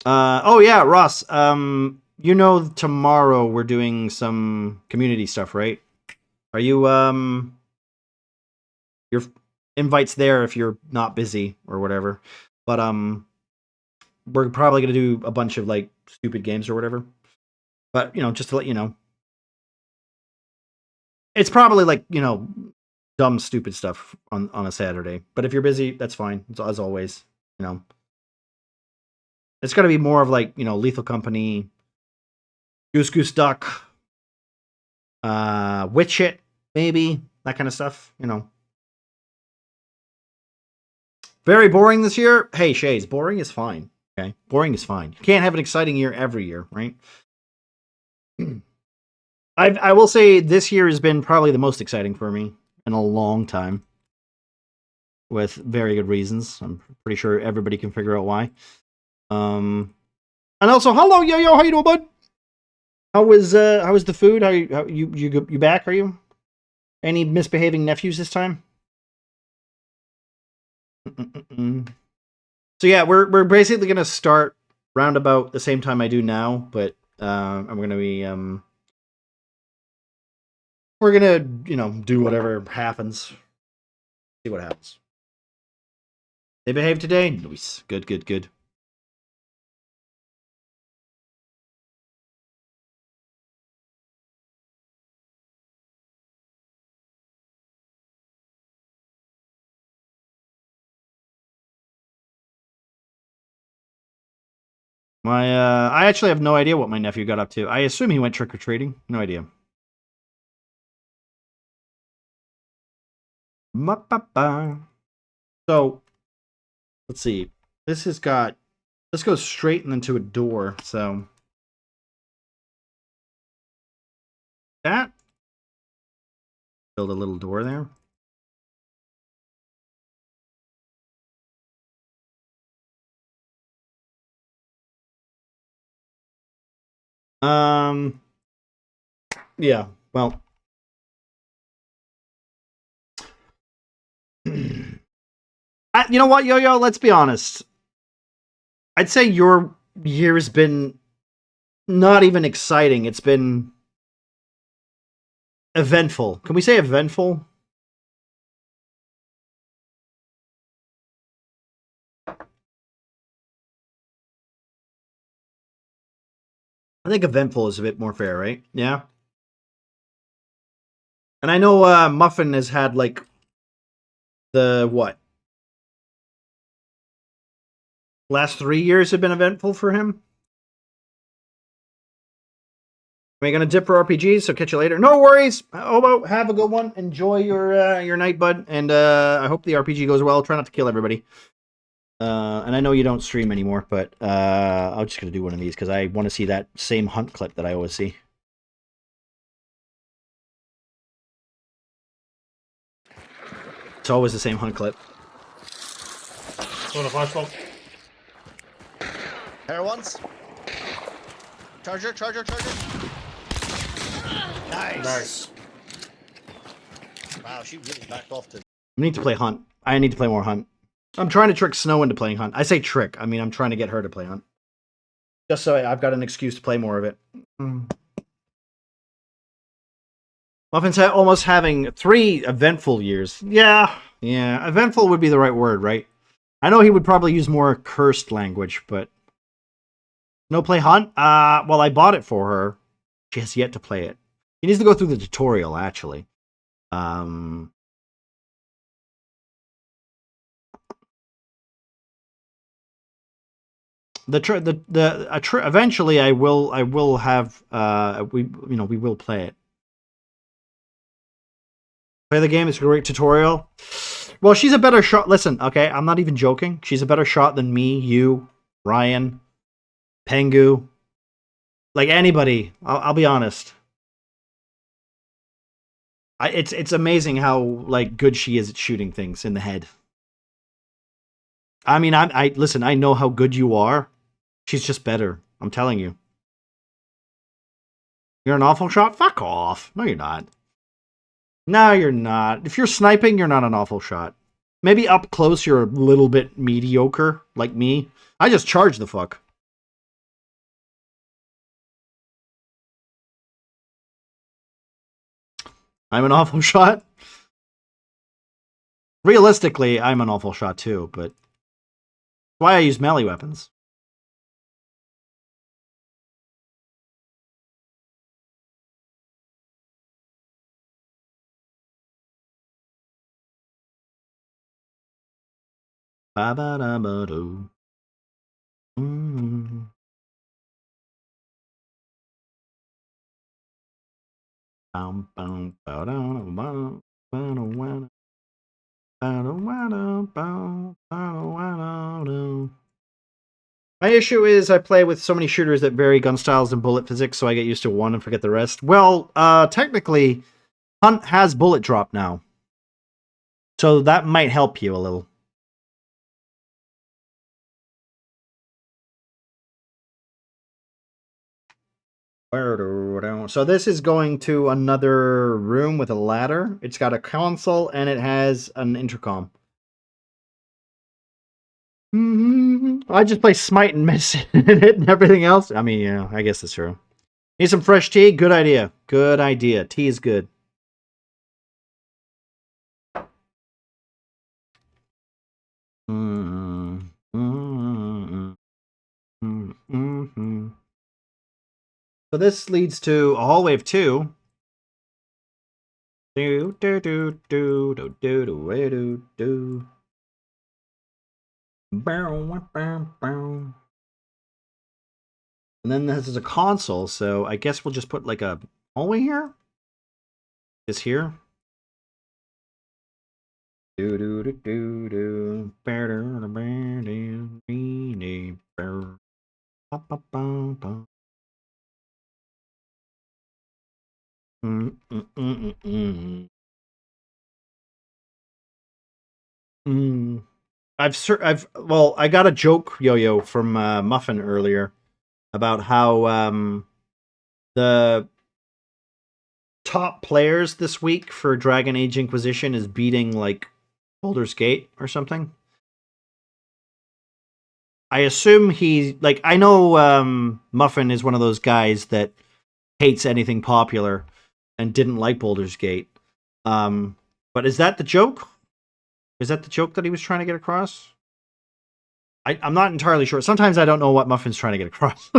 Oh yeah, Ross. You know, tomorrow we're doing some community stuff, right? Are you your invite's there if you're not busy or whatever. But we're probably gonna do a bunch of, like, stupid games or whatever. But, you know, just to let you know. It's probably, like, you know, dumb, stupid stuff on a Saturday. But if you're busy, that's fine. It's, as always, you know. It's got to be more of like, you know, Lethal Company, Goose Goose Duck, Witch It, maybe that kind of stuff. You know. Very boring this year. Hey, Shays, boring is fine. Okay, boring is fine. You can't have an exciting year every year, right? I will say this year has been probably the most exciting for me in a long time, with very good reasons. I'm pretty sure everybody can figure out why. And also, hello, yo, how you doing, bud? How was the food? How you back? Are you? Any misbehaving nephews this time? So yeah, we're basically gonna start round about the same time I do now, but I'm gonna be we're gonna, you know, do whatever happens. See what happens. They behave today? Nice. Good, good, good. My I actually have no idea what my nephew got up to. I assume he went trick or treating. No idea. So let's see. This goes straight into a door. So that build a little door there. Yeah. Well. You know what, Yo-Yo? Let's be honest. I'd say your year has been not even exciting. It's been eventful. Can we say eventful? I think eventful is a bit more fair, right? Yeah. And I know Muffin has had like the what? Last 3 years have been eventful for him. We're gonna dip for RPGs, so catch you later. No worries. Obo, have a good one. Enjoy your night, bud, and I hope the RPG goes well. Try not to kill everybody. And I know you don't stream anymore, but I'm just gonna do one of these because I want to see that same hunt clip that I always see. It's always the same hunt clip. Going to flashball. Hair once. Charger. Nice. Wow, she really backed off to. I need to play hunt. I need to play more hunt. I'm trying to trick Snow into playing hunt. I say trick. I mean, I'm trying to get her to play hunt. Just so I've got an excuse to play more of it. Muffin's almost having 3 eventful years. Yeah. Eventful would be the right word, right? I know he would probably use more cursed language, but no play hunt. Well, I bought it for her. She has yet to play it. He needs to go through the tutorial, actually. Eventually I will have we will play it. Play the game. It's a great tutorial. Well, she's a better shot. Listen, okay, I'm not even joking. She's a better shot than me, you, Ryan, Pengu, like anybody. I'll be honest. It's amazing how like good she is at shooting things in the head. I mean, I listen. I know how good you are. She's just better. I'm telling you. You're an awful shot? Fuck off. No, you're not. No, you're not. If you're sniping, you're not an awful shot. Maybe up close, you're a little bit mediocre, like me. I just charge the fuck. I'm an awful shot. Realistically, I'm an awful shot too, but that's why I use melee weapons. Ba-ba-da-ba-do. Mm. Bum, bum, ba-da-da-bum, ba-da-wa-da. Ba-da-wa-da-bum, ba-da-wa-da-do. My issue is I play with so many shooters that vary gun styles and bullet physics, so I get used to one and forget the rest. Well, technically, Hunt has bullet drop now. So that might help you a little. So this is going to another room with a ladder. It's got a console and it has an intercom. I just play Smite and miss it and everything else. I mean, yeah, I guess that's true. Need some fresh tea? Good idea. Good idea. Tea is good. So this leads to a hallway of 2. Do do do do do do do do do. And then this is a console, so I guess we'll just put like a hallway here. This here. Do do do do do. I got a joke, Yo-Yo, from Muffin earlier about how the top players this week for Dragon Age Inquisition is beating like Baldur's Gate or something. I assume I know Muffin is one of those guys that hates anything popular and didn't like Baldur's Gate. But is that the joke? Is that the joke that he was trying to get across? I'm not entirely sure. Sometimes I don't know what Muffin's trying to get across.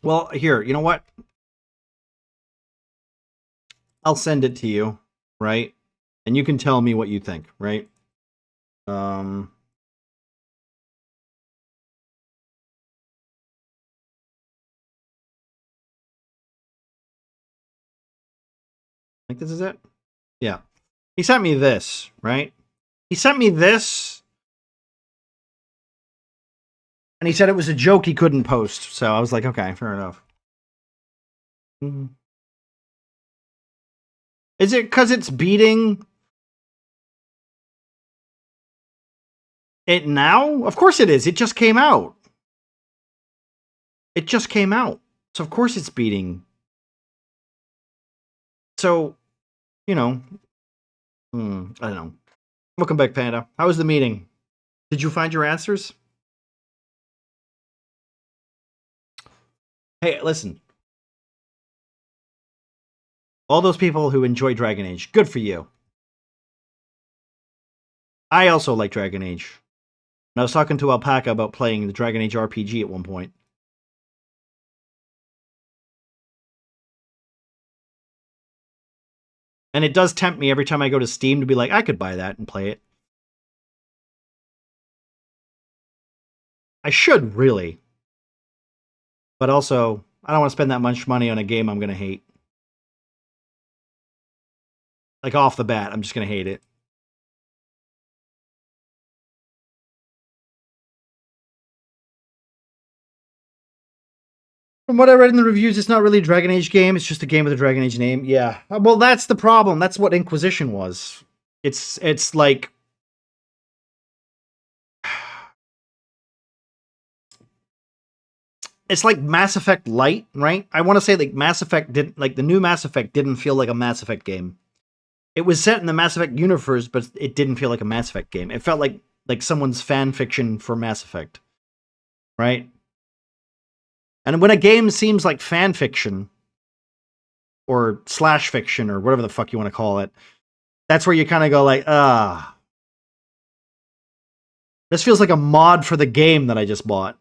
Well, here, you know what? I'll send it to you, right? And you can tell me what you think, right? Like this is it? Yeah. He sent me this, right? He sent me this, and he said it was a joke he couldn't post. So I was like, okay, fair enough. Is it because it's beating it now? Of course it is. It just came out. It just came out. So of course it's beating. So, you know, I don't know. Welcome back, Panda. How was the meeting? Did you find your answers? Hey, listen. All those people who enjoy Dragon Age, good for you. I also like Dragon Age. And I was talking to Alpaca about playing the Dragon Age RPG at one point. And it does tempt me every time I go to Steam to be like, I could buy that and play it. I should, really. But also, I don't want to spend that much money on a game I'm going to hate. Like, off the bat, I'm just going to hate it. From what I read in the reviews, it's not really a Dragon Age game. It's just a game with a Dragon Age name. Yeah. Well, that's the problem. That's what Inquisition was. It's like... It's like Mass Effect Light, right? I want to say like Mass Effect didn't... Like, the new Mass Effect didn't feel like a Mass Effect game. It was set in the Mass Effect universe, but it didn't feel like a Mass Effect game. It felt like someone's fan fiction for Mass Effect. Right? And when a game seems like fan fiction, or slash fiction, or whatever the fuck you want to call it, that's where you kind of go like, This feels like a mod for the game that I just bought.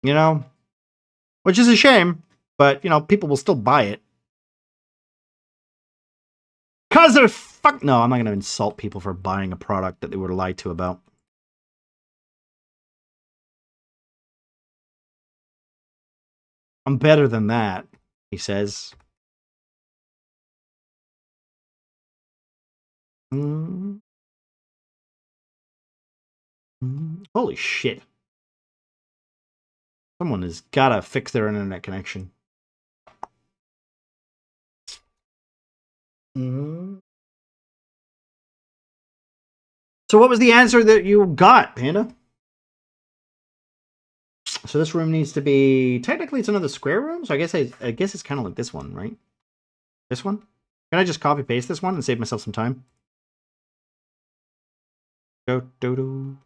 You know? Which is a shame, but, you know, people will still buy it. Because they're fuck. No, I'm not going to insult people for buying a product that they were lied to about. I'm better than that, he says. Holy shit. Someone has got to fix their internet connection. So what was the answer that you got, Panda? So this room needs to be... Technically, it's another square room, so I guess it's kind of like this one, right? This one? Can I just copy-paste this one and save myself some time? Do-do-do.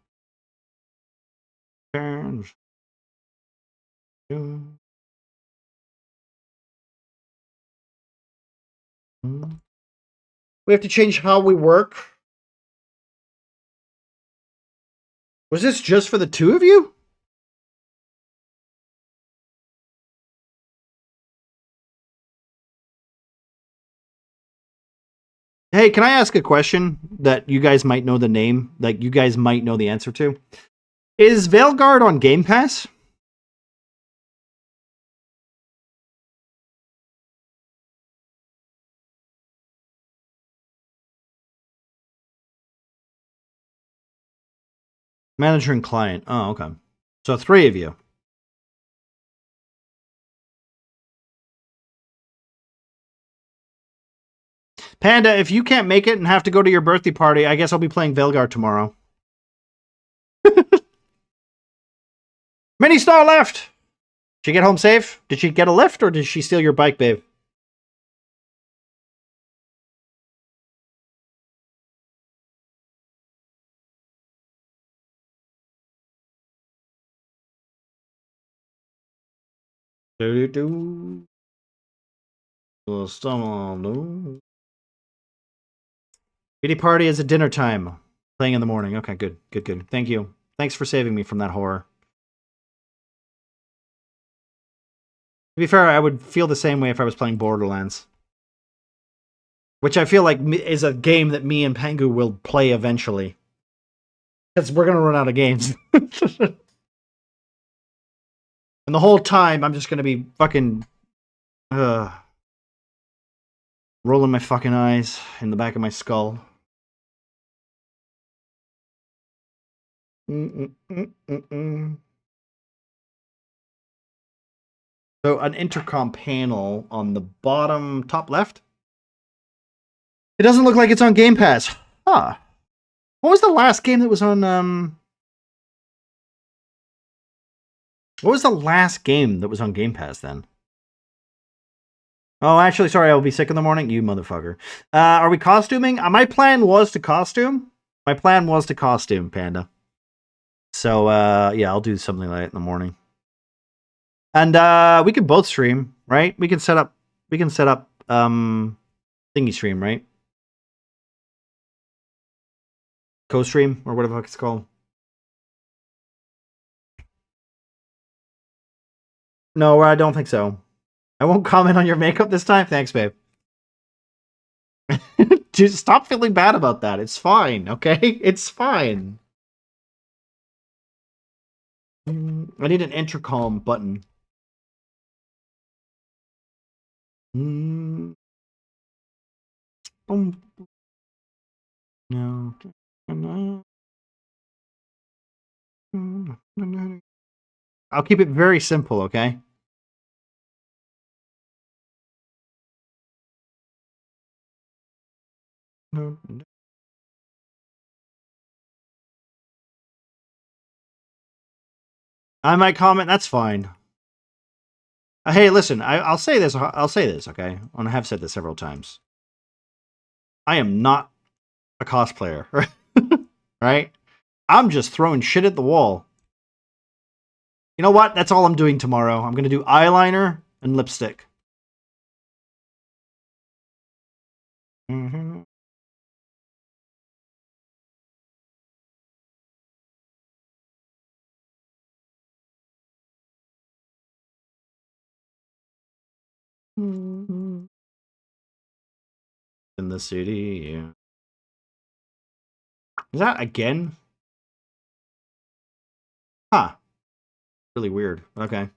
We have to change how we work. Was this just for the two of you? Hey, can I ask a question that you guys might know the name, like you guys might know the answer to? Is Veilguard on Game Pass? Manager and client. Oh, okay. So 3 of you. Panda, if you can't make it and have to go to your birthday party, I guess I'll be playing Veilguard tomorrow. Mini Star left! Did she get home safe? Did she get a lift or did she steal your bike, babe? Do-do-do. Beauty party is at dinner time. Playing in the morning. Okay, good. Good, good. Thank you. Thanks for saving me from that horror. To be fair, I would feel the same way if I was playing Borderlands. Which I feel like is a game that me and Pangu will play eventually. Because we're going to run out of games. And the whole time, I'm just going to be fucking... rolling my fucking eyes in the back of my skull. So an intercom panel on the bottom top left. It doesn't look like it's on Game Pass. Huh. What was the last game that was on What was the last game that was on Game Pass then? Oh, actually, sorry, I will be sick in the morning. You motherfucker. Are we costuming? My plan was to costume. My plan was to costume, Panda. So, yeah, I'll do something like that in the morning. And we can both stream, right? We can set up thingy stream, right? Co-stream or whatever it's called. No, I don't think so. I won't comment on your makeup this time. Thanks, babe. Just stop feeling bad about that. It's fine, okay? It's fine. I need an intercom button. No. I'll keep it very simple, okay? I might comment. That's fine. Hey, listen. I'll say this. I'll say this, okay? And I have said this several times. I am not a cosplayer, right? I'm just throwing shit at the wall. You know what? That's all I'm doing tomorrow. I'm gonna do eyeliner and lipstick. In the city, yeah. Is that again? Huh. Really weird. Okay.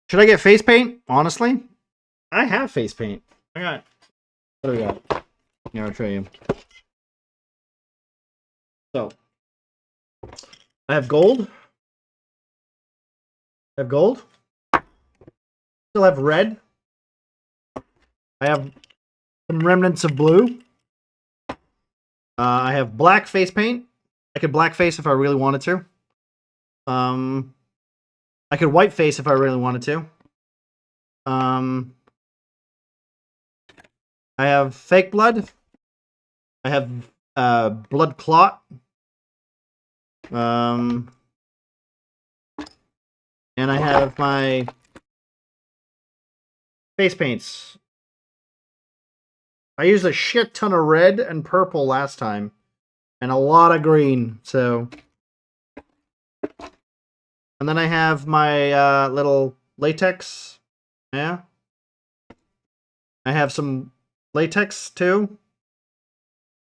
Should I get face paint? Honestly, I have face paint. I got. What do we got? Here, I'll show you. So, I have gold. I have gold. Still have red. I have some remnants of blue. I have black face paint. I could blackface if I really wanted to. I could whiteface if I really wanted to. I have fake blood. I have blood clot. And I have my face paints. I used a shit ton of red and purple last time, and a lot of green. So, and then I have my little latex. Yeah, I have some latex too.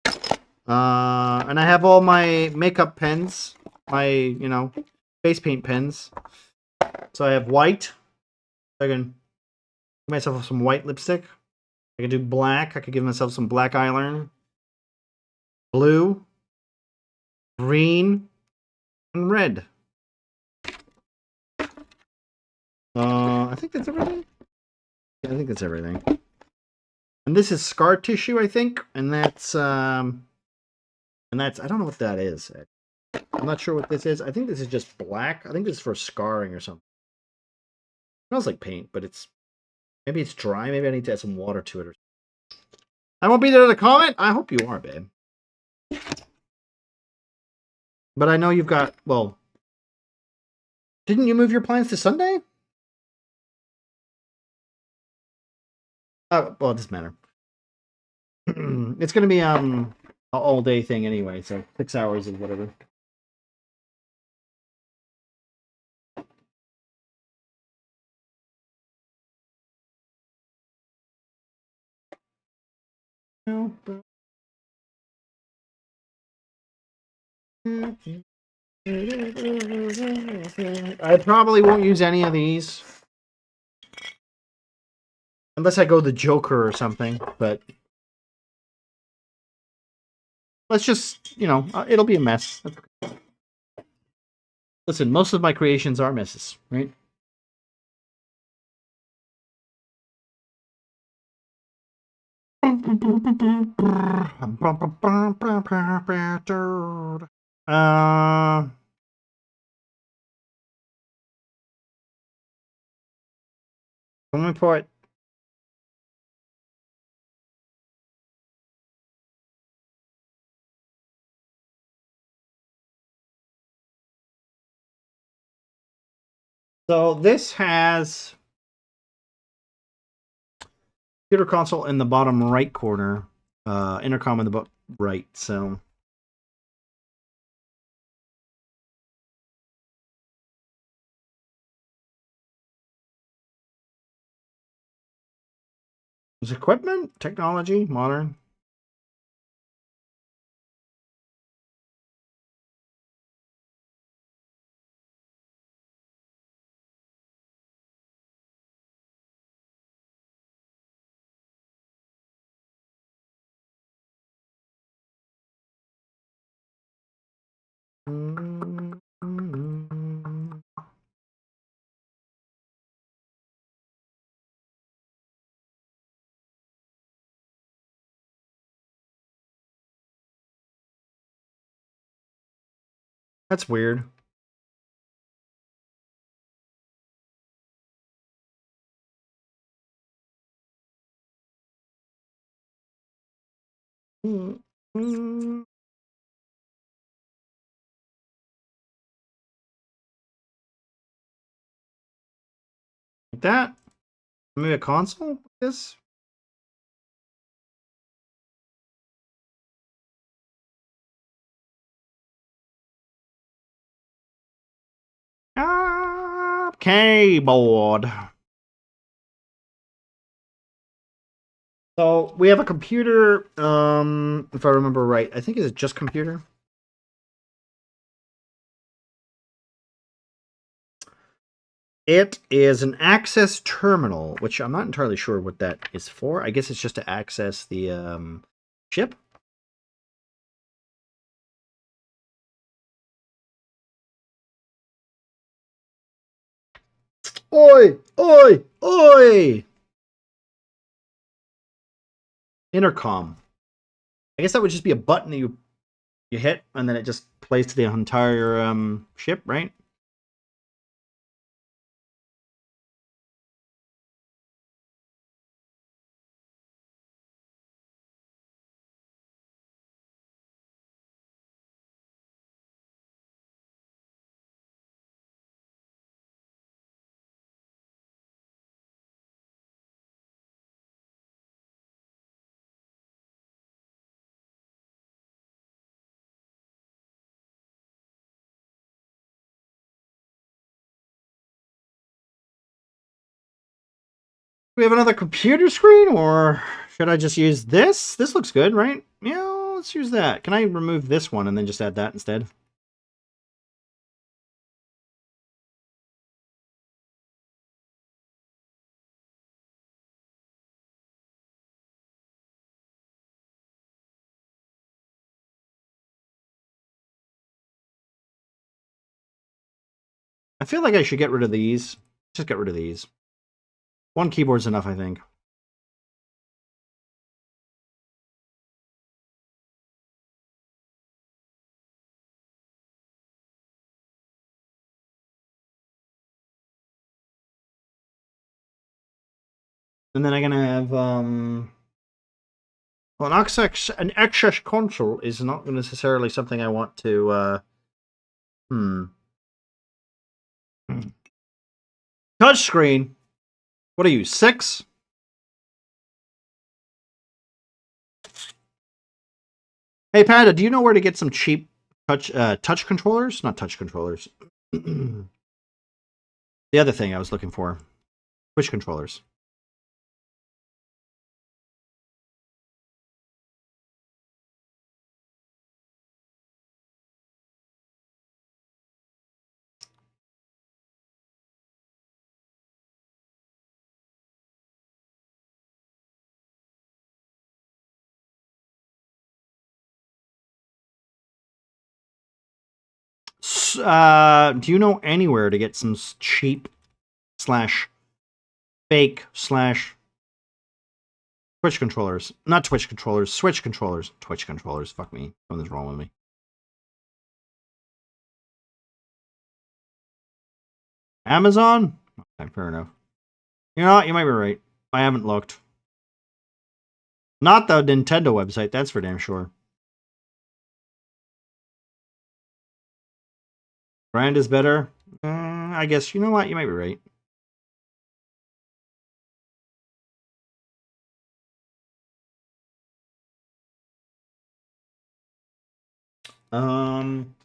And I have all my makeup pens, my face paint pens. So I have white. I can give myself some white lipstick. I can do black. I could give myself some black eyeliner. Blue, green, and red. I think that's everything. Yeah, I think that's everything. And this is scar tissue, I think, and that's I don't know what that is. I'm not sure what this is. I think this is just black. I think this is for scarring or something. It smells like paint, but maybe it's dry. Maybe I need to add some water to it. I won't be there to comment. I hope you are, babe. But I know you've got. Well, didn't you move your plans to Sunday? Well, it doesn't matter. It's gonna be an all day thing anyway, so 6 hours or whatever. I probably won't use any of these unless I go the Joker or something, but let's just, it'll be a mess. Listen, most of my creations are messes, right? Let me put. So this has computer console in the bottom right corner, intercom in the right. So is equipment, technology, modern. That's weird. Like that? Maybe a console? Like this? Keyboard. So we have a computer, if I remember right. I think is it just computer? It is an access terminal, which I'm not entirely sure what that is for. I guess it's just to access the chip. Oi! Oi! Oi! Intercom. I guess that would just be a button that you hit, and then it just plays to the entire ship, right? We have another computer screen, or should I just use this? This looks good, right? Yeah, let's use that. Can I remove this one and then just add that instead? I feel like I should get rid of these. Just get rid of these. One keyboard's enough, I think. And then I'm gonna have well, an access console is not necessarily something I want to touchscreen. What are you, 6? Hey Panda, do you know where to get some cheap touch controllers? Not touch controllers. The other thing I was looking for. Switch controllers. Do you know anywhere to get some cheap slash fake slash Twitch controllers? Not Twitch controllers, Switch controllers. Twitch controllers. Fuck me. Something's wrong with me. Amazon? Okay, fair enough. You know what? You might be right. I haven't looked. Not the Nintendo website, that's for damn sure. Brand is better? I guess, you know what? You might be right. Um...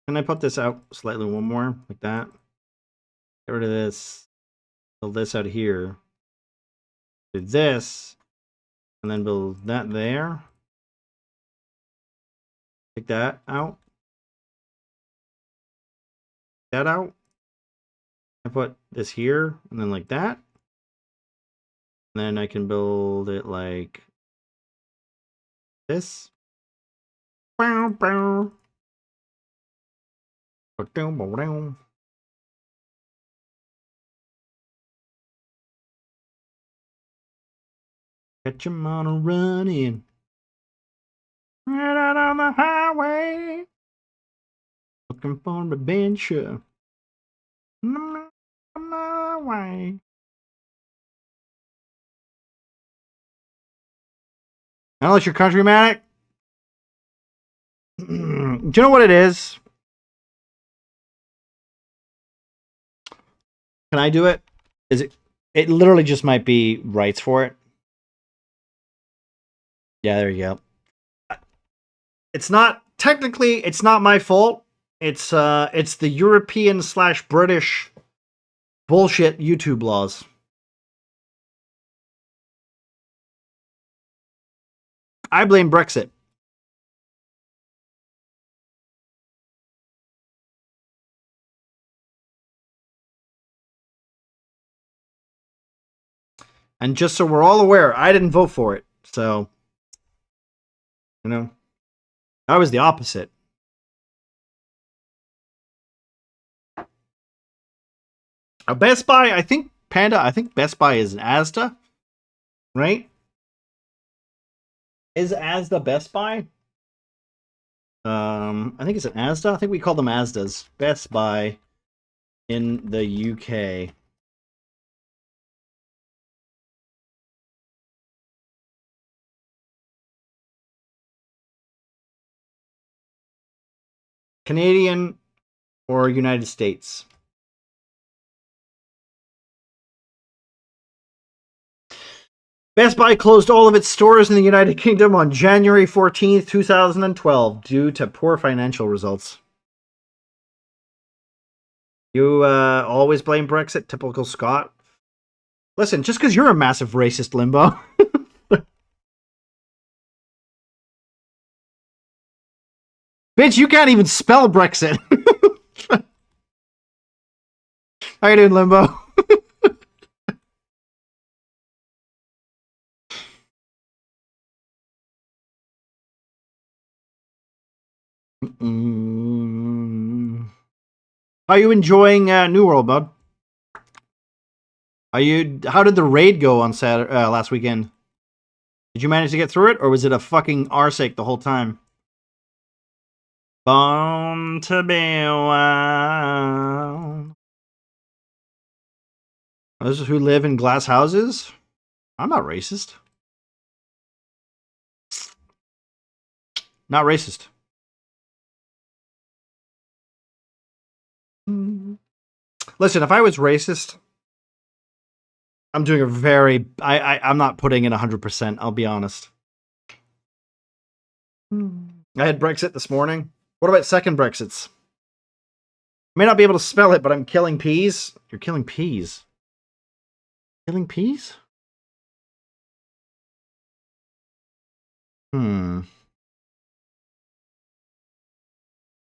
Can I put this out slightly one more? Like that? Get rid of this. Build this out here. Do this. And then build that there. Take that out. That out. I put this here. And then like that. Then I can build it like this. Bow, bow. Ba-dum, ba-dum. Catch 'em on a run-in. Right out on the highway. Looking for an adventure. On my way. Unless you're countrymatic. Do you know what it is? Can I do it? Is it? It literally just might be rights for it. Yeah, there you go. It's not technically. It's not my fault. It's the European / British bullshit YouTube laws. I blame Brexit. And just so we're all aware, I didn't vote for it. So, you know, I was the opposite. Best Buy, I think, Panda, I think Best Buy is an Asda, right? Is Asda Best Buy? I think it's an Asda. I think we call them Asdas. Best Buy in the UK. Canadian or United States? Best Buy closed all of its stores in the United Kingdom on January 14th, 2012 due to poor financial results. You always blame Brexit, typical Scot. Listen, just because you're a massive racist, Limbo. Bitch, you can't even spell Brexit. How you doing, Limbo? Are you enjoying New World, bud? Are you? How did the raid go on Saturday last weekend? Did you manage to get through it, or was it a fucking arsake the whole time? Born to be wild. Those who live in glass houses? I'm not racist. Not racist. Listen, if I was racist, I'm doing a very... I'm not putting in 100%, I'll be honest. I had Brexit this morning. What about second Brexits? I may not be able to spell it, but I'm killing peas. You're killing peas. Killing peas?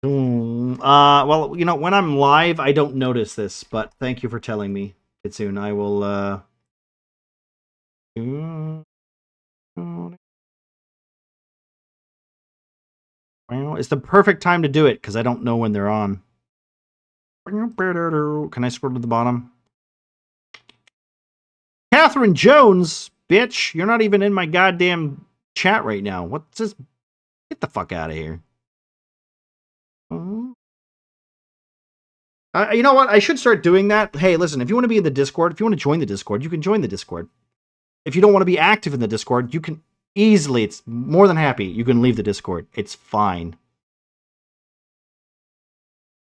Well, you know, when I'm live, I don't notice this, but thank you for telling me, Kitsune. I will, Well, it's the perfect time to do it, because I don't know when they're on. Can I scroll to the bottom? Catherine Jones, bitch, you're not even in my goddamn chat right now. What's this? Get the fuck out of here. You know what? I should start doing that. Hey, listen, if you want to be in the Discord, if you want to join the Discord, you can join the Discord. If you don't want to be active in the Discord, you can easily, it's more than happy, you can leave the Discord. It's fine.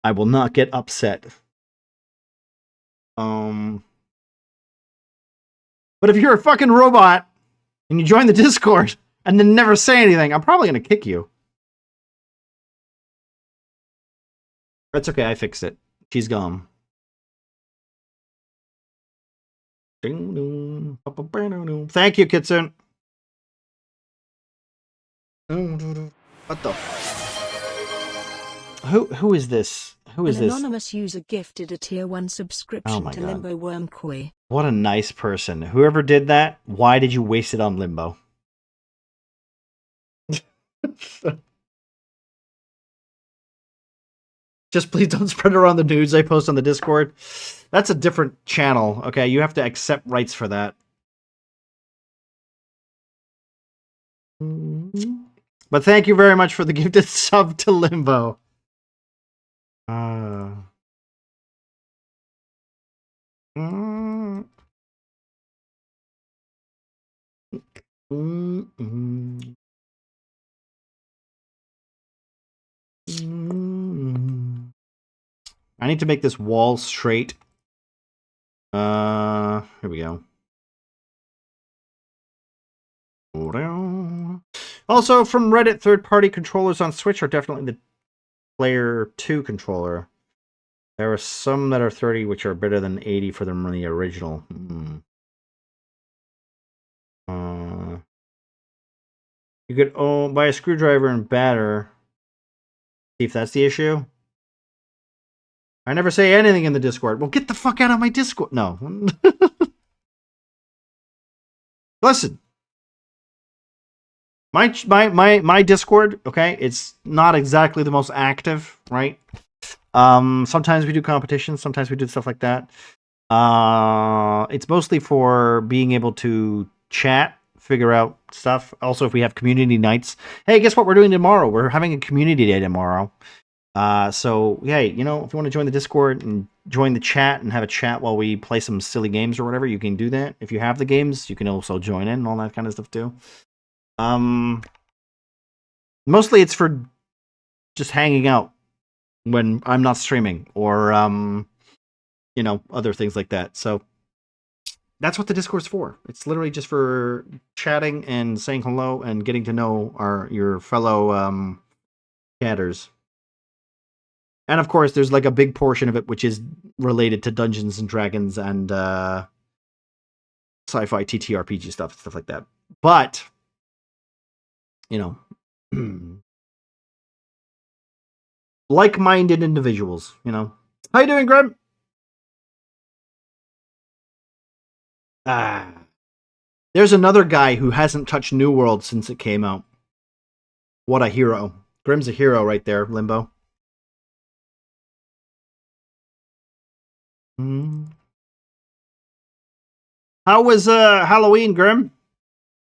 I will not get upset. But if you're a fucking robot and you join the Discord and then never say anything, I'm probably going to kick you. That's okay, I fixed it. She's gone. Thank you, Kitsune. What the? Who is this? Who is this? An anonymous user gifted a tier 1 subscription to God. Limbo Wormkoi. What a nice person. Whoever did that, why did you waste it on Limbo? Just please don't spread around the news I post on the Discord. That's a different channel. Okay, you have to accept rights for that. But thank you very much for the gifted sub to Limbo. I need to make this wall straight. Here we go. Also, from Reddit, third-party controllers on Switch are definitely the Player 2 controller. There are some that are 30, which are better than 80 for them on the original. You could buy a screwdriver and batter. See if that's the issue. I never say anything in the Discord. Well, get the fuck out of my Discord. No. Listen. My Discord, okay, it's not exactly the most active, right? Sometimes we do competitions, sometimes we do stuff like that. It's mostly for being able to chat, figure out stuff. Also, if we have community nights. Hey, guess what we're doing tomorrow? We're having a community day tomorrow. So, yeah, you know, if you want to join the Discord and join the chat and have a chat while we play some silly games or whatever, you can do that. If you have the games, you can also join in and all that kind of stuff too. Mostly it's for just hanging out when I'm not streaming or, you know, other things like that. So that's what the Discord's for. It's literally just for chatting and saying hello and getting to know your fellow chatters. And of course, there's like a big portion of it which is related to Dungeons and Dragons and sci-fi TTRPG stuff like that. But you know, like-minded individuals, you know. How you doing, Grim? There's another guy who hasn't touched New World since it came out. What a hero. Grim's a hero right there, Limbo. How was Halloween, Grim?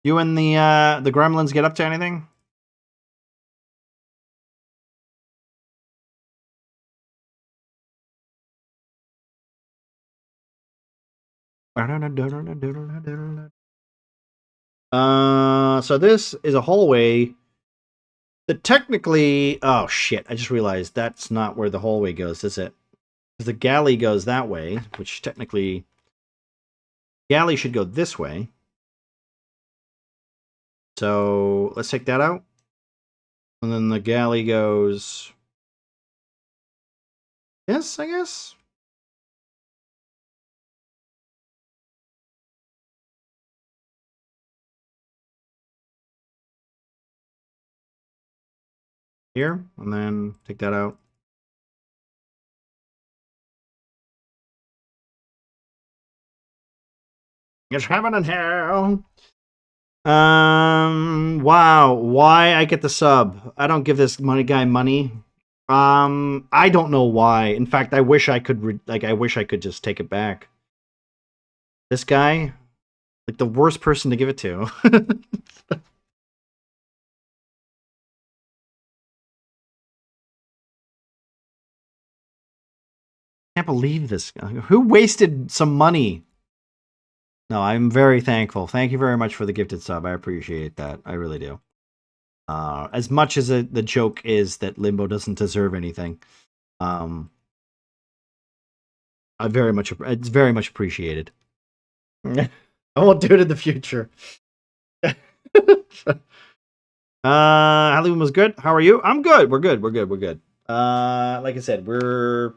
You and the Gremlins get up to anything? So this is a hallway that technically... Oh, shit. I just realized that's not where the hallway goes, is it? Because the galley goes that way, which technically... Galley should go this way. So let's take that out. And then the galley goes... Yes, I guess? Here, and then take that out. It's heaven and hell. Wow. Why I get the sub? I don't give this guy money. I don't know why. In fact, I wish I could I wish I could just take it back. This guy, like the worst person to give it to. Can't believe this guy. Who wasted some money? No, I'm very thankful. Thank you very much for the gifted sub. I appreciate that. I really do. As much as the joke is that Limbo doesn't deserve anything, it's very much appreciated. I won't do it in the future. Halloween was good. How are you? I'm good. We're good. Like I said, we're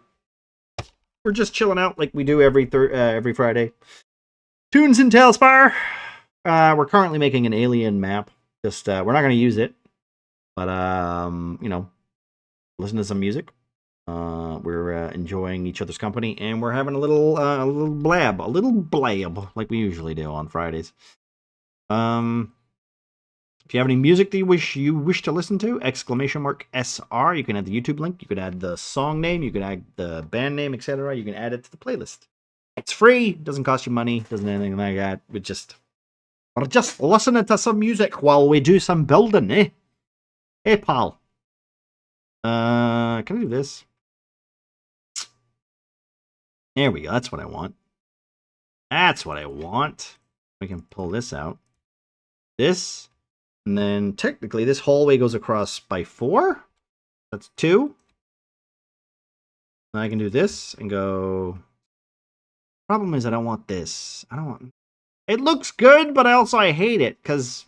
just chilling out like we do every Friday. Tunes in Talespire. We're currently making an alien map. Just we're not going to use it, but you know, listen to some music. We're enjoying each other's company, and we're having a little blab, like we usually do on Fridays. If you have any music that you wish to listen to, !SR. You can add the YouTube link. You can add the song name. You can add the band name, etc. You can add it to the playlist. It's free. Doesn't cost you money. Doesn't anything like that. We're just listening to some music while we do some building, eh? Hey, pal. Can I do this? There we go. That's what I want. That's what I want. We can pull this out. This. And then technically this hallway goes across by 4. That's 2. And I can do this and go. Problem is I don't want this. I don't want. It looks good, but I hate it because.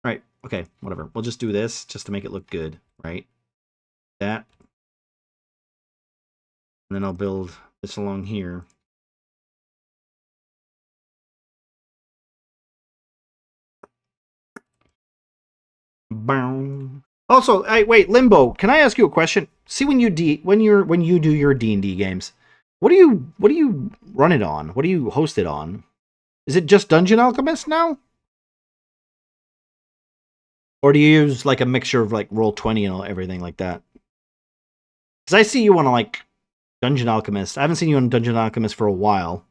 Right. Okay. Whatever. We'll just do this just to make it look good. Right. That. And then I'll build this along here. Boom. Also, hey, wait, Limbo. Can I ask you a question? See, when you do your D&D games, what do you run it on? What do you host it on? Is it just Dungeon Alchemist now, or do you use like a mixture of like Roll20 and everything like that? Because I see you on like Dungeon Alchemist. I haven't seen you on Dungeon Alchemist for a while.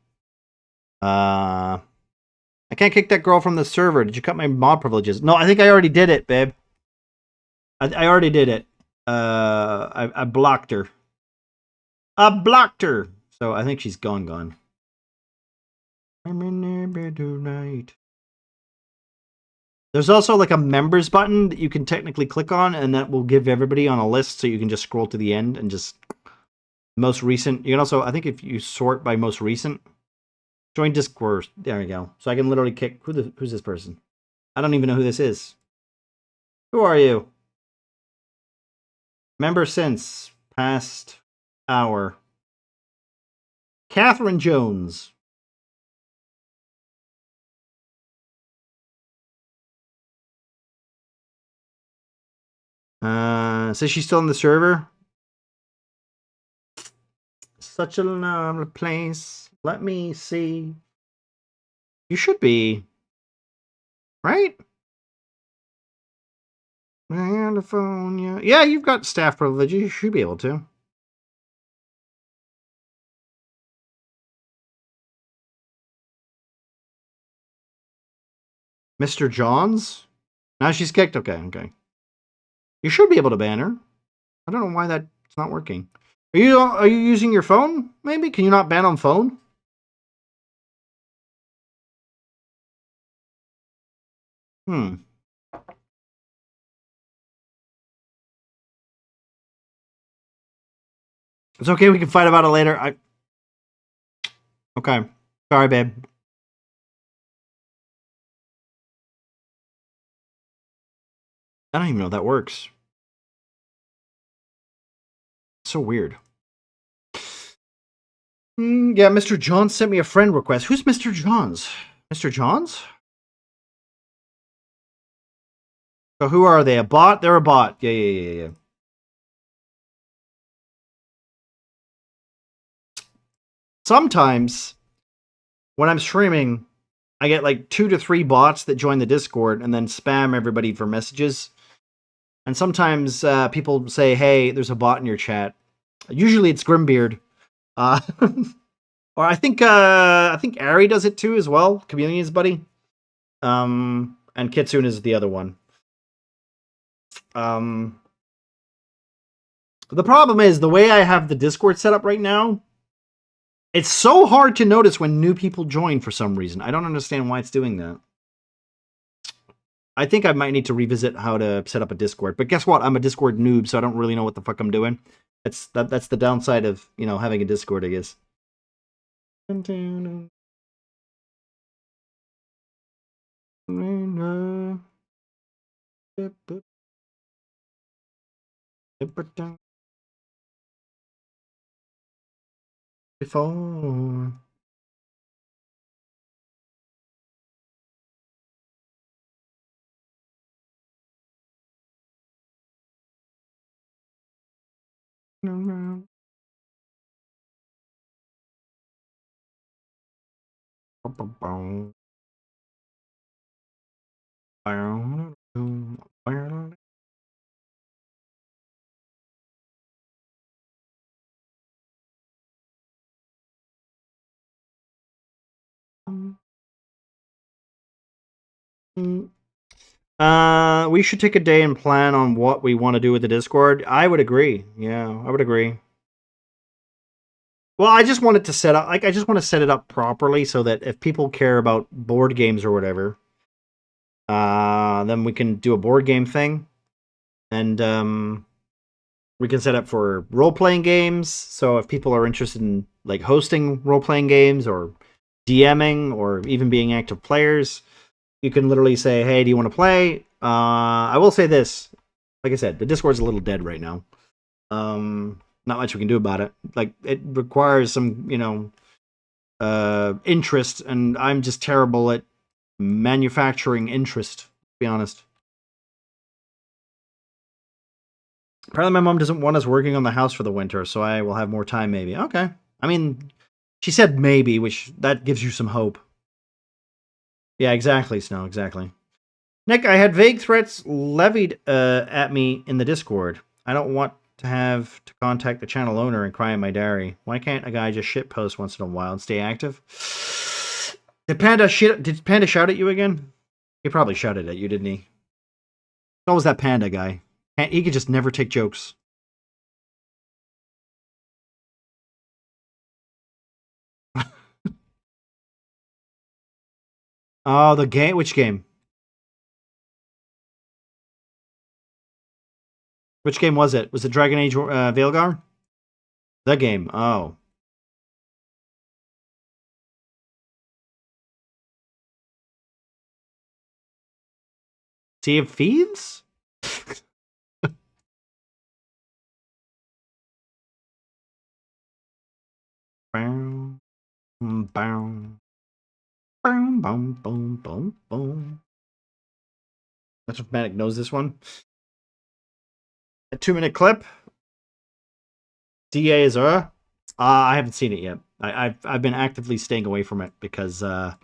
I can't kick that girl from the server. Did you cut my mod privileges? No, I think I already did it, babe. I already did it. I blocked her. I blocked her. So I think she's gone. I'm in there bed tonight. There's also like a members button that you can technically click on, and that will give everybody on a list, so you can just scroll to the end and just most recent. You can also, I think, if you sort by most recent, join Discord. There you go. So I can literally kick who's this person? I don't even know who this is. Who are you? Member since past hour. Catherine Jones. Says she's still in the server. Such a lovely place. Let me see. You should be. Right? California. Yeah, you've got staff privileges. You should be able to. Mr. Johns? Now she's kicked. Okay. You should be able to ban her. I don't know why that's not working. Are you using your phone? Maybe? Can you not ban on phone? It's okay. We can fight about it later. Okay. Sorry, babe. I don't even know if that works. So weird. Yeah, Mr. Johns sent me a friend request. Who's Mr. Johns? Mr. Johns? So who are they? A bot? They're a bot. Yeah. Sometimes when I'm streaming, I get like 2 to 3 bots that join the Discord and then spam everybody for messages. And sometimes people say, "Hey, there's a bot in your chat." Usually it's Grimbeard. Or I think Ari does it too as well. Chameleon's buddy. And Kitsune is the other one. The problem is the way I have the Discord set up right now. It's so hard to notice when new people join for some reason. I don't understand why it's doing that. I think I might need to revisit how to set up a Discord. But guess what? I'm a Discord noob, so I don't really know what the fuck I'm doing. That's the downside of, having a Discord, I guess. Before. We should take a day and plan on what we want to do with the Discord. I would agree. Yeah, I would agree. Well, I just want it to set up, like, I just want to set it up properly so that if people care about board games or whatever, then we can do a board game thing. And we can set up for role-playing games. So if people are interested in like hosting role-playing games or DMing or even being active players, you can literally say, hey, do you want to play? I will say this. Like I said, the Discord's a little dead right now. Not much we can do about it. Like, it requires some, interest, and I'm just terrible at manufacturing interest, to be honest. Apparently my mom doesn't want us working on the house for the winter, so I will have more time maybe. Okay. I mean, she said maybe, which that gives you some hope. Yeah, exactly, Snow, exactly. Nick, I had vague threats levied at me in the Discord. I don't want to have to contact the channel owner and cry in my diary. Why can't a guy just shitpost once in a while and stay active? Did Panda shout at you again? He probably shouted at you, didn't he? What was that Panda guy? He could just never take jokes. Oh, the game? Which game? Which game was it? Was it Dragon Age Veilgar? The game. Oh. Sea of Thieves? Boom, boom, boom, boom, boom, boom, boom. That's what Matic knows this one. A 2-minute clip. DA is I haven't seen it yet. I've been actively staying away from it because I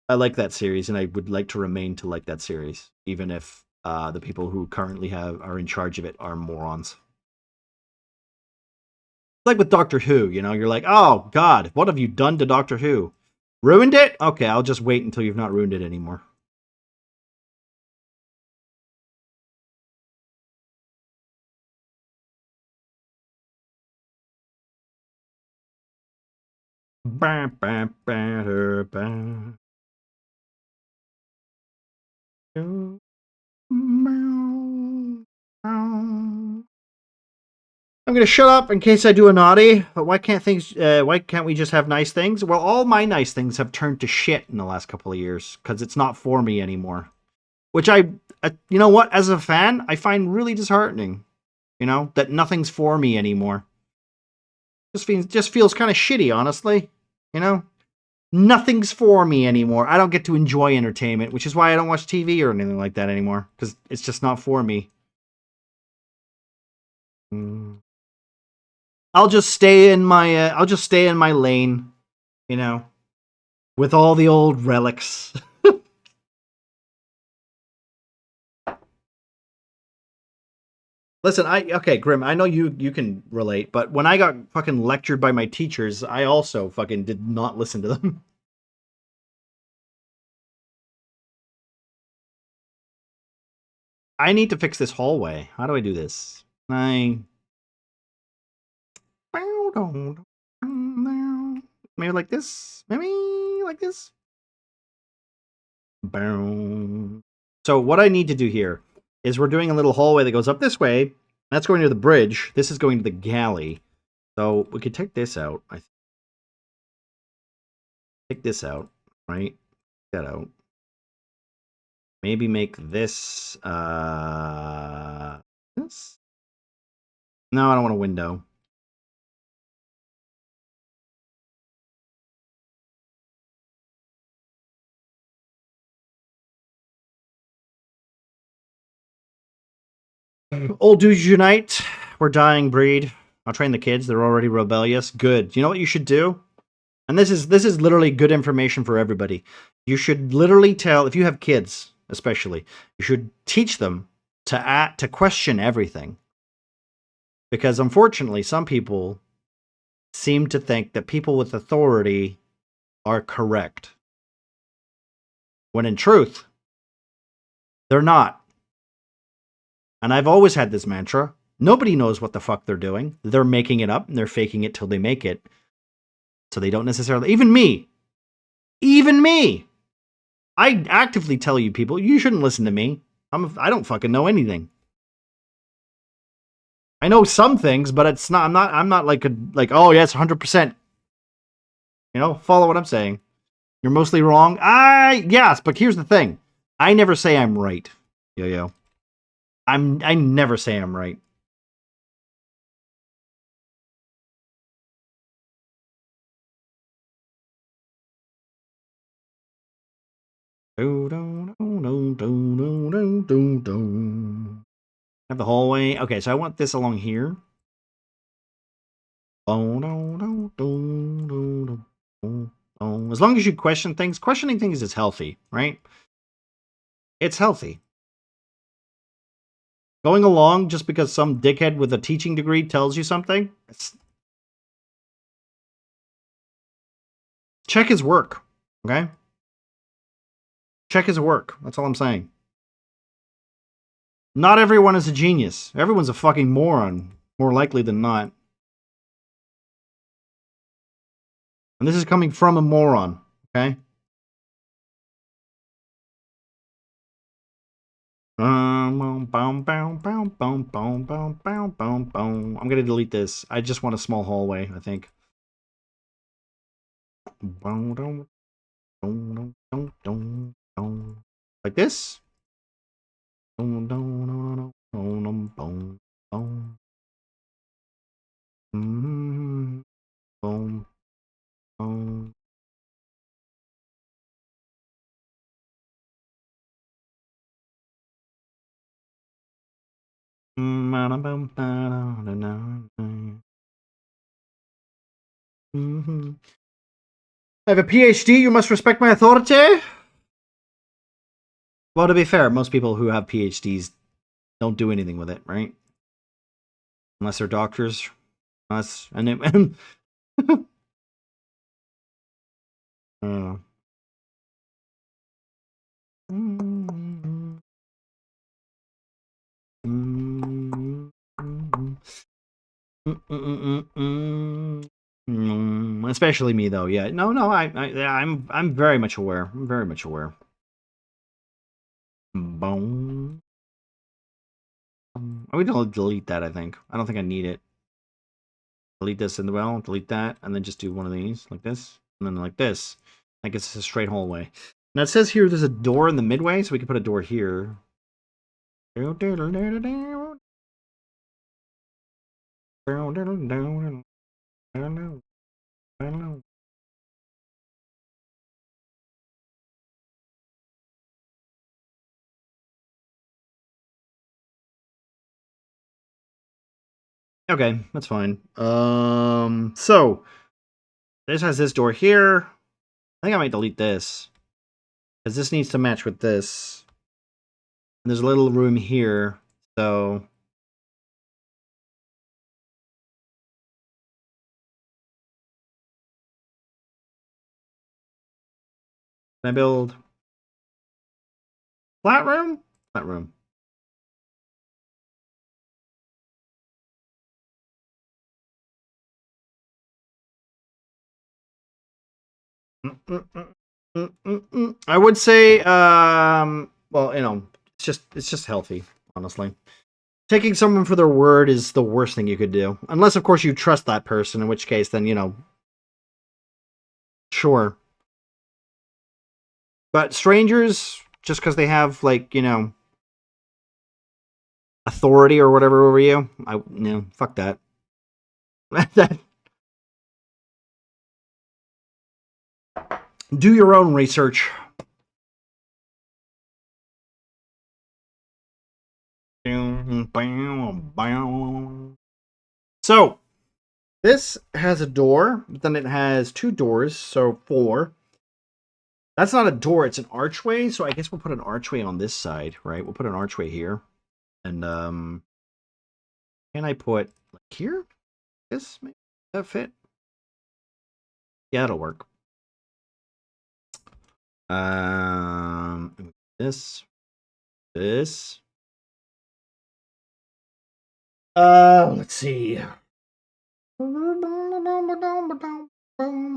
like that series and I would like to remain to like that series, even if the people who currently are in charge of it are morons. Like with Doctor Who, you're like, oh God, what have you done to Doctor Who? Ruined it? Okay, I'll just wait until you've not ruined it anymore. Bah, bah, bah, bah. I'm gonna shut up in case I do a naughty. But why can't things? Why can't we just have nice things? Well, all my nice things have turned to shit in the last couple of years because it's not for me anymore. Which you know what? As a fan, I find really disheartening. That nothing's for me anymore. Just feels kind of shitty, honestly. Nothing's for me anymore. I don't get to enjoy entertainment, which is why I don't watch TV or anything like that anymore because it's just not for me. I'll just stay in my lane, with all the old relics. Listen, okay, Grim, I know you can relate, but when I got fucking lectured by my teachers, I also fucking did not listen to them. I need to fix this hallway. How do I do this? Maybe like this? Maybe like this? So what I need to do here is we're doing a little hallway that goes up this way. That's going to the bridge. This is going to the galley. So we could take this out. Take this out, right? Take that out. Maybe make this, this? No, I don't want a window. Old dudes unite. we're dying breed. I'll train the kids. They're already rebellious. Good. You know what you should do? And this is literally good information for everybody. You should literally tell, if you have kids, especially, you should teach them to question everything. Because unfortunately, some people seem to think that people with authority are correct. When in truth, they're not. And I've always had this mantra. Nobody knows what the fuck they're doing. They're making it up and they're faking it till they make it. So they don't necessarily... Even me! I actively tell you people, you shouldn't listen to me. I don't fucking know anything. I know some things, but it's not. I'm not like oh yes, 100%. You know, follow what I'm saying. You're mostly wrong. Yes, but here's the thing. I never say I'm right. Yo. I never say I'm right. Have the hallway. Okay, so I want this along here. As long as you question things, questioning things is healthy, right? It's healthy. Going along just because some dickhead with a teaching degree tells you something, check his work, okay? Check his work. That's all I'm saying. Not everyone is a genius. Everyone's a fucking moron, more likely than not. And this is coming from a moron, okay? I'm gonna delete this. I just want a small hallway, I think. Like this? I have a PhD, you must respect my authority? Well, to be fair, most people who have PhDs don't do anything with it, right? Unless they're doctors. And especially me, though. Yeah, no, I'm very much aware. I'm very much aware. Boom. We don't delete that. I think. I don't think I need it. Delete this and well, delete that, and then just do one of these like this, and then like this. I guess it's a straight hallway. Now it says here there's a door in the midway, so we can put a door here. Okay, that's fine. So this has this door here. I think I might delete this because this needs to match with this. And there's a little room here, so can I build flat room? Flat room. I would say, well, you know, it's just healthy, honestly. Taking someone for their word is the worst thing you could do. Unless, of course, you trust that person, in which case, then, you know, sure. But strangers, just because they have, like, you know, authority or whatever over you, fuck that. Do your own research. So this has a door, but then it has 2 doors, so 4. That's not a door, it's an archway, so I guess we'll put an archway on this side, right? We'll put an archway here. And can I put like here? This maybe that fit? Yeah, that'll work. This. Let's see.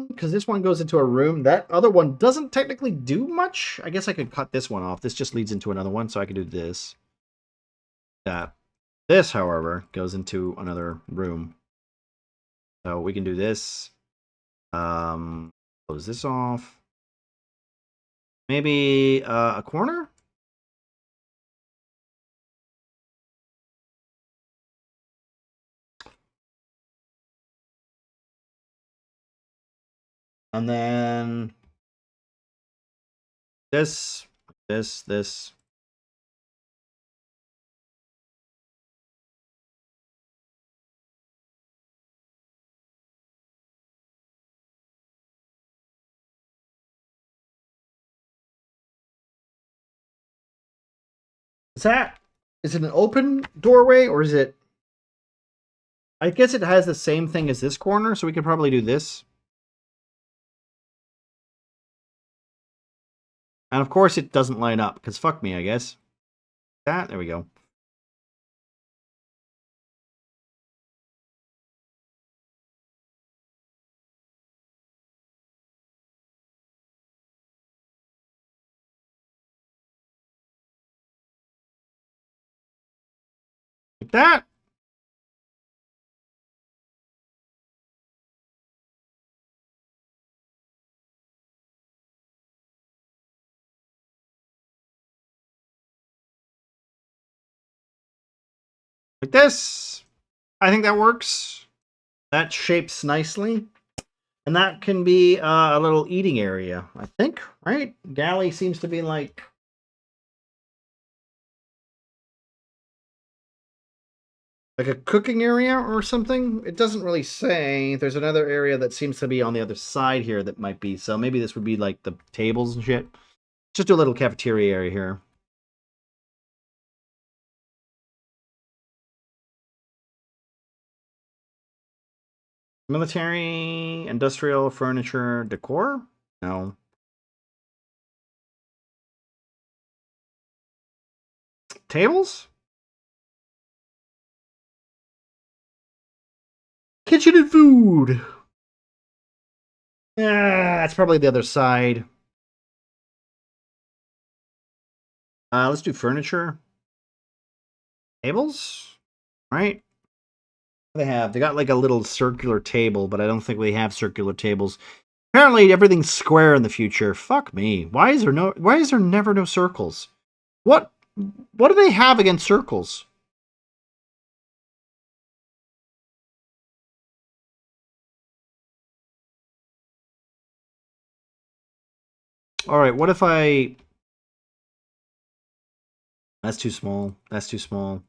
Because this one goes into a room. That other one doesn't technically do much. I guess I could cut this one off. This just leads into another one, so I could do this. That. This, however, goes into another room. So we can do this. Close this off. Maybe a corner? And then this. Is it an open doorway or is it? I guess it has the same thing as this corner, so we could probably do this. And of course it doesn't line up, because fuck me, I guess. There we go. Like that. Like this. I think that works. That shapes nicely. And that can be a little eating area, I think, right? Galley seems to be like a cooking area or something. It doesn't really say. There's another area that seems to be on the other side here that might be. So maybe this would be like the tables and shit. Just do a little cafeteria area here. Military, industrial, furniture, decor? No. Tables? Kitchen and food. Yeah, that's probably the other side. Let's do furniture. Tables? Right? They got like a little circular table, but I don't think we have circular tables. Apparently everything's square in the future. Fuck me. Why is there never no circles? What do they have against circles? All right, what if I That's too small. That's too small.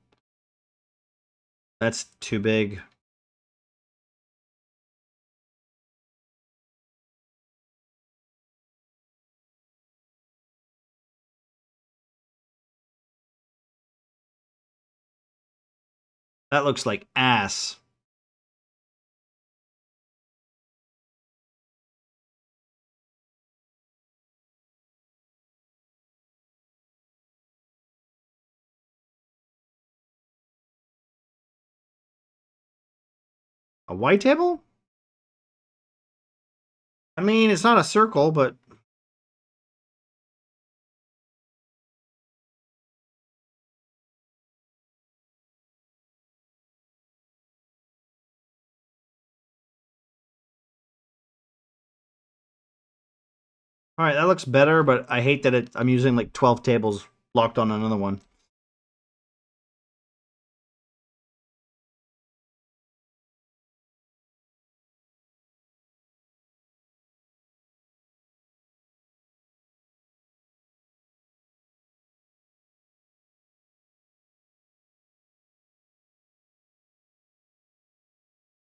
That's too big. That looks like ass. A white table? I mean, it's not a circle, but all right, that looks better, but I hate that I'm using like 12 tables locked on another one.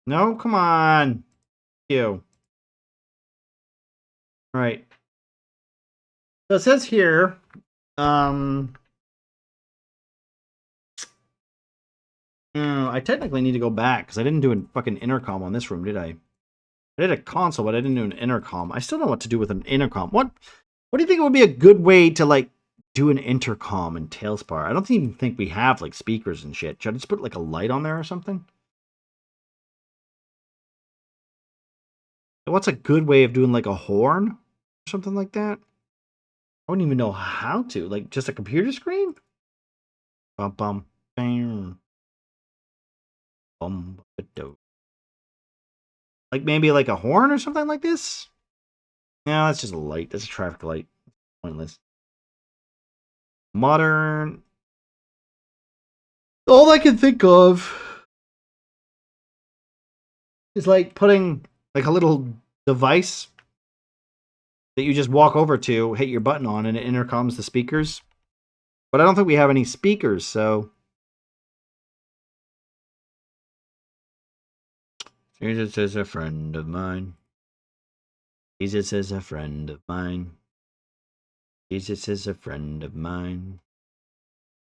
No, come on. You. All right. So it says here, I technically need to go back because I didn't do a fucking intercom on this room, did I? I did a console, but I didn't do an intercom. I still don't know what to do with an intercom. What do you think would be a good way to, like, do an intercom in Talespire? I don't even think we have, like, speakers and shit. Should I just put, like, a light on there or something? What's a good way of doing, like, a horn? Or something like that? I wouldn't even know how to. Like, just a computer screen? Bum, bum, bam. Bum, ba-do. Like, maybe, like, a horn or something like this? No, that's just a light. That's a traffic light. Pointless. Modern. All I can think of is, like, putting, like, a little device that you just walk over to, hit your button on, and it intercoms the speakers. But I don't think we have any speakers, so. Jesus is a friend of mine. Jesus is a friend of mine. Jesus is a friend of mine.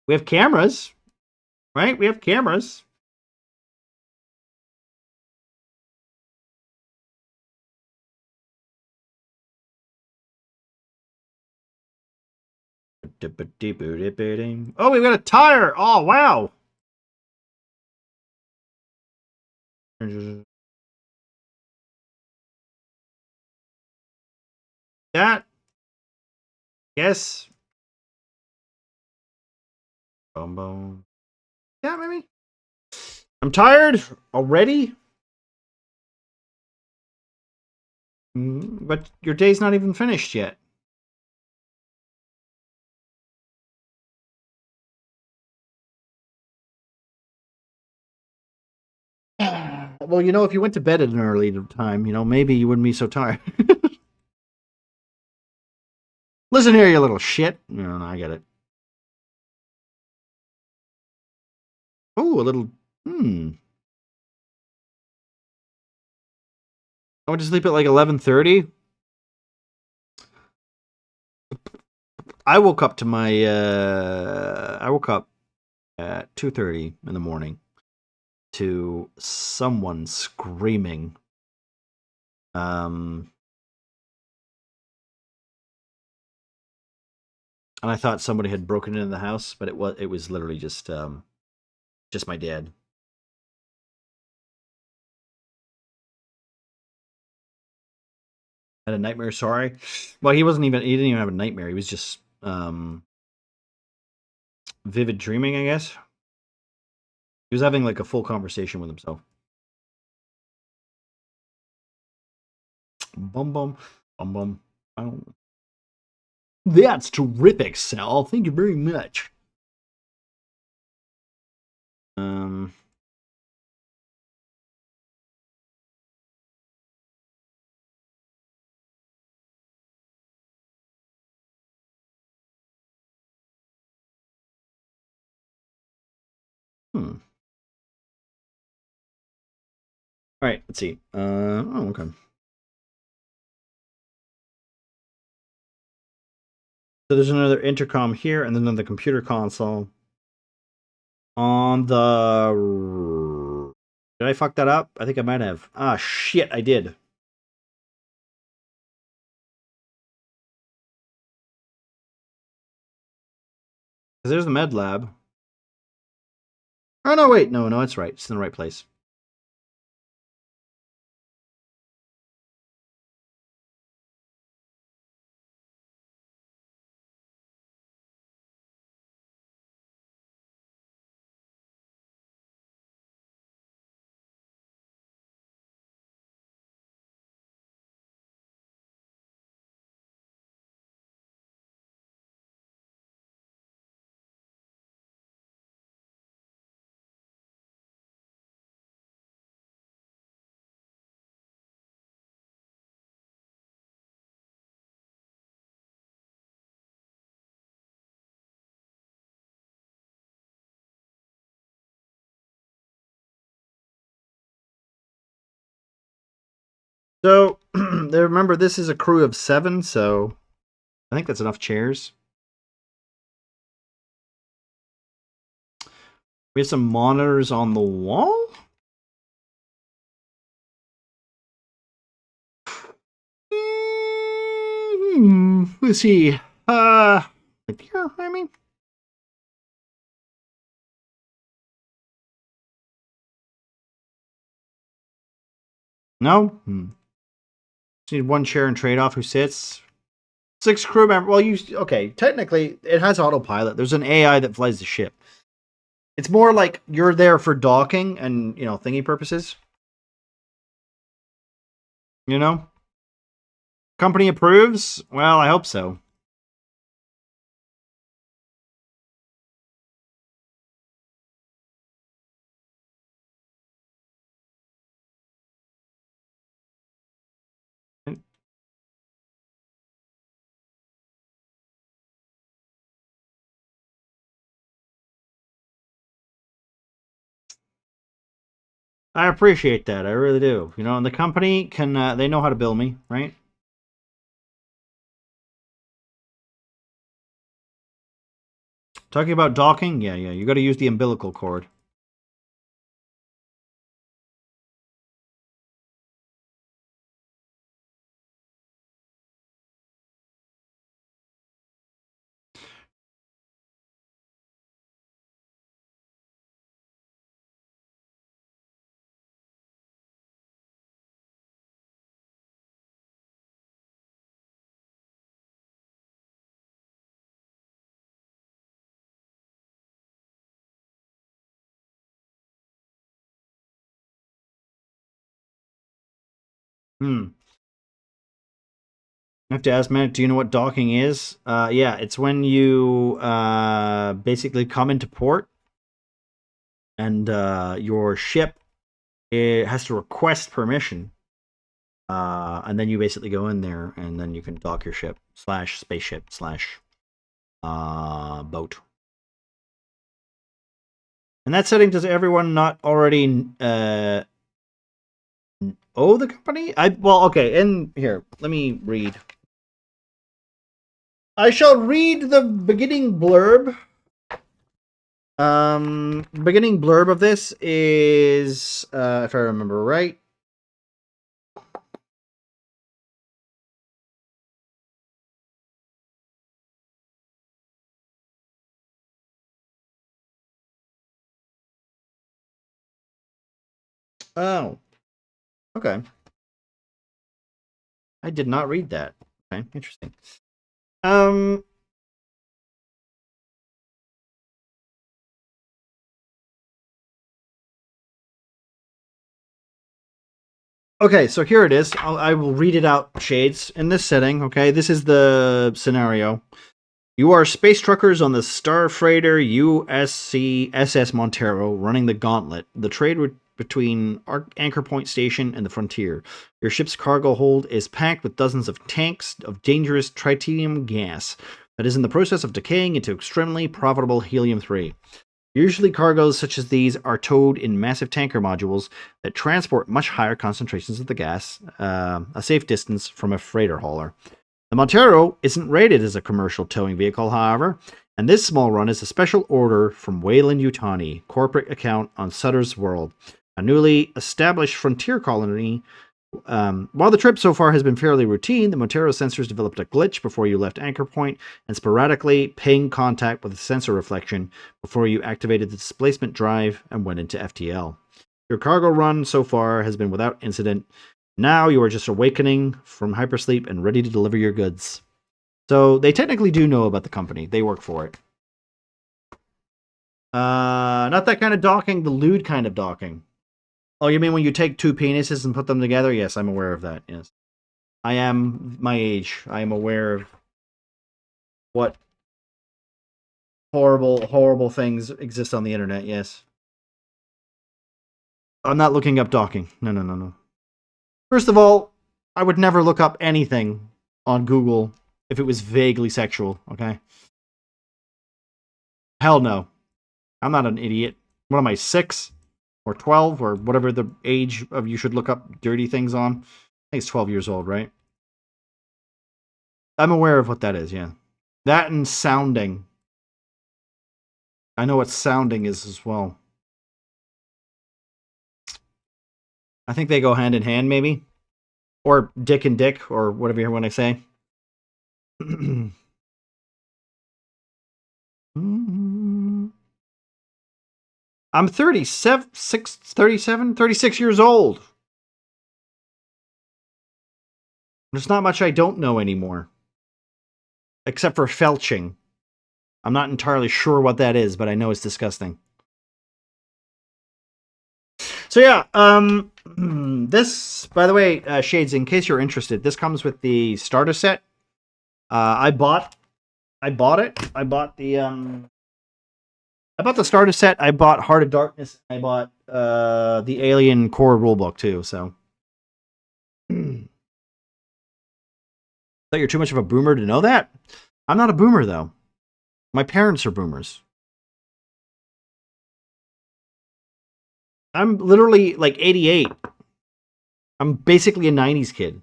We have cameras, right? We have cameras. Oh, we've got a tire. Oh, wow. That. Yes. Boom, boom. Yeah, maybe. I'm tired already. But your day's not even finished yet. Well, you know, if you went to bed at an early time, you know, maybe you wouldn't be so tired. Listen here, you little shit. No, I get it. Oh, a little. I went to sleep at like 11:30. I woke up to my. I woke up at 2:30 in the morning to someone screaming. And I thought somebody had broken into the house, but it was literally just my dad. Had a nightmare. Sorry. Well, he didn't even have a nightmare. He was just vivid dreaming, I guess. He was having like a full conversation with himself. Bum bum bum bum. Oh. That's terrific, Sal. Thank you very much. Um. All right. Let's see. Oh, okay. So there's another intercom here, and then another computer console on the. Did I fuck that up? I think I might have. Ah, shit! I did. Because there's the med lab. Oh no! Wait, no, it's right. It's in the right place. So, remember, this is a crew of 7, so I think that's enough chairs. We have some monitors on the wall. Let's see. Right here, I mean. No? Just need one chair and trade off who sits. 6 crew members. Well, okay, technically, it has autopilot. There's an AI that flies the ship. It's more like you're there for docking and, thingy purposes. Company approves? Well, I hope so. I appreciate that. I really do. And the company can, they know how to bill me, right? Talking about docking? Yeah. You got to use the umbilical cord. I have to ask, Matt, do you know what docking is? Yeah, it's when you basically come into port and your ship, it has to request permission. And then you basically go in there and then you can dock your ship / spaceship / boat. And that setting, does everyone not already owe the company? Okay, in here, let me read. I shall read the beginning blurb. Beginning blurb of this is, if I remember right. Oh, okay. I did not read that. Okay, interesting. Okay, so here it is. I will read it out, Shades. In this setting, okay, this is the scenario. You are space truckers on the star freighter USC-SS Montero running the gauntlet, the trade between Anchor Point Station and the frontier. Your ship's cargo hold is packed with dozens of tanks of dangerous tritium gas that is in the process of decaying into extremely profitable helium-3. Usually cargoes such as these are towed in massive tanker modules that transport much higher concentrations of the gas, a safe distance from a freighter hauler. The Montero isn't rated as a commercial towing vehicle, however, and this small run is a special order from Wayland Yutani, corporate account on Sutter's World, a newly established frontier colony. While the trip so far has been fairly routine, the Montero sensors developed a glitch before you left Anchor Point and sporadically ping contact with a sensor reflection before you activated the displacement drive and went into FTL. Your cargo run so far has been without incident. Now you are just awakening from hypersleep and ready to deliver your goods. So they technically do know about the company. They work for it. Not that kind of docking, the lewd kind of docking. Oh, you mean when you take 2 penises and put them together? Yes, I'm aware of that, yes. I am my age. I am aware of what horrible things exist on the internet, yes. I'm not looking up docking. No. First of all, I would never look up anything on Google if it was vaguely sexual, okay? Hell no. I'm not an idiot. What am I, 6? Or 12? Or whatever the age of you should look up dirty things on? think it's 12 years old, right? I'm aware of what that is, yeah. That and sounding. I know what sounding is as well. I think they go hand in hand, maybe. Or dick and dick, or whatever you want to say. I'm 36 years old. There's not much I don't know anymore. Except for felching. I'm not entirely sure what that is, but I know it's disgusting. So yeah, this, by the way, Shades, in case you're interested, this comes with the starter set. I bought it. I bought the starter set. I bought Heart of Darkness. I bought the Alien Core rulebook too. So, thought you're too much of a boomer to know that. I'm not a boomer though. My parents are boomers. I'm literally like 88. I'm basically a 90s kid.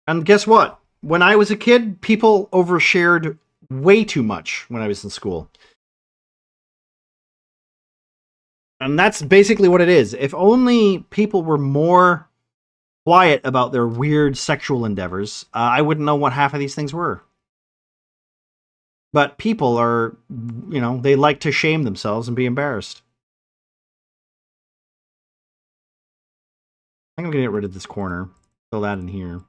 And guess what? When I was a kid, people overshared way too much when I was in school. And that's basically what it is. If only people were more quiet about their weird sexual endeavors, I wouldn't know what half of these things were. But people are, they like to shame themselves and be embarrassed. I think I'm going to get rid of this corner. Fill that in here.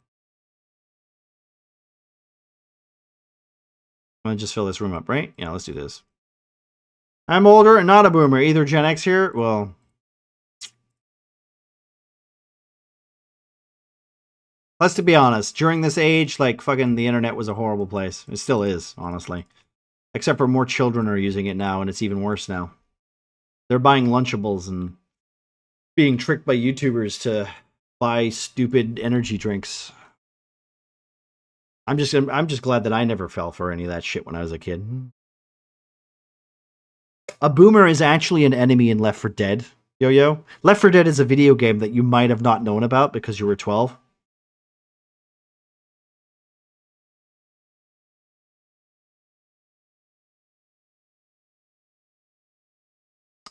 I'm going to just fill this room up, right? Yeah, let's do this. I'm older and not a boomer. Either Gen X here. Well, let's to be honest. During this age, like, fucking the internet was a horrible place. It still is, honestly. Except for more children are using it now, and it's even worse now. They're buying Lunchables and being tricked by YouTubers to buy stupid energy drinks. I'm just glad that I never fell for any of that shit when I was a kid. A boomer is actually an enemy in Left 4 Dead, Yo-Yo. Left 4 Dead is a video game that you might have not known about because you were 12.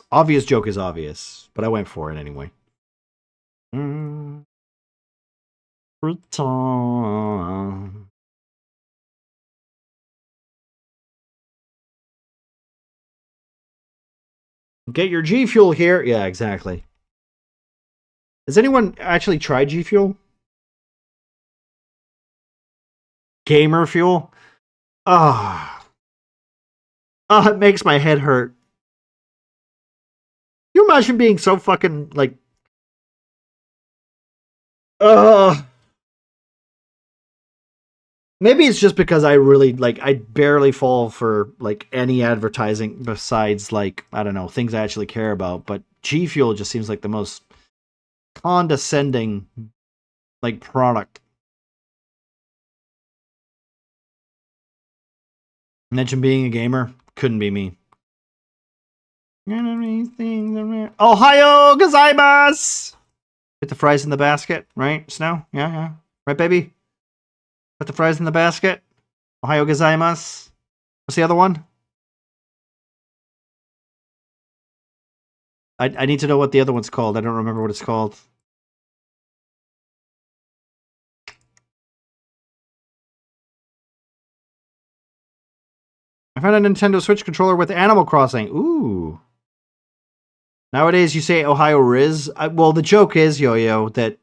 Obvious joke is obvious, but I went for it anyway. Return. Get your G Fuel here. Yeah, exactly. Has anyone actually tried G Fuel? Gamer Fuel? Ah. Oh, it makes my head hurt. Can you imagine being so fucking, like... Maybe it's just because I really, like, I barely fall for, like, any advertising besides, like, I don't know, things I actually care about. But G Fuel just seems like the most condescending, like, product. Mention being a gamer? Couldn't be me. Ohio gozaimasu! Put the fries in the basket, right, Snow? Yeah. Right, baby? Put the fries in the basket. Ohio gozaimasu. What's the other one? I need to know what the other one's called. I don't remember what it's called. I found a Nintendo Switch controller with Animal Crossing. Ooh. Nowadays, you say Ohio Riz. Well, the joke is, Yo-Yo, that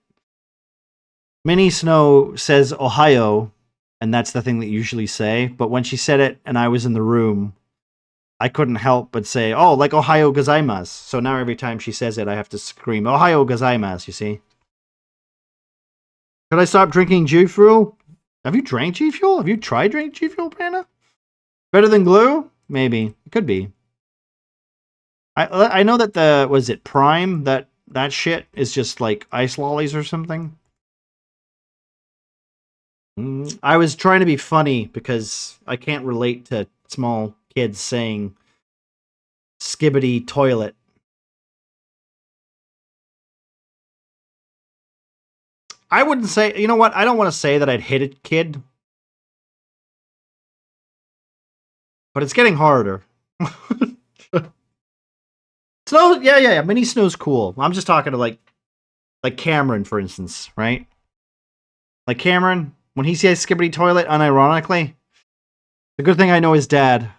Minnie Snow says Ohio, and that's the thing that you usually say. But when she said it and I was in the room, I couldn't help but say, oh, like Ohio gozaimasu. So now every time she says it, I have to scream, Ohio gozaimasu, you see? Could I stop drinking G Fuel? Have you drank G Fuel? Have you tried drinking G Fuel, Panda? Better than glue? Maybe. It could be. I know that was it Prime? That shit is just like ice lollies or something. I was trying to be funny because I can't relate to small kids saying skibbity toilet. I wouldn't say, you know what? I don't want to say that I'd hit a kid, but it's getting harder. Snow, yeah. Mini snow's cool. I'm just talking to like Cameron, for instance, right? Like Cameron, when he says skibbity toilet, unironically, the good thing I know his dad.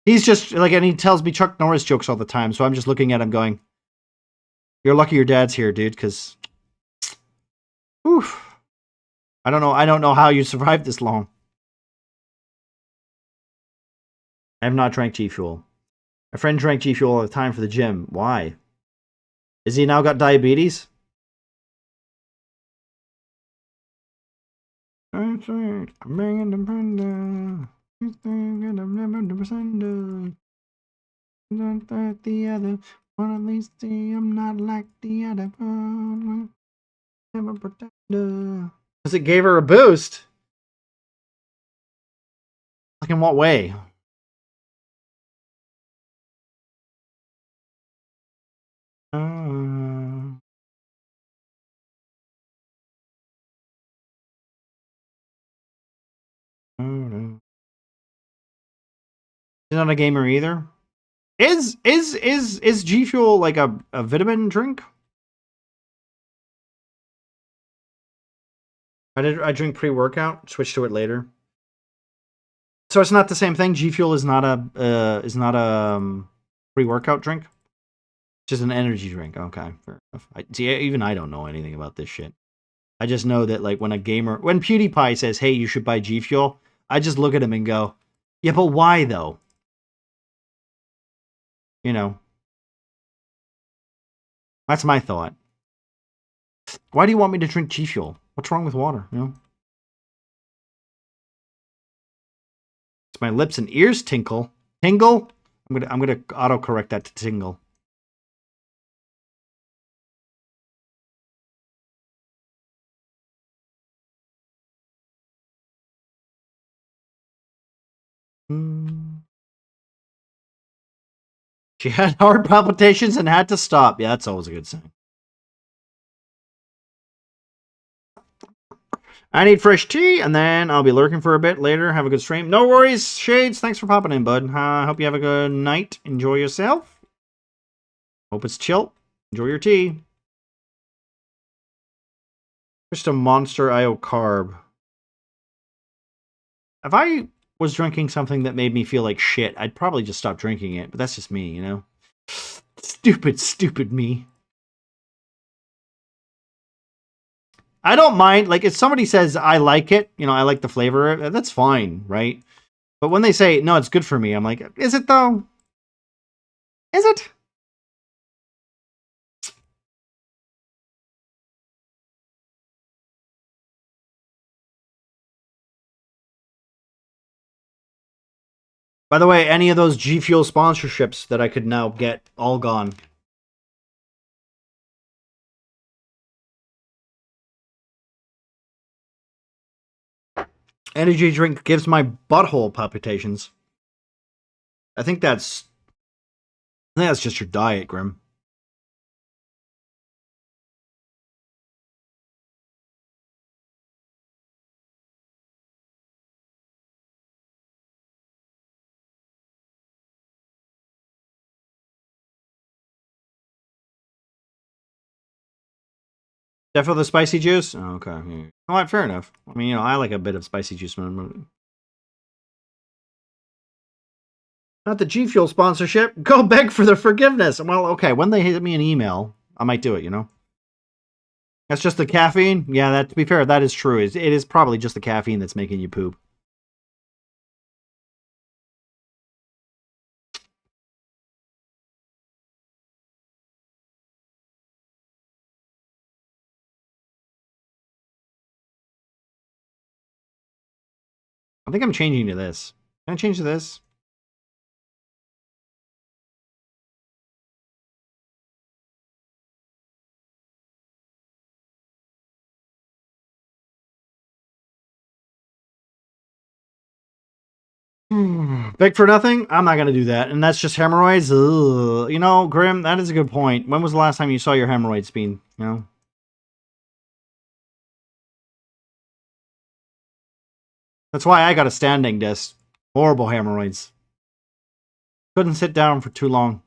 He's just like, and he tells me Chuck Norris jokes all the time, so I'm just looking at him going, "You're lucky your dad's here, dude," because, oof, I don't know how you survived this long. I have not drank G Fuel. My friend drank G Fuel all the time for the gym. Why? Is he now got diabetes? That's right. I'm bringing the panda. Not like the other. One at least I'm not like the other. I'm a pretender. Because it gave her a boost. Like in what way? Uh, She's not a gamer either. Is G Fuel like a vitamin drink? I drink pre-workout, switch to it later. So it's not the same thing. G Fuel is not a pre-workout drink. It's just an energy drink. Okay, fair enough. Even I don't know anything about this shit. I just know that like when PewDiePie says, "Hey, you should buy G Fuel," I just look at him and go, "Yeah, but why though?" You know, that's my thought. Why do you want me to drink G Fuel? What's wrong with water? You know, it's my lips and ears tingle. Tingle. I'm gonna autocorrect that to tingle. She had heart palpitations and had to stop. Yeah, that's always a good sign. I need fresh tea, and then I'll be lurking for a bit later. Have a good stream. No worries, Shades. Thanks for popping in, bud. Hope you have a good night. Enjoy yourself. Hope it's chill. Enjoy your tea. Just a Monster IO carb. If I was drinking something that made me feel like shit, I'd probably just stop drinking it. But that's just me, you know? Stupid me. I don't mind. Like, if somebody says, I like it, you know, I like the flavor, that's fine, right? But when they say, no, it's good for me, I'm like, is it though? Is it? By the way, any of those G Fuel sponsorships that I could now get, all gone. Energy drink gives my butthole palpitations. I think that's just your diet, Grim. Definitely the spicy juice? Oh, okay. Yeah. All right, fair enough. I mean, you know, I like a bit of spicy juice. Not the G Fuel sponsorship. Go beg for the forgiveness. Well, okay, when they hit me an email, I might do it, you know? That's just the caffeine? Yeah, that to be fair, that is true. It is probably just the caffeine that's making you poop. I think I'm changing to this. Can I change to this? Big for nothing? I'm not gonna do that. And that's just hemorrhoids? Ugh. You know, Grim, that is a good point. When was the last time you saw your hemorrhoids, Bean? You know? That's why I got a standing desk. Horrible hemorrhoids. Couldn't sit down for too long.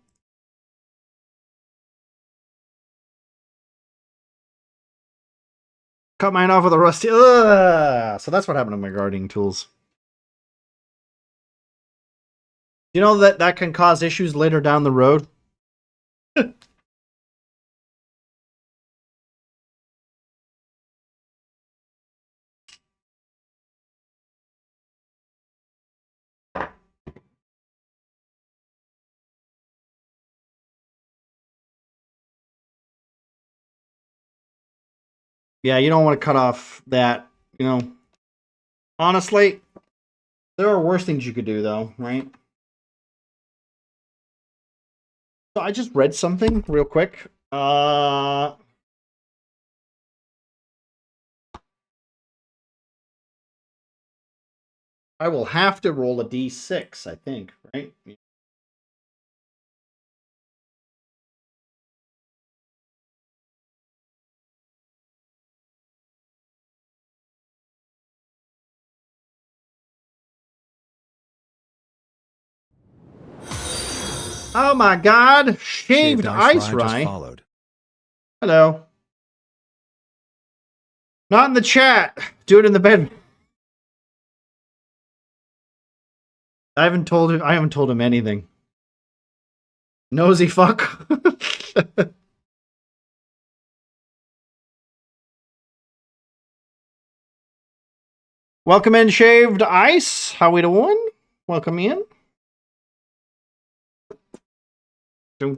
Cut mine off with a rusty. Ugh! So that's what happened to my gardening tools. You know that that can cause issues later down the road? Yeah, you don't want to cut off that, you know. Honestly, there are worse things you could do, though, right? So I just read something real quick. I will have to roll a d6, I think, right? Oh my god! Shaved ice rye. Followed. Hello. Not in the chat. Do it in the bed. I haven't told him anything. Nosy fuck. Welcome in, Shaved Ice. How we doing? Welcome in. Yes.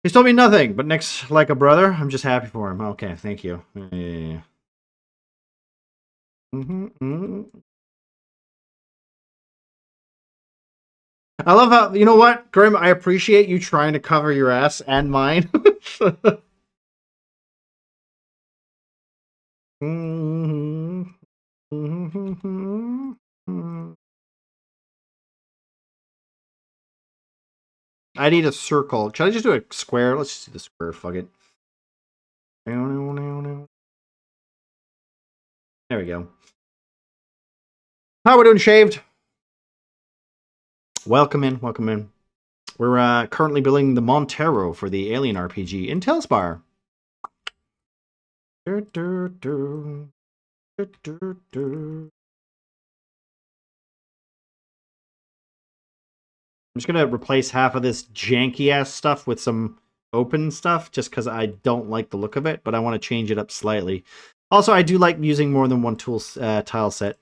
He's told me nothing, but Nick's like a brother. I'm just happy for him. Okay, thank you. Yeah. I love how, you know what, Grim, I appreciate you trying to cover your ass and mine. I need a circle. Should I just do a square? Let's just do the square. Fuck it. There we go. How are we doing, Shaved? Welcome in. Welcome in. We're currently building the Montero for the Alien RPG in Talespire. I'm just going to replace half of this janky-ass stuff with some open stuff, just because I don't like the look of it, but I want to change it up slightly. Also, I do like using more than one tool tile set.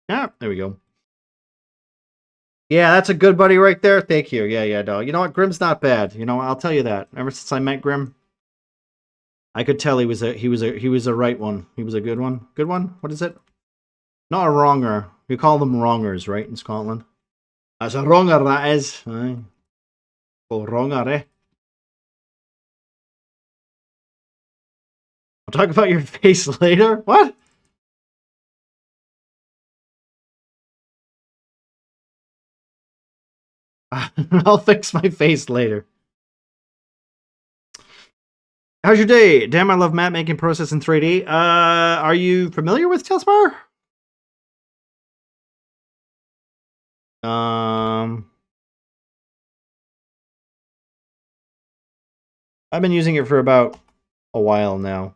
Yeah, there we go. Yeah, that's a good buddy right there. Thank you. Yeah, dog. You know what? Grim's not bad. You know, I'll tell you that. Ever since I met Grim, I could tell he was a right one. He was a good one. Good one? What is it? Not a wronger. We call them wrongers, right, in Scotland. That's a wronger, that is. Aye. Oh, wronger, eh? I'll talk about your face later. What? I'll fix my face later. How's your day? Damn, I love map making process in 3D. Are you familiar with Talespire? I've been using it for about a while now.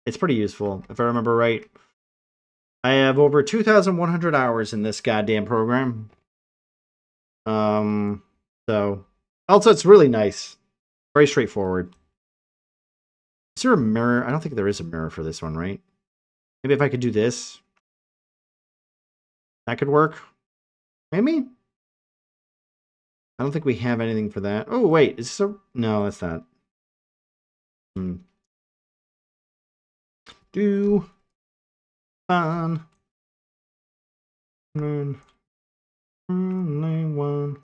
It's pretty useful, if I remember right. I have over 2,100 hours in this goddamn program. So also it's really nice. Very straightforward. Is there a mirror? I don't think there is a mirror for this one, right? Maybe if I could do this. That could work. Maybe? I don't think we have anything for that. Oh, wait. Is this a... No, that's not. Do... Fun. Only one.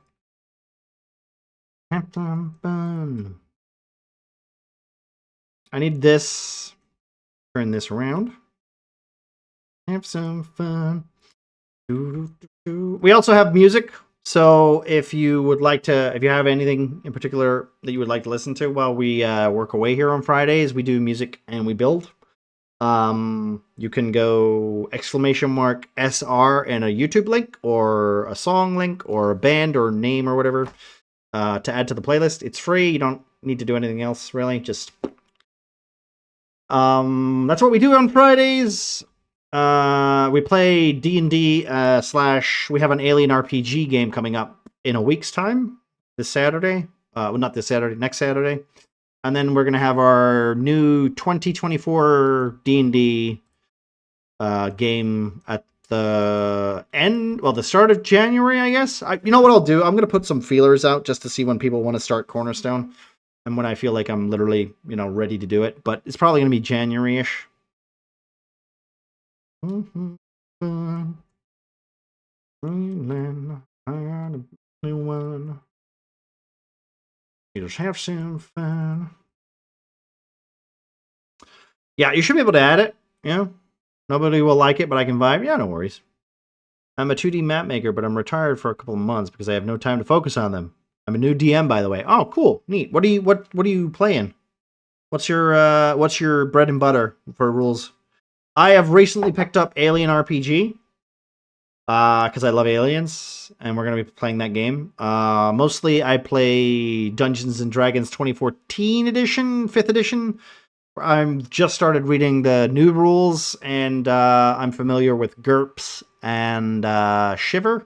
Have some fun. I need this. Turn this around. Have some fun. We also have music. So if you would like to, if you have anything in particular that you would like to listen to while we work away here on Fridays, we do music and we build. You can go !SR and a YouTube link or a song link or a band or name or whatever to add to the playlist. It's free. You don't need to do anything else really. Just that's what we do on Fridays. We play D&D / we have an Alien RPG game coming up in a week's time this Saturday. Well, not this Saturday, next Saturday. And then we're going to have our new 2024 D&D game at the end, well, the start of January, I guess. You know what I'll do? I'm going to put some feelers out just to see when people want to start Cornerstone and when I feel like I'm literally, ready to do it. But it's probably going to be January-ish. Just have some fun. Yeah, you should be able to add it. Nobody will like it, but I can vibe. Yeah, no worries. I'm a 2D map maker, but I'm retired for a couple of months because I have no time to focus on them. I'm a new DM, by the way. Oh, cool, neat. What are you playing? What's your bread and butter for rules? I have recently picked up Alien RPG because I love aliens, and we're gonna be playing that game. Mostly, I play Dungeons and Dragons 2014 edition, 5th edition. I'm just started reading the new rules, and I'm familiar with GURPS and Shiver.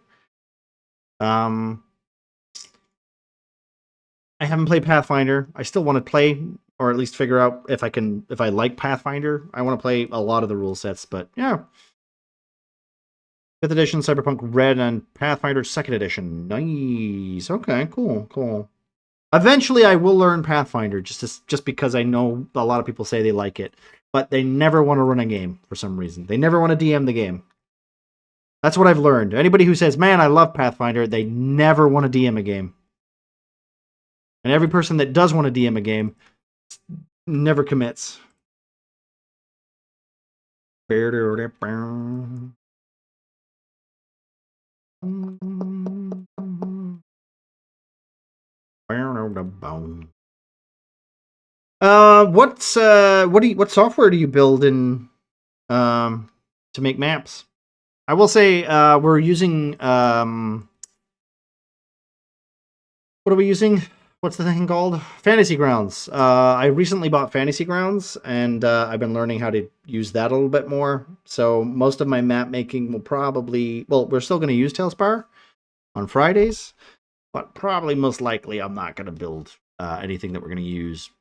I haven't played Pathfinder. I still want to play, or at least figure out if I like Pathfinder. I want to play a lot of the rule sets, but yeah. 5th edition, Cyberpunk Red, and Pathfinder 2nd edition. Nice. Okay, cool. Eventually, I will learn Pathfinder, just because I know a lot of people say they like it, but they never want to run a game for some reason. They never want to DM the game. That's what I've learned. Anybody who says, man, I love Pathfinder, they never want to DM a game. And every person that does want to DM a game never commits. What software do you build in to make maps? I will say we're using what are we using? What's the thing called? Fantasy Grounds. I recently bought Fantasy Grounds, and I've been learning how to use that a little bit more. So most of my map making will probably, we're still going to use Talespire on Fridays, but probably most likely I'm not going to build anything that we're going to use,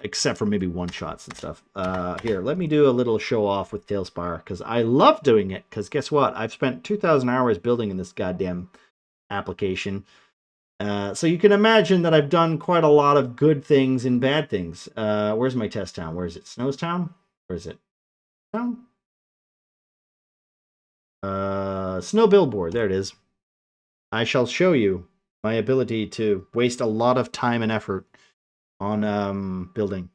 except for maybe one-shots and stuff. Here, let me do a little show-off with Talespire, because I love doing it, because guess what? I've spent 2,000 hours building in this goddamn application. So you can imagine that I've done quite a lot of good things and bad things. Where's my test town? Where is it? Snowstown? Where is it? Town? Snow Billboard. There it is. I shall show you my ability to waste a lot of time and effort on building.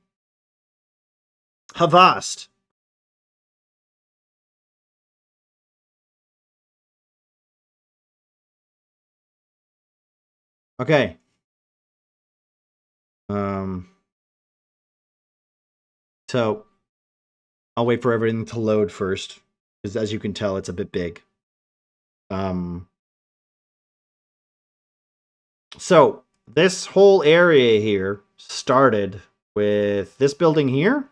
Havast. Okay. So I'll wait for everything to load first, because as you can tell, it's a bit big. So this whole area here started with this building here,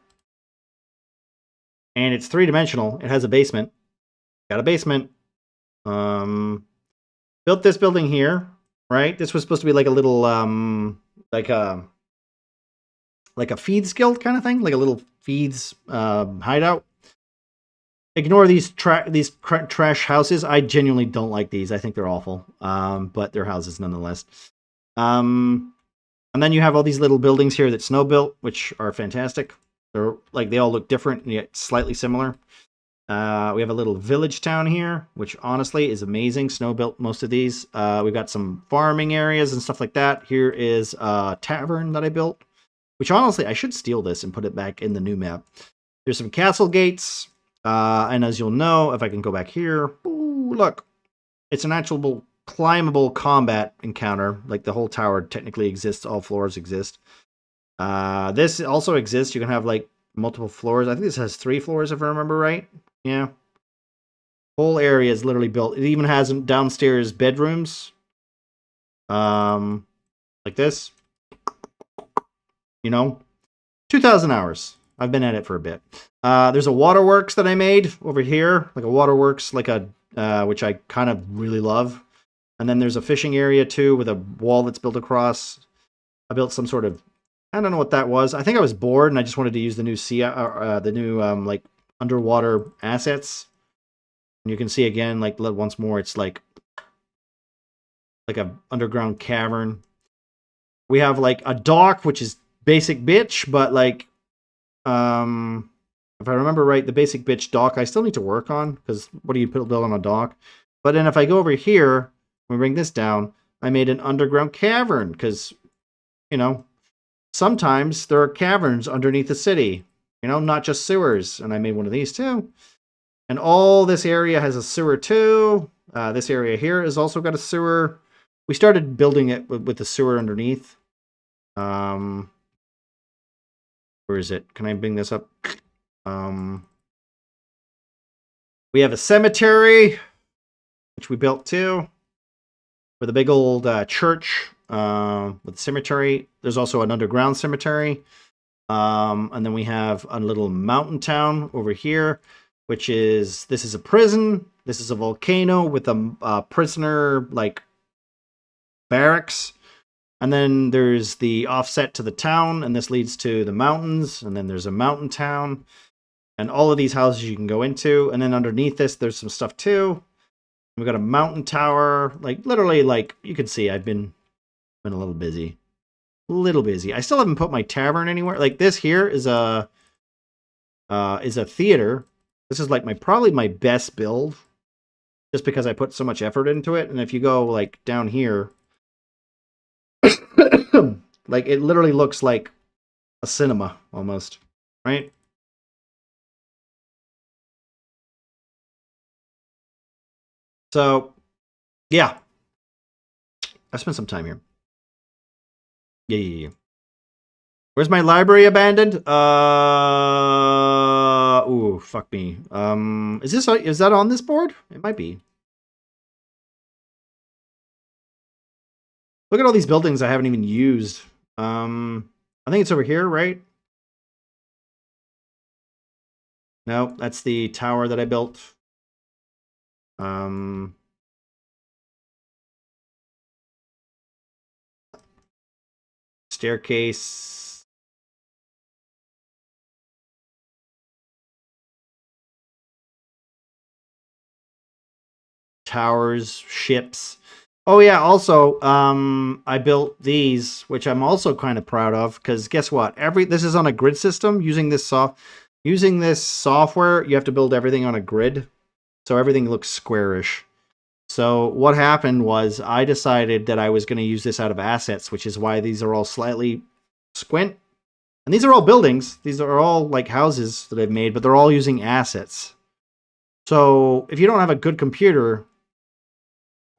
and it's 3-dimensional. It has a basement. Got a basement. Built this building here, right? This was supposed to be like a little like a feeds guild kind of thing, like a little feeds hideout. Ignore these trash houses. I genuinely don't like these. I think they're awful, but they're houses nonetheless. And then you have all these little buildings here that Snow built, which are fantastic. They're like they all look different and yet slightly similar. We have a little village town here, which honestly is amazing. Snow built most of these. We've got some farming areas and stuff like that. Here is a tavern that I built, which honestly I should steal this and put it back in the new map. There's some castle gates. And as you'll know, if I can go back here, ooh, look, it's an actual climbable combat encounter. Like the whole tower technically exists, all floors exist. This also exists. You can have like multiple floors. I think this has 3 floors if I remember right. Yeah. Whole area is literally built. It even has downstairs bedrooms. Like this. You know, 2,000 hours. I've been at it for a bit. There's a waterworks that I made over here, like a waterworks, like a which I kind of really love. And then there's a fishing area too, with a wall that's built across. I built some sort of, I don't know what that was. I think I was bored and I just wanted to use the new like underwater assets. And you can see again, like once more, it's like a underground cavern. We have like a dock, which is basic bitch, but like. If I remember right, the basic bitch dock I still need to work on, because what do you build on a dock? But then if I go over here, we bring this down, I made an underground cavern, because, you know, sometimes there are caverns underneath the city, you know, not just sewers, and I made one of these too. And all this area has a sewer too. This area here has also got a sewer. We started building it with the sewer underneath. Where is it? Can I bring this up? We have a cemetery, which we built too, with a big old church with a cemetery. There's also an underground cemetery. And then we have a little mountain town over here, which is, this is a prison. This is a volcano with a prisoner, like, barracks. And then there's the offset to the town, and this leads to the mountains, and then there's a mountain town, and all of these houses you can go into, and then underneath this, there's some stuff too. We've got a mountain tower, like, literally, like, you can see I've been a little busy. I still haven't put my tavern anywhere. Like, this here is a theater. This is, like, probably my best build, just because I put so much effort into it, and if you go, like, down here, like, it literally looks like a cinema, almost, right? So, yeah. I spent some time here. Yeah. Where's my library abandoned? Ooh, fuck me. Is that on this board? It might be. Look at all these buildings I haven't even used. I think it's over here, right? No, that's the tower that I built. Staircase. Towers, ships. Oh yeah, also, I built these, which I'm also kind of proud of, because guess what? This is on a grid system. Using this software, you have to build everything on a grid, so everything looks squarish. So what happened was I decided that I was going to use this out of assets, which is why these are all slightly squint. And these are all buildings. These are all like houses that I've made, but they're all using assets. So if you don't have a good computer,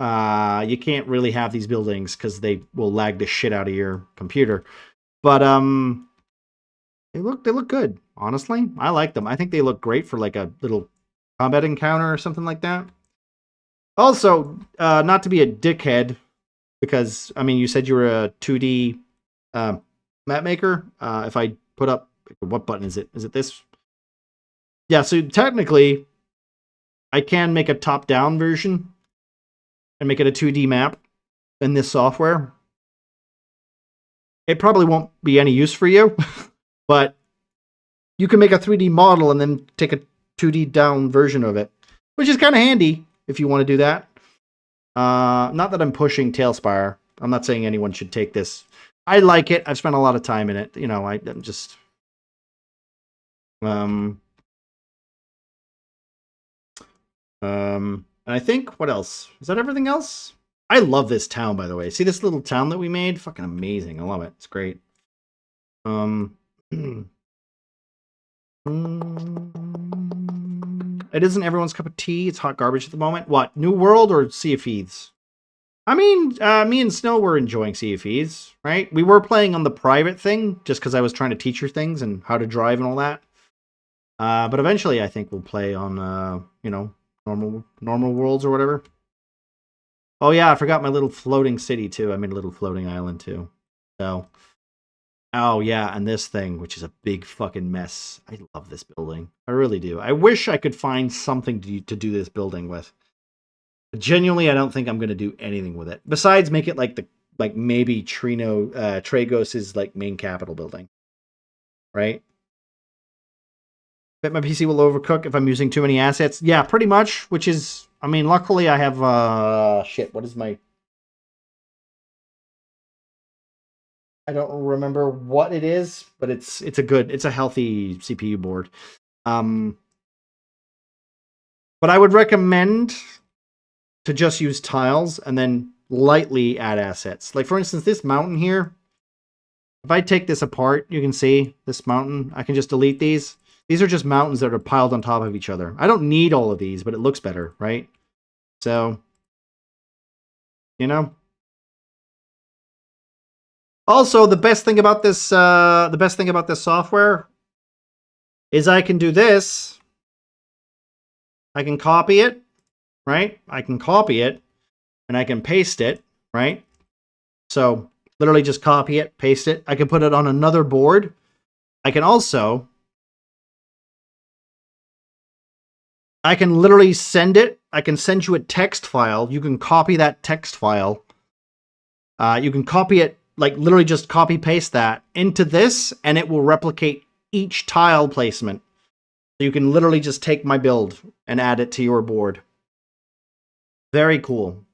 you can't really have these buildings because they will lag the shit out of your computer. But they look good. Honestly, I like them. I think they look great for like a little combat encounter or something like that. Also, not to be a dickhead, because I mean, you said you were a 2D map maker. If I put up, what button is it? Is it this? Yeah. So technically, I can make a top-down version and make it a 2D map in this software. It probably won't be any use for you But you can make a 3D model and then take a 2D down version of it, which is kind of handy if you want to do that. Not that I'm pushing Talespire. I'm not saying anyone should take this. I like it. I've spent a lot of time in it. You know, I'm just... and I think, what else? Is that everything else? I love this town, by the way. See this little town that we made? Fucking amazing. I love it. It's great. It isn't everyone's cup of tea. It's hot garbage at the moment. What? New World or Sea of Thieves? I mean, me and Snow were enjoying Sea of Thieves, right? We were playing on the private thing just because I was trying to teach her things and how to drive and all that. But eventually, I think we'll play on, you know, normal worlds or whatever. Oh yeah, I forgot my little floating city too. I made a little floating island too. So, oh yeah, and this thing, which is a big fucking mess. I love this building. I really do. I wish I could find something to do this building with. But genuinely, I don't think I'm going to do anything with it besides make it like maybe Tragos's like main capital building, right? Bet my PC will overcook if I'm using too many assets. Yeah, pretty much, which is, I mean, luckily I have, shit, what is my... I don't remember what it is, but it's a healthy CPU board. But I would recommend to just use tiles and then lightly add assets. Like, for instance, this mountain here, if I take this apart, you can see this mountain. I can just delete these. These are just mountains that are piled on top of each other. I don't need all of these, but it looks better, right? So, you know. Also, the best thing about this software is I can do this. I can copy it, right? I can copy it, and I can paste it, right? So, literally just copy it, paste it. I can put it on another board. I can also... I can literally send it. I can send you a text file. You can copy that text file. You can copy it, like literally just copy paste that into this, and it will replicate each tile placement. So you can literally just take my build and add it to your board. Very cool.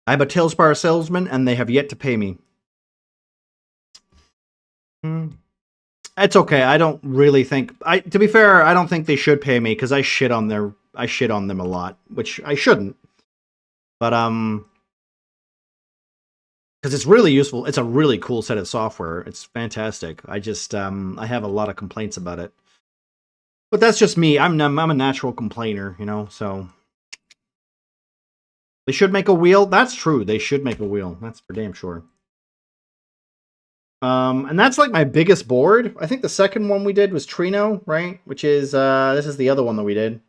I'm a Talespire salesman, and they have yet to pay me. It's okay. I don't really think... to be fair, I don't think they should pay me because I shit on them a lot, which I shouldn't. But because it's really useful. It's a really cool set of software. It's fantastic. I just I have a lot of complaints about it. But that's just me. I'm a natural complainer, you know, so they should make a wheel. That's true. They should make a wheel. That's for damn sure. And that's like my biggest board. I think the second one we did was Trino, right? Which is this is the other one that we did.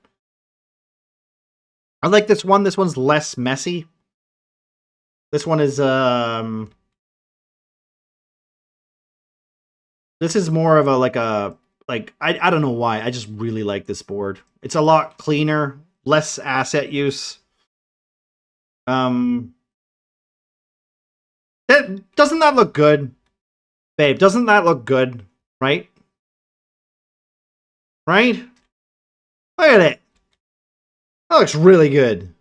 I like this one. This one's less messy. This one is this is more of a I don't know why. I just really like this board. It's a lot cleaner, less asset use. Doesn't that look good? Babe, doesn't that look good? Right? Right? Look at it. That looks really good.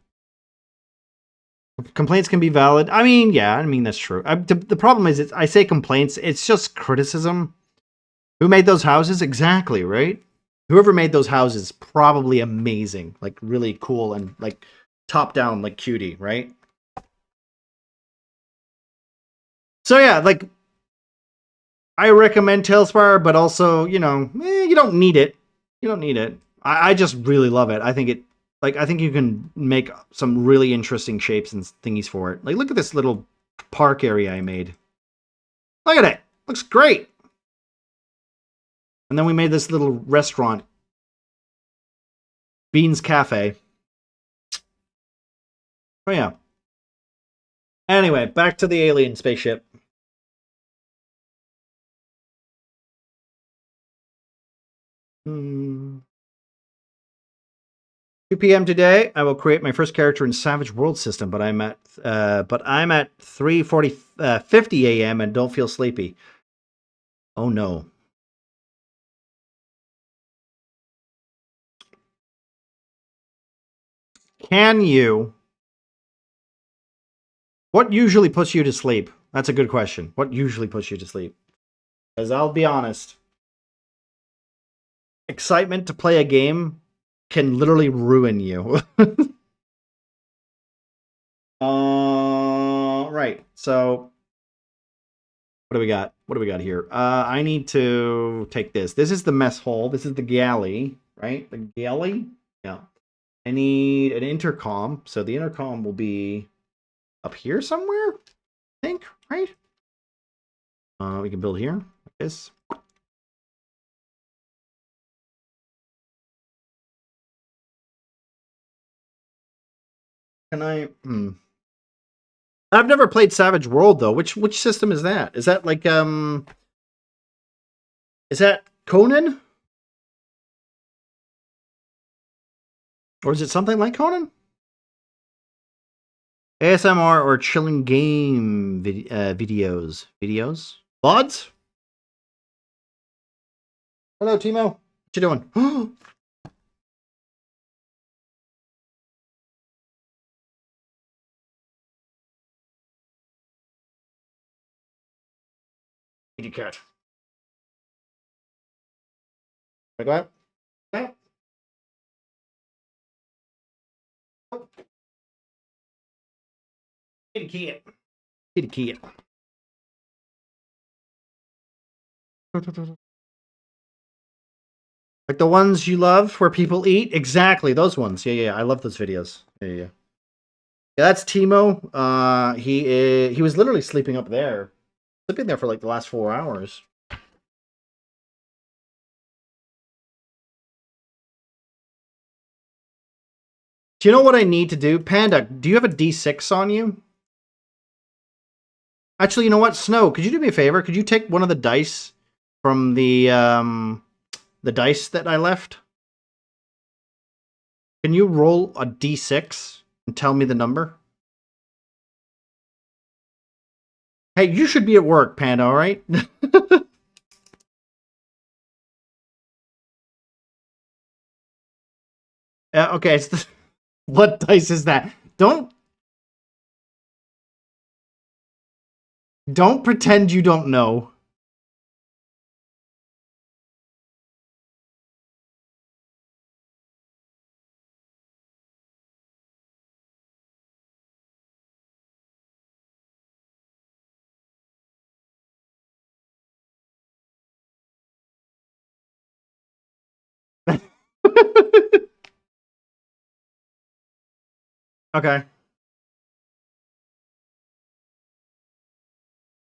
Complaints can be valid. I mean, yeah, I mean, that's true. The problem is, I say complaints, it's just criticism. Who made those houses? Exactly, right? Whoever made those houses, probably amazing. Like, really cool and, like, top down, like, cutie, right? So, yeah, like, I recommend Talespire, but also, you know, you don't need it. You don't need it. I just really love it. I think it, like, I think you can make some really interesting shapes and thingies for it. Like, look at this little park area I made. Look at it. Looks great. And then we made this little restaurant. Beans Cafe. Oh, yeah. Anyway, back to the alien spaceship. 2 p.m. today, I will create my first character in Savage World system, but I'm at 50 a.m. and don't feel sleepy. Oh no. Can you? What usually puts you to sleep? That's a good question. What usually puts you to sleep? Because I'll be honest, excitement to play a game can literally ruin you. Right. So, what do we got? What do we got here? I need to take this. This is the mess hall. This is the galley, right? The galley? Yeah. I need an intercom. So the intercom will be up here somewhere, I think, right? We can build here, like this. Can I? I've never played Savage World though. Which system is that? Is that like Is that Conan? Or is it something like Conan? ASMR or chilling game videos? Videos? VODs? Hello, Timo. What you doing? Kitty cat. Wanna go out? No. Kitty cat. Kitty cat. Like the ones you love where people eat? Exactly, those ones. Yeah. I love those videos. Yeah. Yeah, that's Timo. He was literally sleeping up there. Sleeping there for like the last 4 hours. Do you know what I need to do? Panda, do you have a D6 on you? Actually, you know what? Snow, could you do me a favor? Could you take one of the dice from the dice that I left? Can you roll a D6 and tell me the number? Hey, you should be at work, Panda, all right? Okay, what dice is that? Don't pretend you don't know. Okay.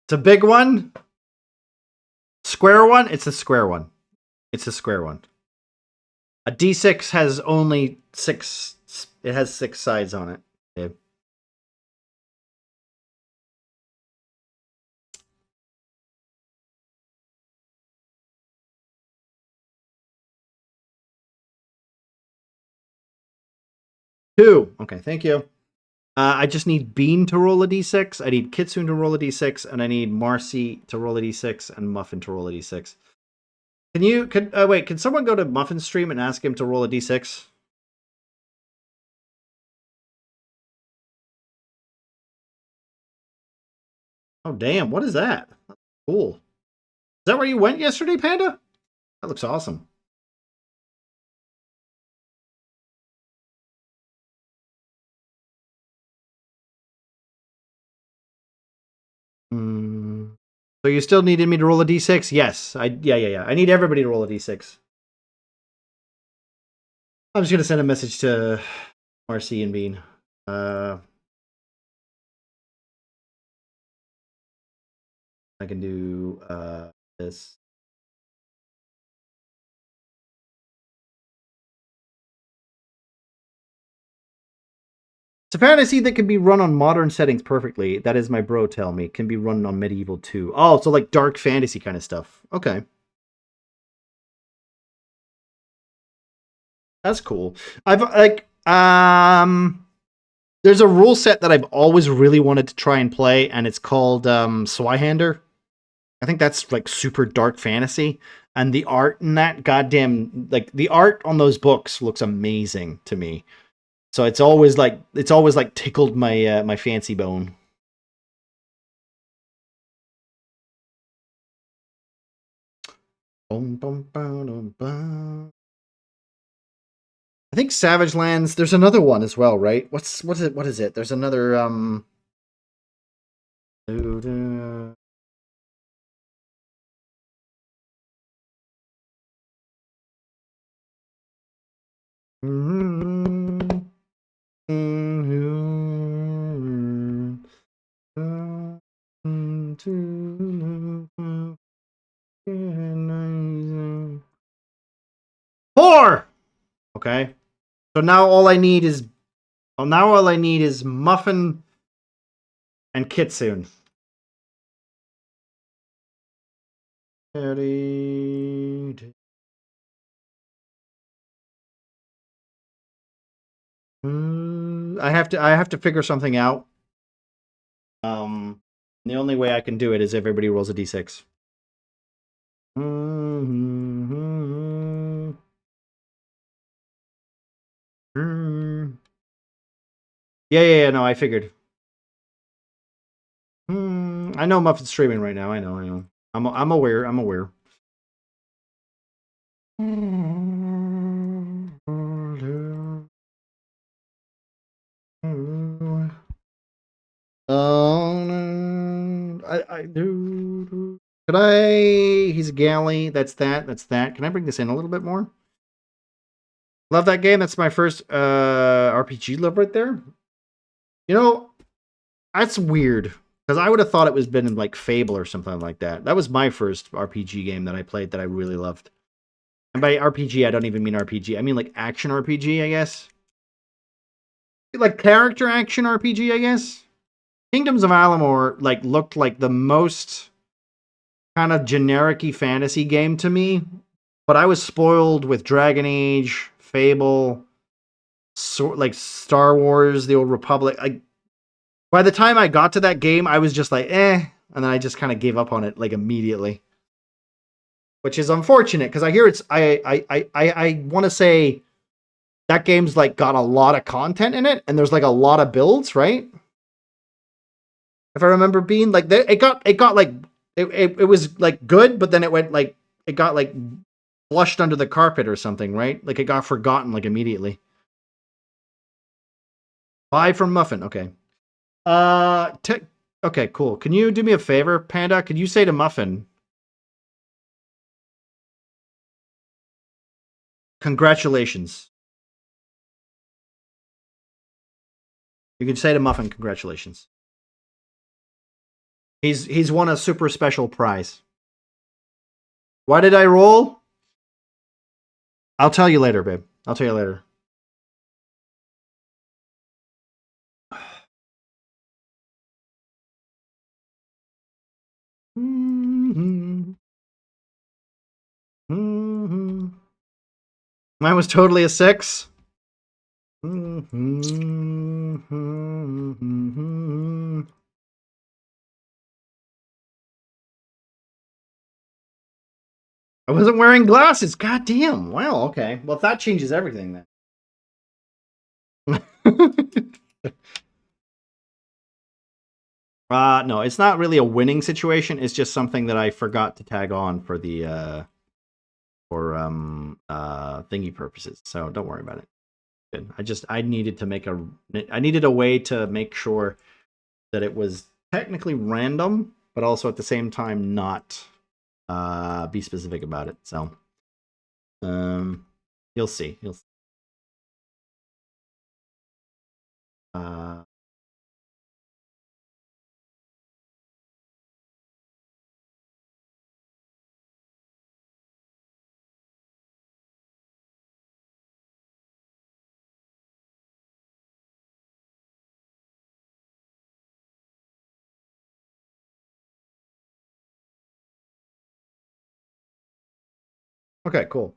It's a big one? Square one? It's a square one. It's a square one. A D6 has only 6. It has 6 sides on it. Okay. Two. Okay, thank you. I just need Bean to roll a d6. I need Kitsune to roll a d6, and I need Marcy to roll a d6, and Muffin to roll a d6. Can someone go to Muffin's stream and ask him to roll a d6? Oh, damn. What is that? That's cool. Is that where you went yesterday, Panda? That looks awesome. So you still needed me to roll a d6? Yes. Yeah. I need everybody to roll a d6. I'm just going to send a message to Marcy and Bean. I can do this. It's a fantasy that can be run on modern settings perfectly. That is my bro tell me. Can be run on medieval too. Oh, so like dark fantasy kind of stuff. Okay. That's cool. There's a rule set that I've always really wanted to try and play, and it's called Swyhander. I think that's like super dark fantasy, and the art in that goddamn like the art on those books looks amazing to me. So it's always like tickled my my fancy bone. Bum, bum, bum, bum. I think Savage Lands. There's another one as well, right? What is it? What is it? There's another Four. Okay. So now all I need is Muffin and Kitsune. I have to figure something out. The only way I can do it is if everybody rolls a d6. Yeah. No, I figured. I know Muffin's streaming right now. I know. I'm aware. I'm aware. I do. Could I? He's a galley. That's that. That's that. Can I bring this in a little bit more? Love that game. That's my first RPG love right there. You know, that's weird because I would have thought it was been in like Fable or something like that. That was my first RPG game that I played that I really loved. And by RPG, I don't even mean RPG. I mean like action RPG, I guess. Like character action RPG, I guess. Kingdoms of Alamor like looked like the most kind of generic-y fantasy game to me, but I was spoiled with Dragon Age, Fable, like Star Wars, the Old Republic. By the time I got to that game, I was just like, and then I just kind of gave up on it like immediately, which is unfortunate because I hear it's I want to say that game's like got a lot of content in it, and there's like a lot of builds, right? If I remember being like, it got like it was like good, but then it went like it got like flushed under the carpet or something, right? Like it got forgotten like immediately. 5 from Muffin. Okay. Okay, cool. Can you do me a favor, Panda? Could you say to Muffin, congratulations? You can say to Muffin, congratulations. He's won a super special prize. Why did I roll? I'll tell you later, babe. I'll tell you later. Mine was totally a 6. I wasn't wearing glasses. God damn. Wow, okay. Well, that changes everything then. No, it's not really a winning situation. It's just something that I forgot to tag on for the thingy purposes. So don't worry about it. Good. I needed to I needed a way to make sure that it was technically random, but also at the same time not be specific about it. So you'll see. You'll see. Okay, cool.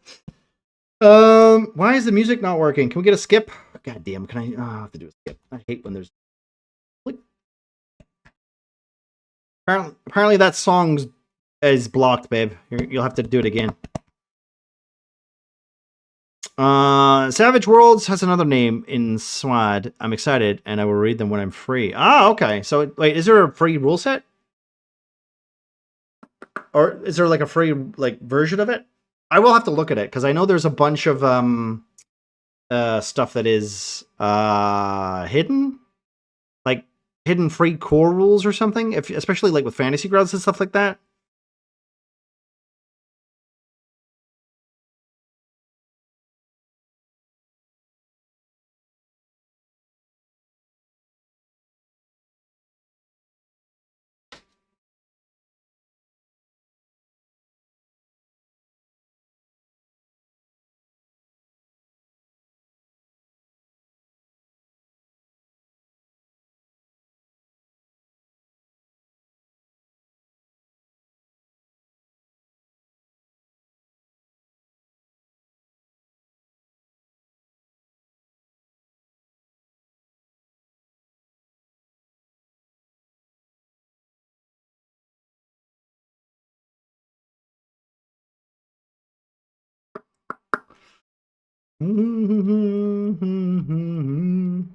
Why is the music not working? Can we get a skip? God damn, can I? Oh, I have to do a skip. I hate when there's. Apparently that song is blocked, babe. You'll have to do it again. Savage Worlds has another name in Swad. I'm excited, and I will read them when I'm free. Ah, okay. So wait, is there a free rule set, or is there like a free like version of it? I will have to look at it because I know there's a bunch of stuff that is hidden, like hidden free core rules or something. If especially like with fantasy grounds and stuff like that.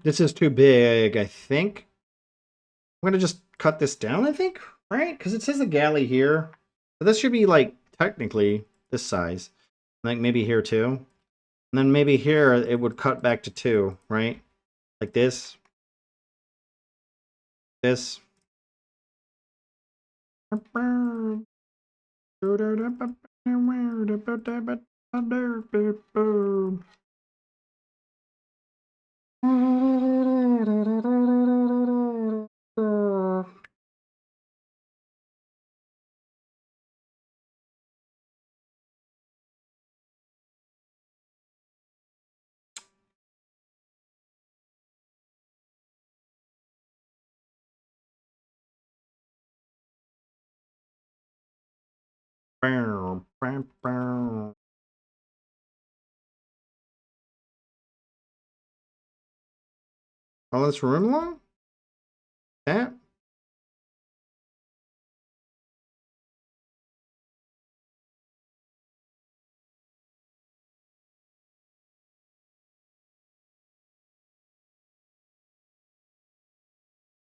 This is too big, I think. I'm gonna just cut this down, I think, right? Because it says the galley here. So this should be like technically this size. Like maybe here too. And then maybe here it would cut back to 2, right? Like this. This. All this room long? That?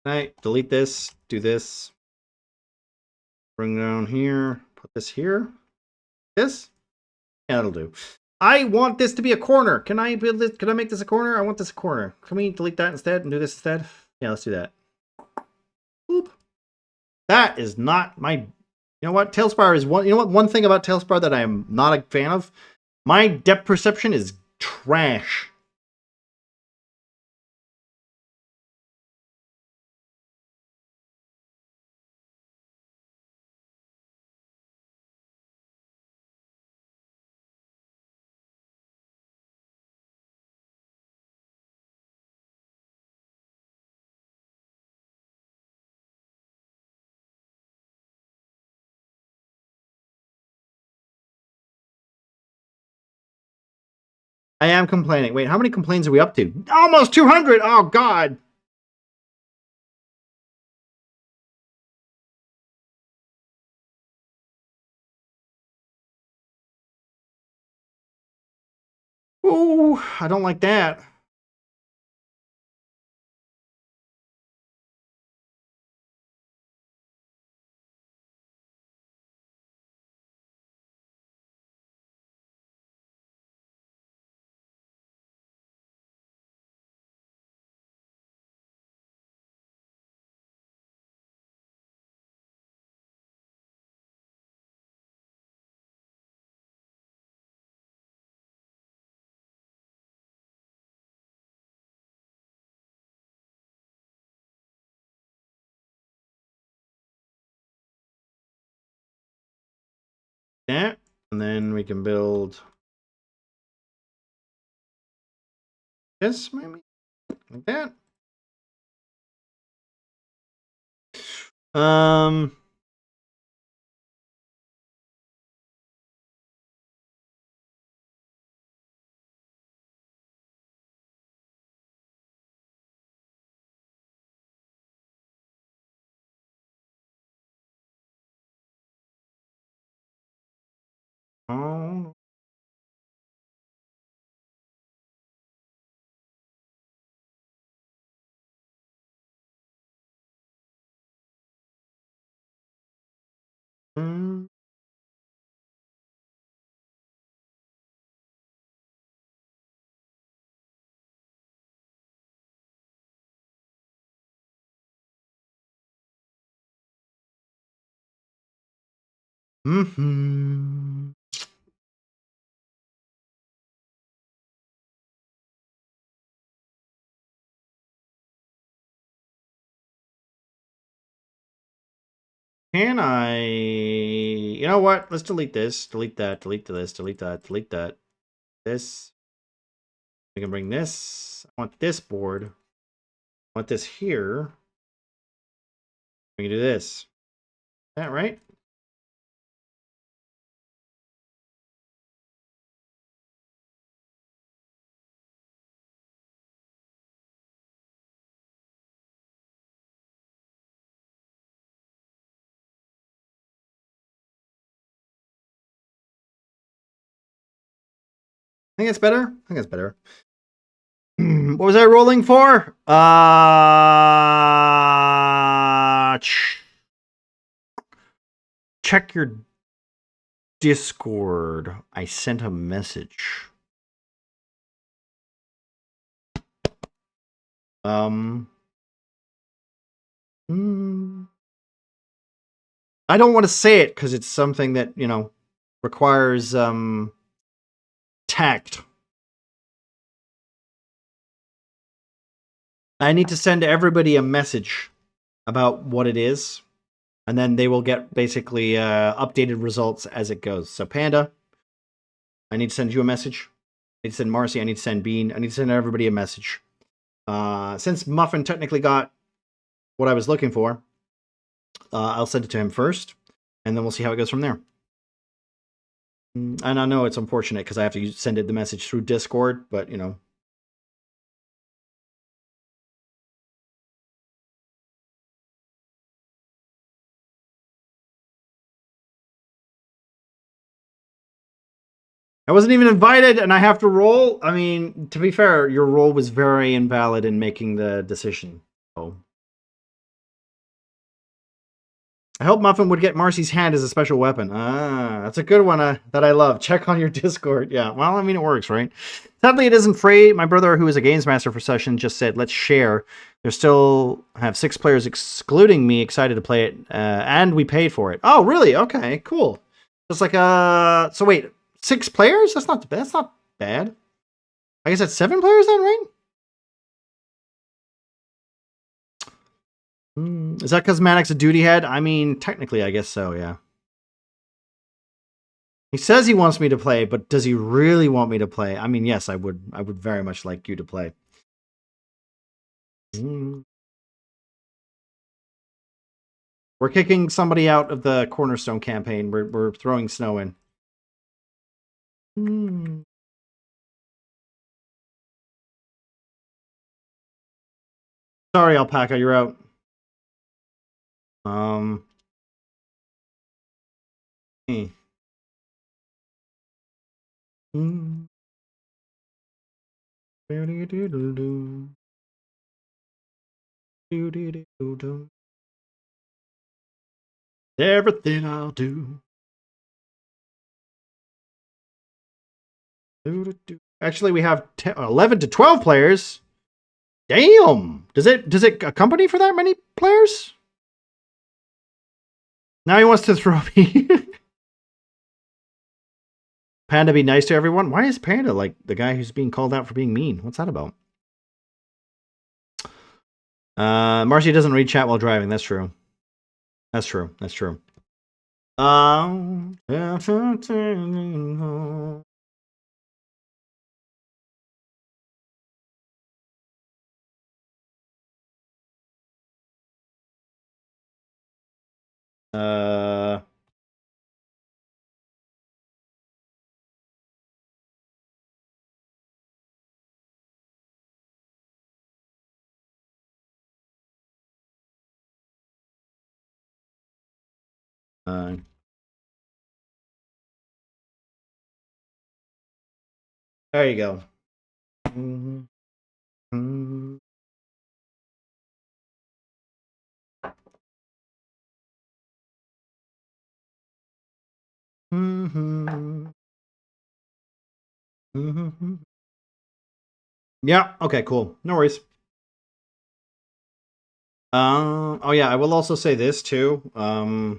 Right, delete this, do this. Bring down here, put this here. This? Yeah, that'll do. I want this to be a corner. Can I build this? Can I make this a corner? I want this a corner. Can we delete that instead and do this instead? Yeah, let's do that. Boop. That is not my... You know what? Talespire is one... You know what? One thing about Talespire that I'm not a fan of? My depth perception is trash. I am complaining. Wait, how many complaints are we up to? Almost 200! Oh, God! Ooh, I don't like that. That, and then we can build this, maybe? Like that. Um... Mm. Mm-hmm. Can I? You know what? Let's delete this. Delete that. Delete this. Delete that. Delete that. This. We can bring this. I want this board. I want this here. We can do this. Is that right? I think it's better. I think it's better. What was I rolling for? Check your Discord. I sent a message. I don't want to say it because it's something that, you know, requires tact. I need to send everybody a message about what it is, and then they will get basically updated results as it goes. So Panda, I need to send you a message. I need to send Marcy. I need to send Bean. I need to send everybody a message. Since Muffin technically got what I was looking for, I'll send it to him first, and then we'll see how it goes from there. And I know it's unfortunate because I have to send it the message through Discord, but you know. I wasn't even invited and I have to roll. I mean, to be fair, your role was very invalid in making the decision. So I hope Muffin would get Marcy's hand as a special weapon. Ah, that's a good one that I love. Check on your Discord. Yeah, well, I mean, it works, right? Sadly, it isn't free. My brother, who is a games master for session, just said, let's share. There still have 6 players, excluding me, excited to play it, and we paid for it. Oh, really? Okay, cool. It's like, so wait, 6 players? That's not bad. I guess that's 7 players then, right? Is that because Maddox a duty head? I mean, technically, I guess so, yeah. He says he wants me to play, but does he really want me to play? I mean, yes, I would very much like you to play. We're kicking somebody out of the Cornerstone campaign. We're throwing Snow in. Sorry, Alpaca, you're out. Eh. Everything I'll do. Actually, we have 11 to 12 players. Damn! Does it accompany for that many players? Now he wants to throw me. Panda be nice to everyone. Why is Panda like the guy who's being called out for being mean? What's that about? Marcy doesn't read chat while driving. That's true. That's true. That's true. There you go. Mm-hmm. Mm-hmm. Yeah. Okay. Cool. No worries. Oh yeah. I will also say this too. Uh.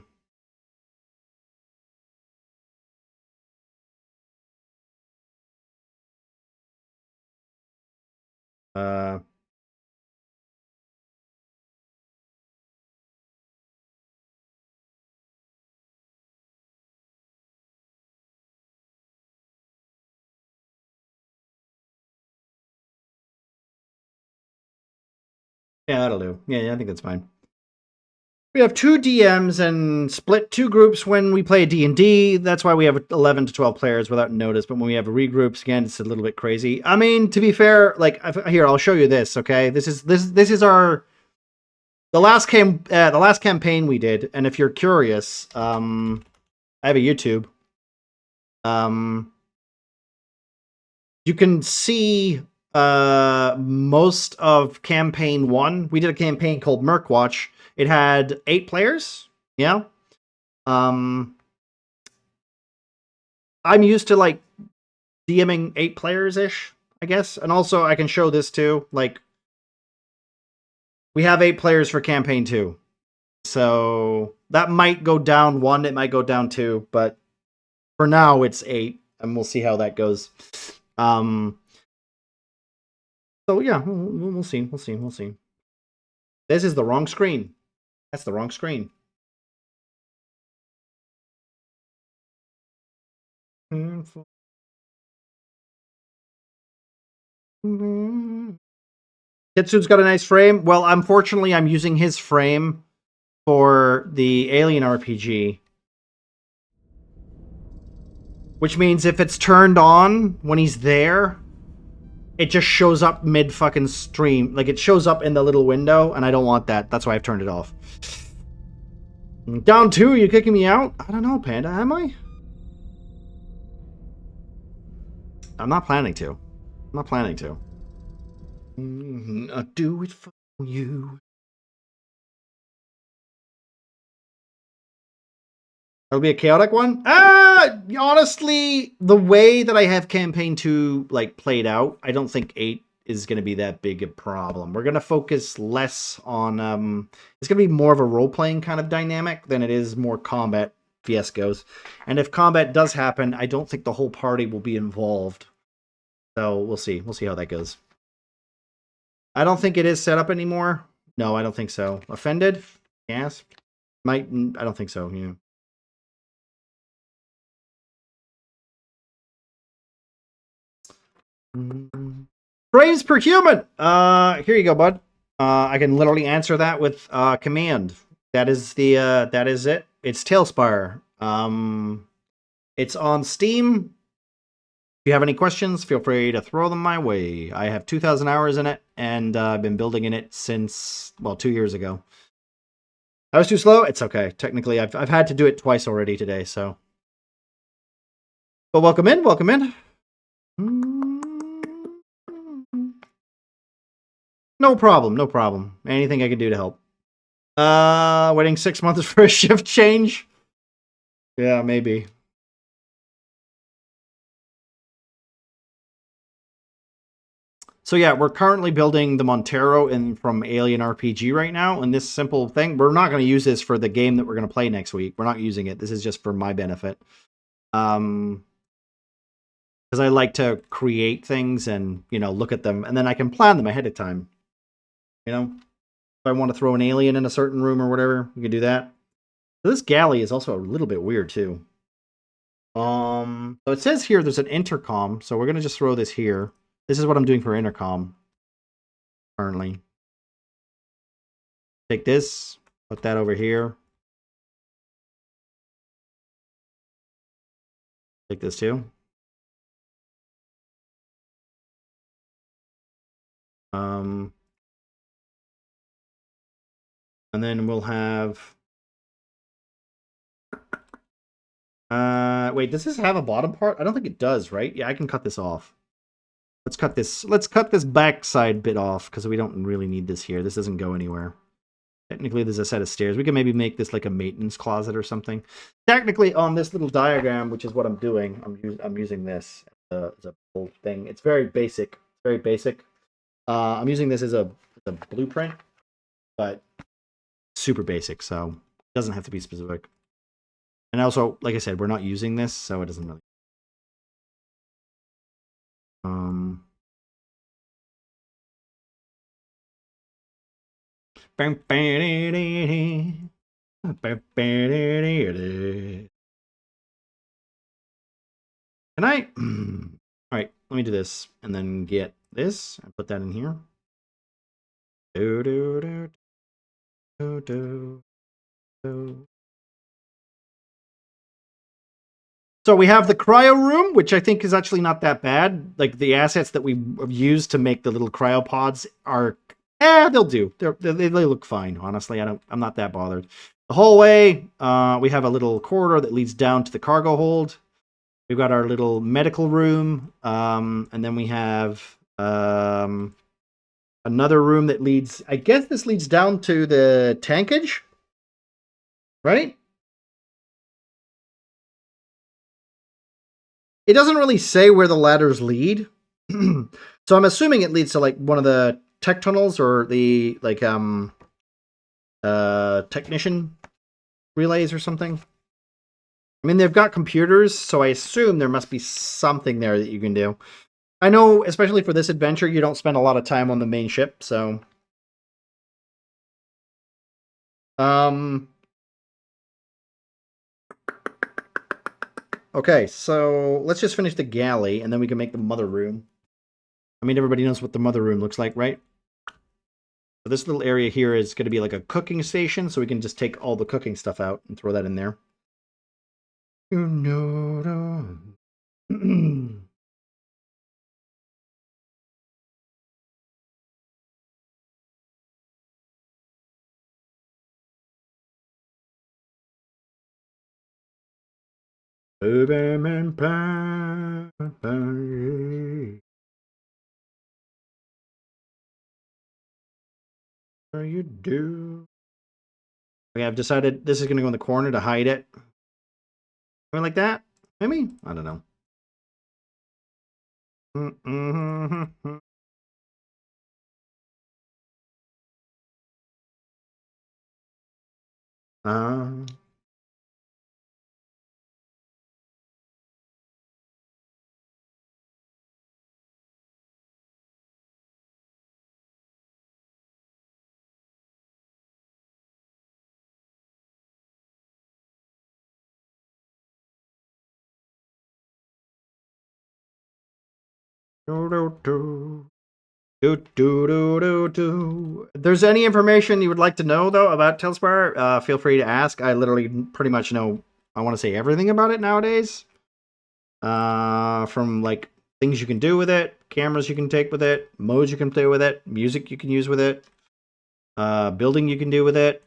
Yeah, that'll do. Yeah, I think that's fine. We have 2 DMs and split 2 groups when we play D&D. That's why we have 11 to 12 players without notice. But when we have regroups, again, it's a little bit crazy. I mean, to be fair, like here, I'll show you this. Okay, this is our the last campaign we did. And if you're curious, I have a YouTube. You can see most of campaign 1. We did a campaign called Merkwatch. It had 8 players. Yeah. I'm used to like DMing 8 players ish, I guess. And also I can show this too. Like we have 8 players for campaign 2. So that might go down 1, it might go down 2, but for now it's 8 and we'll see how that goes. So yeah, we'll see. This is the wrong screen. That's the wrong screen. Kitsu's got a nice frame. Well, unfortunately, I'm using his frame for the Alien RPG. Which means if it's turned on when he's there, it just shows up mid-fucking stream. Like, it shows up in the little window, and I don't want that. That's why I've turned it off. Down 2, you kicking me out? I don't know, Panda, am I? I'm not planning to. I'll do it for you. It'll be a chaotic one? Honestly, the way that I have campaign 2 like played out, I don't think 8 is going to be that big a problem. We're going to focus less on it's going to be more of a role-playing kind of dynamic than it is more combat fiascos. And if combat does happen, I don't think the whole party will be involved. So we'll see. We'll see how that goes. I don't think it is set up anymore. No, I don't think so. Offended? Yes. I don't think so. Yeah. Frames per human. Here you go, bud. I can literally answer that with command. That is it. It's Talespire. It's on Steam. If you have any questions, feel free to throw them my way. I have 2,000 hours in it, and I've been building in it since, well, 2 years ago. I was too slow? It's okay. Technically, I've had to do it twice already today, so. But welcome in. No problem. Anything I can do to help. Waiting 6 months for a shift change? Yeah, maybe. So yeah, we're currently building the Montero from Alien RPG right now, and this simple thing, we're not going to use this for the game that we're going to play next week. We're not using it. This is just for my benefit. Because I like to create things and, look at them, and then I can plan them ahead of time. If I want to throw an alien in a certain room or whatever, we can do that. So this galley is also a little bit weird too. So it says here there's an intercom, so we're going to just throw this here. This is what I'm doing for intercom currently. Take this, put that over here. Take this too. And then we'll have... wait, does this have a bottom part? I don't think it does, right? Yeah, I can cut this off. Let's cut this backside bit off because we don't really need this here. This doesn't go anywhere. Technically, there's a set of stairs. We can maybe make this like a maintenance closet or something. Technically, on this little diagram, which is what I'm doing, I'm using this as a whole thing. It's very basic. Very basic. I'm using this as a blueprint, but super basic, so it doesn't have to be specific. And also, like I said, we're not using this, so it doesn't really. Can I? All right, let me do this and then get this and put that in here. Do do do do do do. So we have the cryo room, which I think is actually not that bad. Like the assets that we used to make the little cryopods are, they'll do. They look fine. Honestly, I'm not that bothered. The hallway, we have a little corridor that leads down to the cargo hold. We've got our little medical room, and then we have another room that leads. I guess this leads down to the tankage, right? It doesn't really say where the ladders lead. So I'm assuming it leads to like one of the tech tunnels or the like technician relays or something. I mean, they've got computers, so I assume there must be something there that you can do. I know, especially for this adventure, you don't spend a lot of time on the main ship, so okay, so let's just finish the galley, and then we can make the mother room. I mean, everybody knows what the mother room looks like, right? So this little area here is going to be like a cooking station, so we can just take all the cooking stuff out and throw that in there. You do. Okay, I've decided this is going to go in the corner to hide it. Something like that? Maybe? I don't know. If there's any information you would like to know, though, about Talespire, feel free to ask. I literally pretty much know, I want to say everything about it nowadays. From, like, things you can do with it, cameras you can take with it, modes you can play with it, music you can use with it, building you can do with it.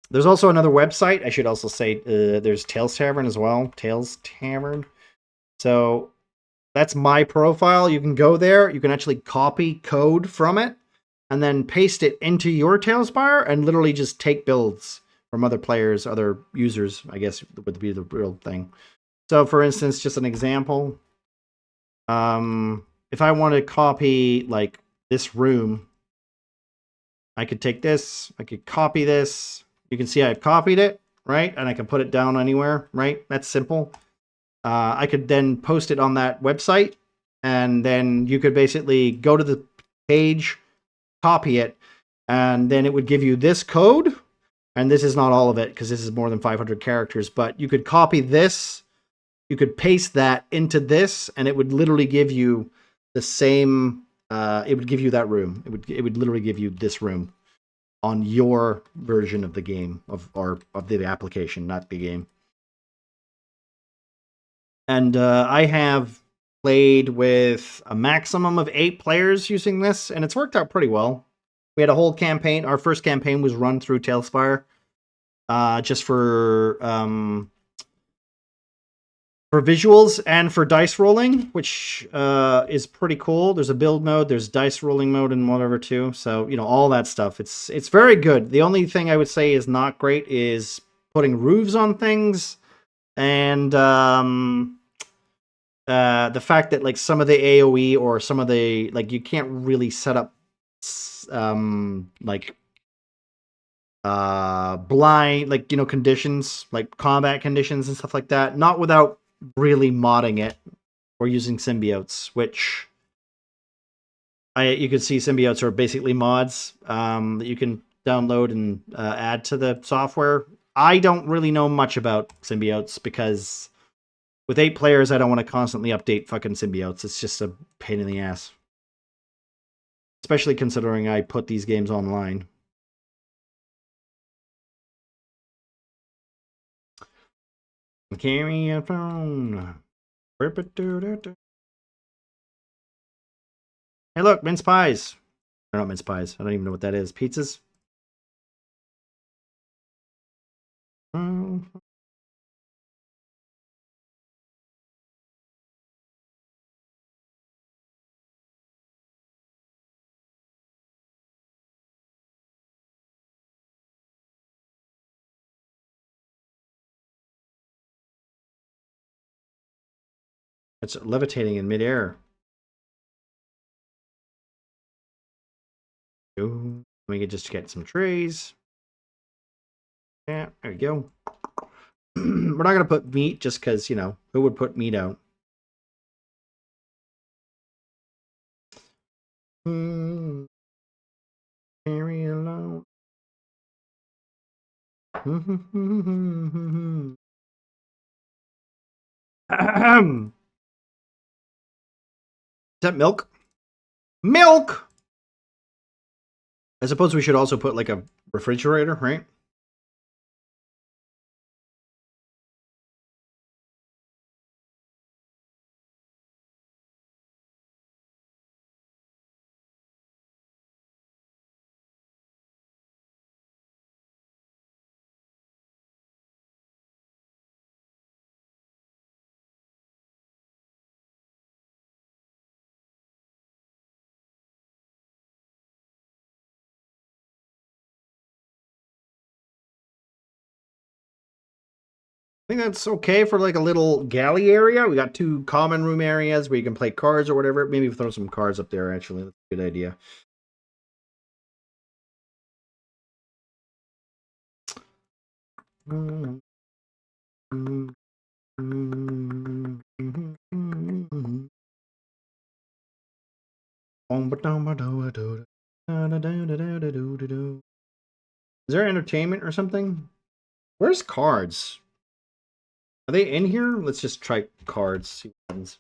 There's also another website. I should also say there's Tales Tavern as well. Tales Tavern. So that's my profile. You can go there. You can actually copy code from it and then paste it into your Talespire and literally just take builds from other players, other users, I guess would be the real thing. So for instance, just an example. If I want to copy like this room, I could take this, I could copy this. You can see I've copied it, right? And I can put it down anywhere, right? That's simple. I could then post it on that website, and then you could basically go to the page, copy it, and then it would give you this code. And this is not all of it, because this is more than 500 characters, but you could copy this, you could paste that into this, and it would literally give you the same, it would give you that room. It would literally give you this room on your version of the game, of the application, not the game. And I have played with a maximum of 8 players using this, and it's worked out pretty well. We had a whole campaign. Our first campaign was run through Talespire, just for for visuals and for dice rolling, which is pretty cool. There's a build mode, there's dice rolling mode, and whatever too. So all that stuff. It's very good. The only thing I would say is not great is putting roofs on things, and the fact that like some of the AOE or some of the like you can't really set up like blind like conditions like combat conditions and stuff like that, not without really modding it or using symbiotes, which you can see symbiotes are basically mods that you can download and add to the software. I don't really know much about symbiotes because with 8 players I don't want to constantly update fucking symbiotes. It's just a pain in the ass, especially considering I put these games online. Carry a phone. Hey, look, mince pies. They're not mince pies. I don't even know what that is. Pizzas? It's levitating in midair. Let me just get some trays. Yeah, there we go. We're not going to put meat just because, who would put meat out? Carry alone. Is that milk? Milk! I suppose we should also put like a refrigerator, right? I think that's okay for like a little galley area. We got 2 common room areas where you can play cards or whatever. Maybe throw some cards up there, actually. That's a good idea. Is there entertainment or something? Where's cards? Are they in here? Let's just try cards. See what happens.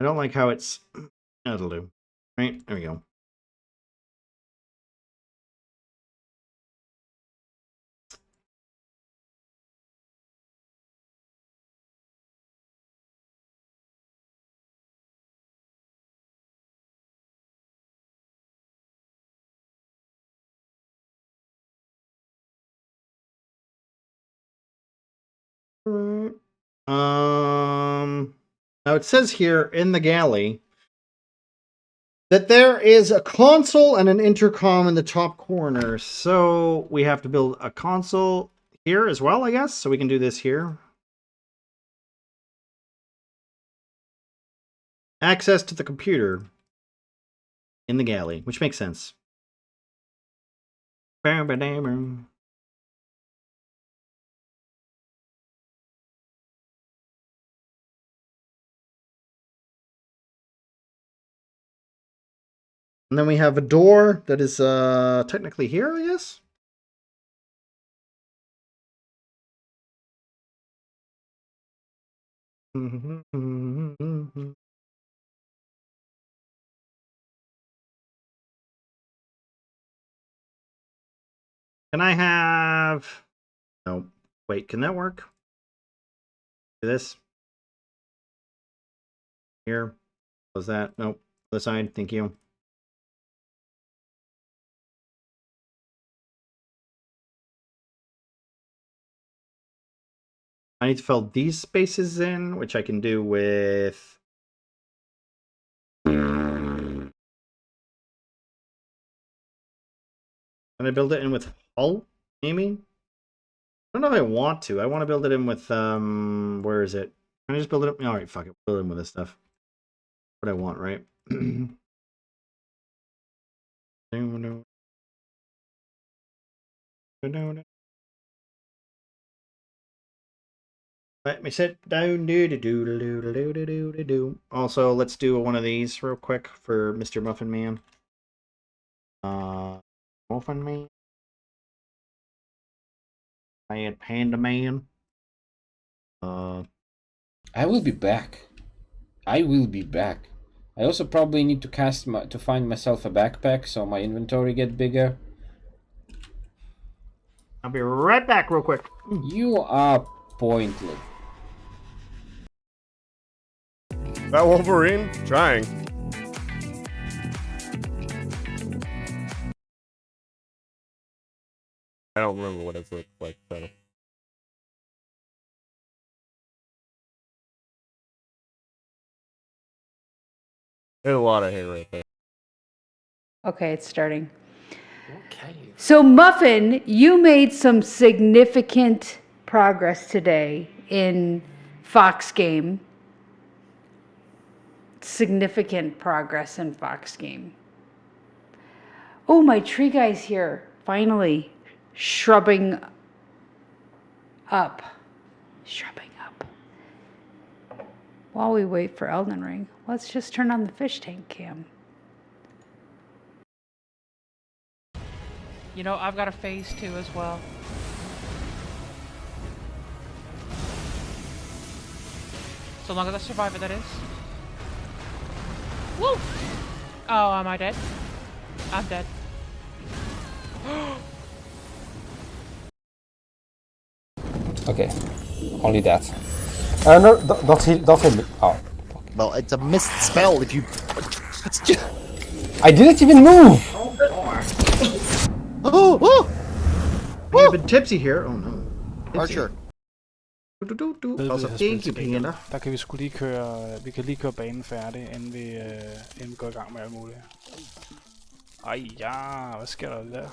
I don't like how it's... That'll do. Right, there we go. Now it says here in the galley that there is a console and an intercom in the top corner. So we have to build a console here as well, I guess. So we can do this here. Access to the computer in the galley, which makes sense. And then we have a door that is technically here, I guess. Can I have... No. Wait, can that work? Do this. Here. Close that. Nope. Other side. Thank you. I need to fill these spaces in, which I can do with... Can I build it in with hull, maybe? I don't know if I want to. I want to build it in with, where is it? Can I just build it up? Alright, fuck it. Build it in with this stuff. What I want, right? Let me sit down. Also, let's do one of these real quick for Mr. Muffin Man. Muffin Man. Bad Panda Man. I will be back. I will be back. I also probably need to find myself a backpack so my inventory get bigger. I'll be right back real quick. You are pointless. That Wolverine? Trying. I don't remember what it looked like, so. There's a lot of hair right there. Okay, it's starting. So, Muffin, you made some significant progress today in Fox Game. Significant progress in Fox Game. Oh, my tree guy's here. Finally. Shrubbing up. Shrubbing up. While we wait for Elden Ring, let's just turn on the fish tank cam. You know, I've got a phase 2 as well. So long as I survive it, that is. Woo! Oh, am I dead? I'm dead. Okay, only that. No, dat hit me. Oh. Well, it's a missed spell if you... It's just... I didn't even move! Oh! Oh! I've been tipsy here. Oh no. Tipsy. Archer. Also, thank you, Panda. Der kan vi sgu lige køre, vi kan lige køre banen færdig, inden vi går i gang med alt muligt. Ej ja, hvad sker der der?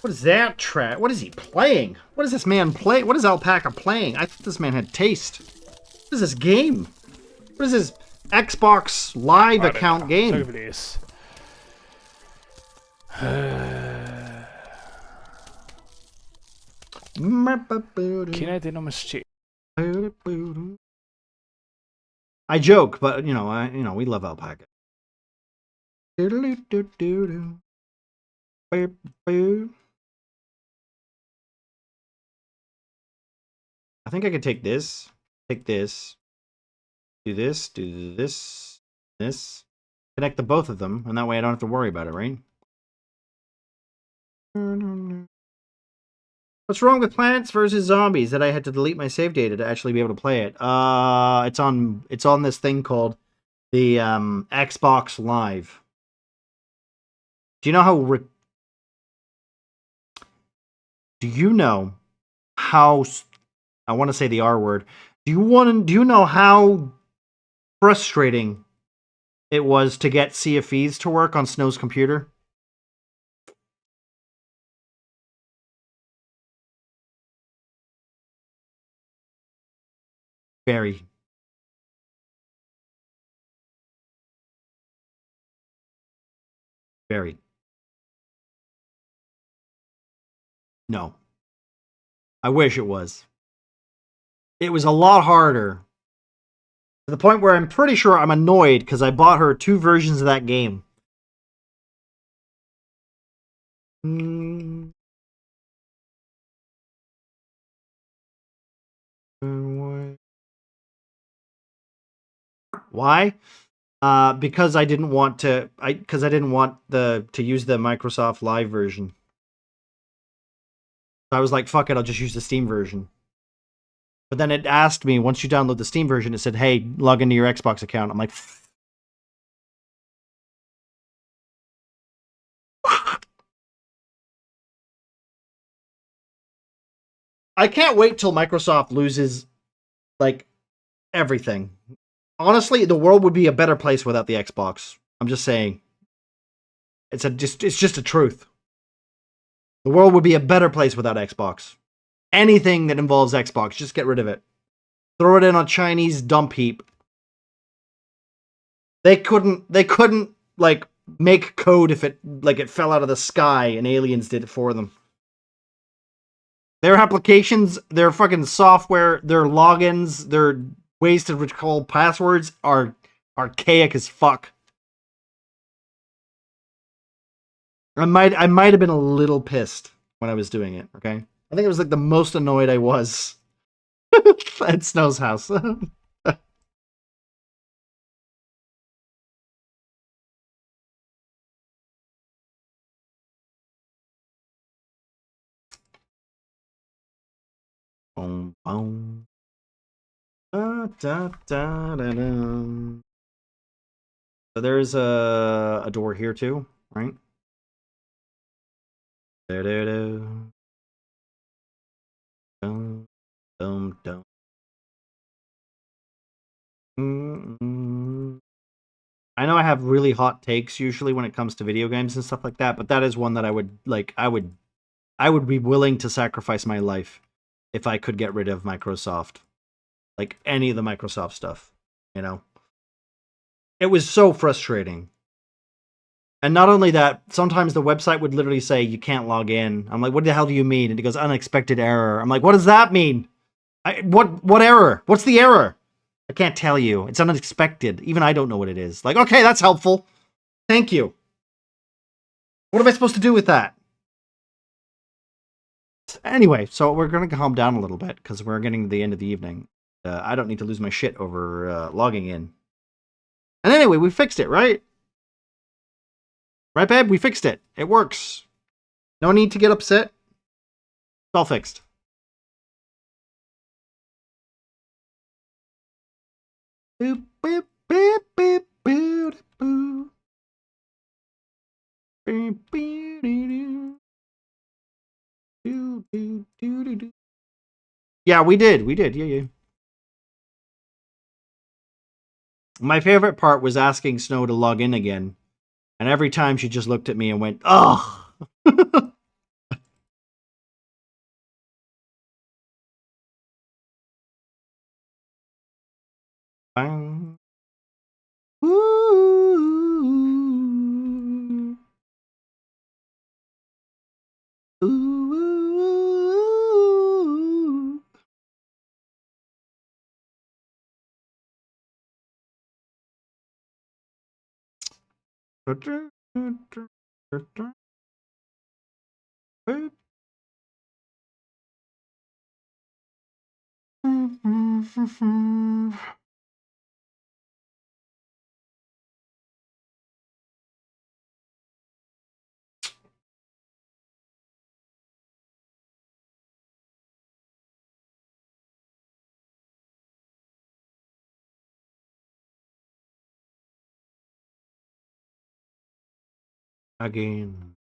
What is that track? What is he playing? What is this man play? What is Alpaca playing? I thought this man had taste. What is this game? What is this Xbox Live account Så game? kan vi læse. Kender I det, når man stjæler? I joke, but we love Alpaca. I think I could take this, do this, this, connect the both of them, and that way I don't have to worry about it, right? What's wrong with Plants vs. Zombies that I had to delete my save data to actually be able to play it? It's on this thing called the Xbox Live. Do you know how do you know how I want to say the R word. Do you know how frustrating it was to get Sea of Thieves to work on Snow's computer? Very. Very. No. I wish it was. It was a lot harder. To the point where I'm pretty sure I'm annoyed because I bought her 2 versions of that game. Mm. Why? Because I didn't want to. Because I didn't want to use the Microsoft Live version. So I was like, "Fuck it, I'll just use the Steam version." But then it asked me once you download the Steam version, it said, "Hey, log into your Xbox account." I'm like, I can't wait till Microsoft loses like everything. Honestly, the world would be a better place without the Xbox. I'm just saying. It's just a truth. The world would be a better place without Xbox. Anything that involves Xbox, just get rid of it. Throw it in a Chinese dump heap. They couldn't like make code if it fell out of the sky and aliens did it for them. Their applications, their fucking software, their logins, their ways to recall passwords are archaic as fuck. I might have been a little pissed when I was doing it, okay? I think it was like the most annoyed I was at Snow's house. Boom, boom. Da, da, da, da, da. So there's a door here too, right? There, there, there. Dum, dum, dum. Mm-mm. I know I have really hot takes usually when it comes to video games and stuff like that, but that is one that I would like. I would be willing to sacrifice my life if I could get rid of Microsoft, like any of the Microsoft stuff. You know, it was so frustrating. And not only that, sometimes the website would literally say you can't log in. I'm like, what the hell do you mean? And it goes unexpected error. I'm like, what does that mean? What error? What's the error? I can't tell you. It's unexpected. Even I don't know what it is. Like, okay, that's helpful. Thank you. What am I supposed to do with that? Anyway, so we're going to calm down a little bit because we're getting to the end of the evening. I don't need to lose my shit over logging in. And anyway, we fixed it, right? Right, babe? We fixed it. It works. No need to get upset. It's all fixed. Boop, boop, boop, boop, boop, boop. Boop, boop, doo, doo, doo, doo, doo, doo. Yeah, we did. We did. Yeah, yeah. My favorite part was asking Snow to log in again. And every time she just looked at me and went, ugh. Bang. Ooh. Ooh. Again.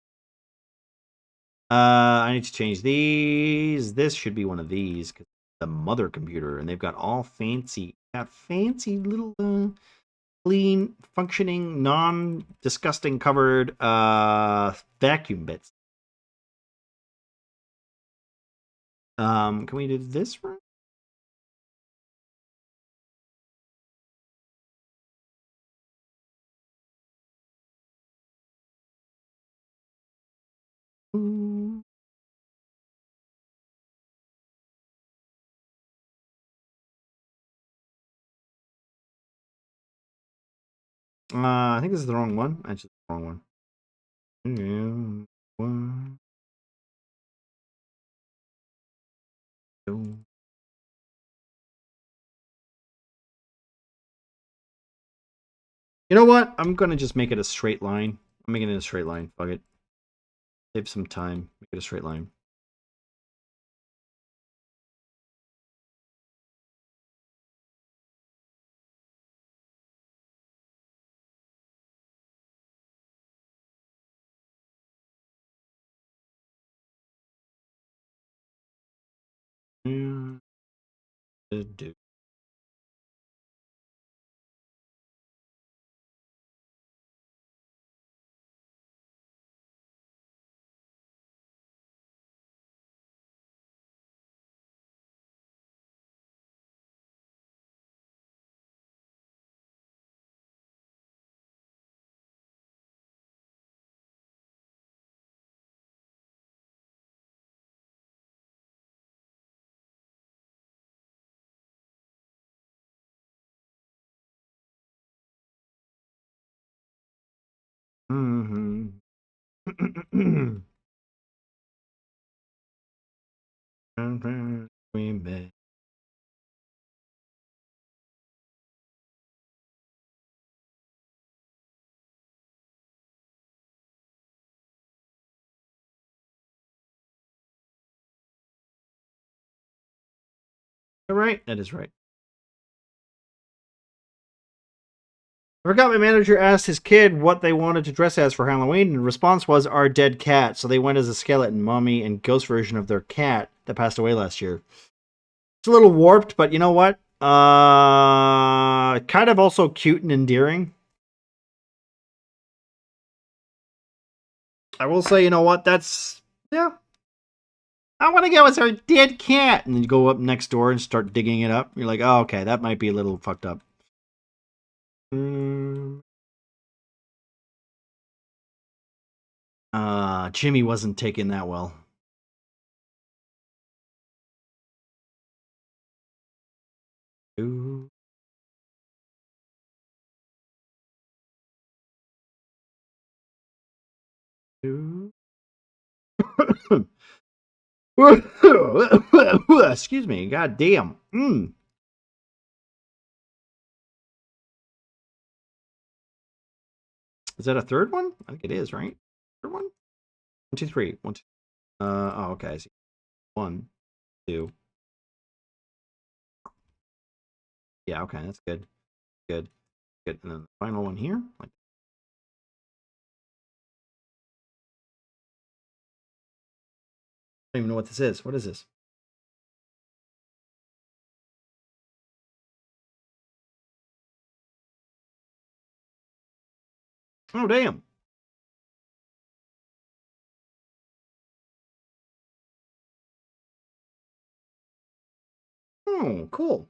I need to change these. This should be one of these because the mother computer, and they've got all got fancy little clean, functioning, non-disgusting covered vacuum bits. Can we do this one? I think this is the wrong one. Actually, the wrong one. One, two. You know what? I'm gonna just make it a straight line. I'm making it a straight line. Fuck it. Save some time. Make it a straight line. Yeah. Do. Mm-hmm. We met. All right, that is right. I forgot my manager asked his kid what they wanted to dress as for Halloween, and the response was our dead cat. So they went as a skeleton, mommy, and ghost version of their cat that passed away last year. It's a little warped, but you know what? Kind of also cute and endearing. I will say, you know what? That's yeah. I want to go as our dead cat, and then you go up next door and start digging it up. You're like, oh, okay, that might be a little fucked up. Jimmy wasn't taking that well. Ooh. Ooh. Excuse me. God damn. Is that a third one? I think it is, right? Third one? 1, 2, 3. 1, 2. Oh, okay. I see. 1, 2. Yeah, okay. That's good. Good. Good. And then the final one here. Like, I don't even know what this is. What is this? Oh, damn. Oh, cool.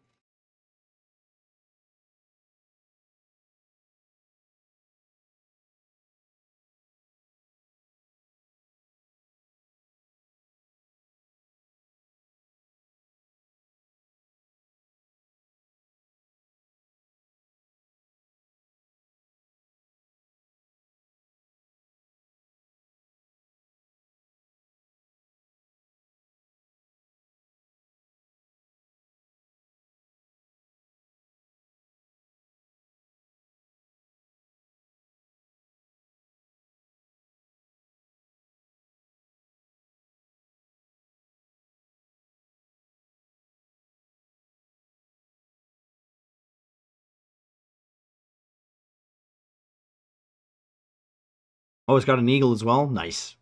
Oh, it's got an eagle as well. Nice.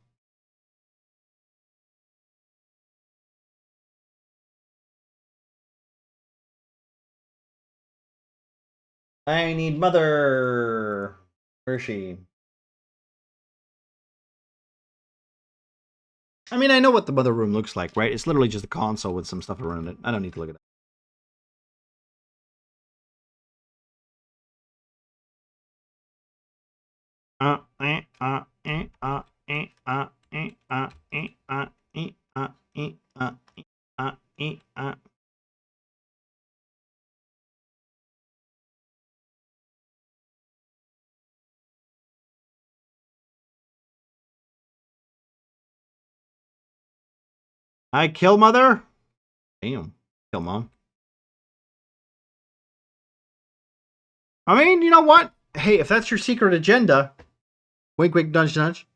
I need mother. Where is she? I mean, I know what the mother room looks like, right? It's literally just a console with some stuff around it. I don't need to look at it. Eh, eh, eh, eh, eh, eh, eh, eh, eh, eh, eh, eh, eh, eh, eh, eh. I kill mother. Damn. Kill mom. I mean, you know what? Hey, if that's your secret agenda, wink, wink, nudge, nudge.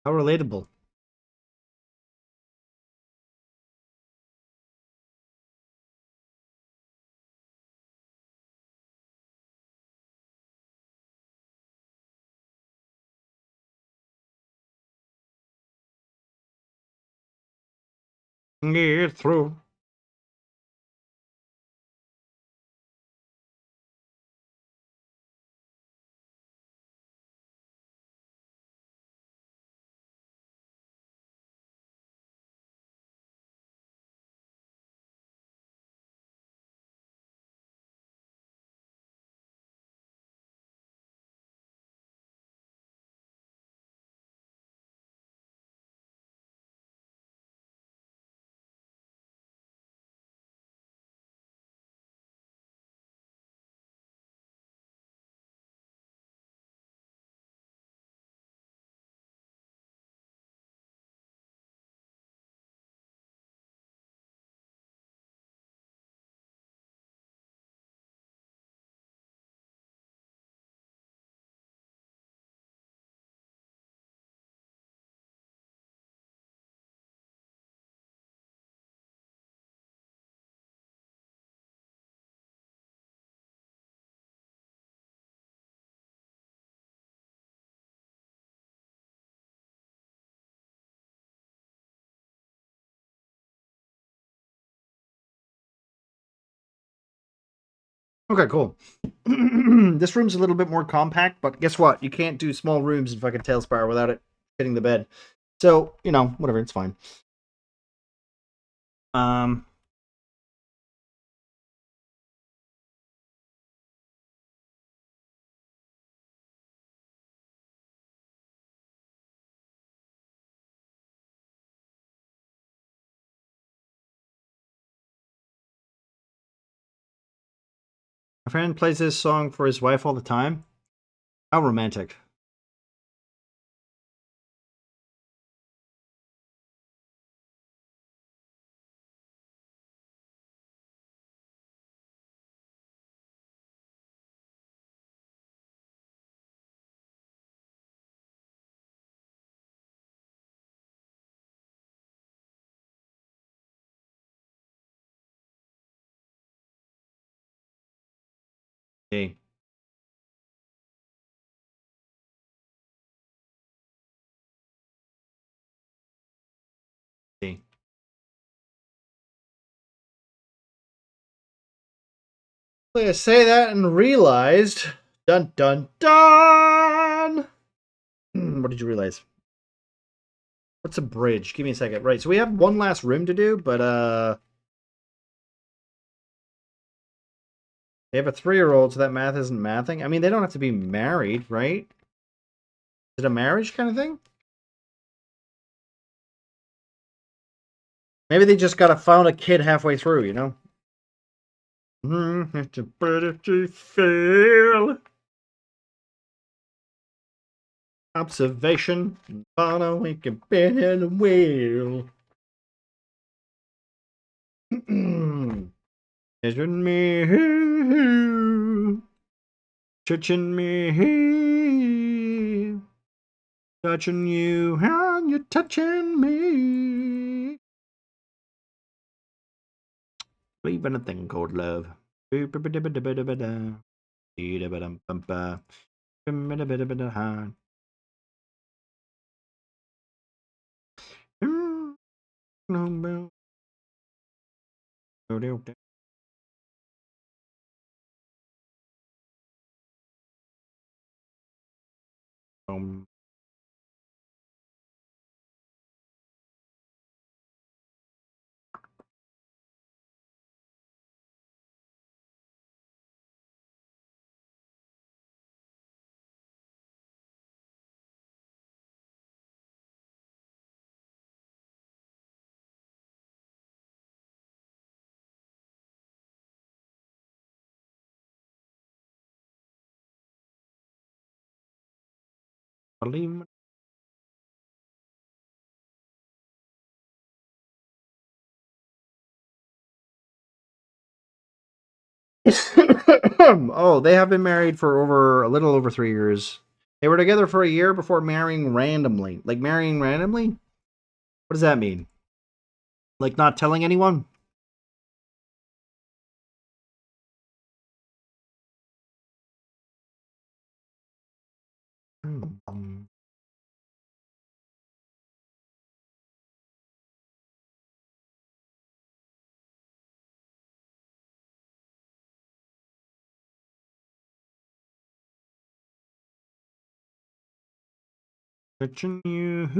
How relatable. Get through. Okay, cool. This room's a little bit more compact, but guess what? You can't do small rooms in fucking Talespire without it hitting the bed. So, you know, whatever, it's fine. Um, my friend plays this song for his wife all the time. How romantic. Okay. Okay. I say that and realized. Dun dun dun! What did you realize? What's a bridge? Give me a second. Right, so we have one last room to do, but they have a 3-year-old, so that math isn't mathing. I mean, they don't have to be married, right? Is it a marriage kind of thing? Maybe they just found a kid halfway through, you know? It's a better to fail. Observation. Following a better wheel. Touching me, touching me, touching you, and you're touching me. Believe in a thing called love. Believe. Oh, they have been married for a little over 3 years. They were together for a year before marrying randomly. Like marrying randomly? What does that mean? Like not telling anyone? Touching you.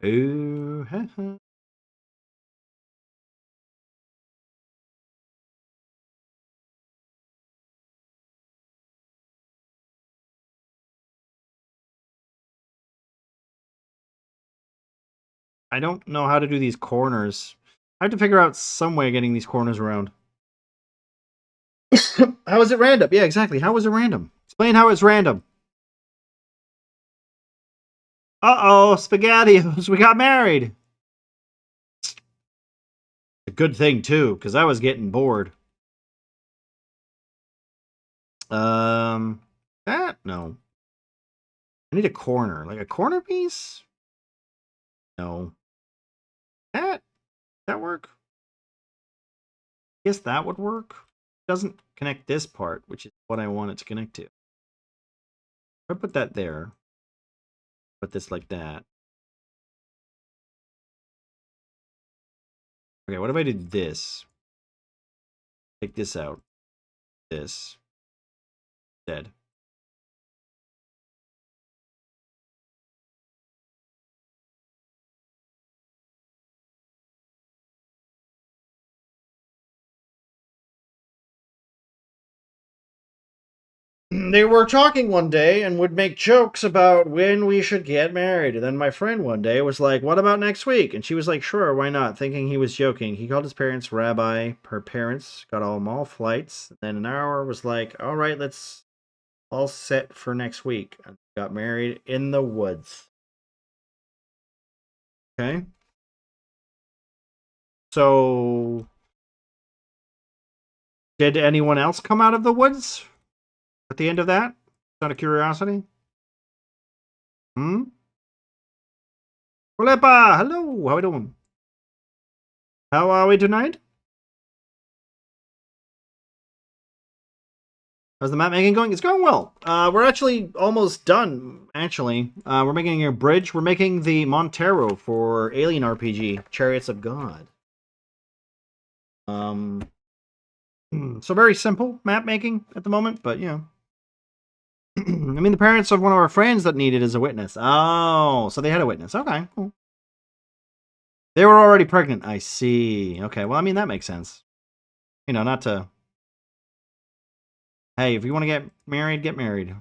Ooh, I don't know how to do these corners. I have to figure out some way of getting these corners around. How is it random? Yeah, exactly. How is it random? Explain how it's random. Uh-oh, SpaghettiOs, we got married. A good thing, too, because I was getting bored. That? No. I need a corner. Like a corner piece? No. That work? I guess that would work. It doesn't connect this part, which is what I want it to connect to. If I put that there, put this like that. Okay, what if I did this? Take this out. This. Dead. They were talking one day and would make jokes about when we should get married. And then my friend one day was like, "What about next week?" And she was like, "Sure, why not?" Thinking he was joking. He called his parents rabbi. Her parents got all flights. Then an hour was like, "All right, let's all set for next week." And got married in the woods. Okay. So, did anyone else come out of the woods at the end of that? Out of curiosity? Olepa! Hello! How are we doing? How are we tonight? How's the map making going? It's going well. We're actually almost done, actually. We're making a bridge. We're making the Montero for Alien RPG, Chariots of God. So very simple map making at the moment, but you know. I mean, the parents of one of our friends that needed as a witness. Oh, so they had a witness. Okay, cool. They were already pregnant. I see. Okay, well, I mean, that makes sense. You know, not to... Hey, if you want to get married, get married.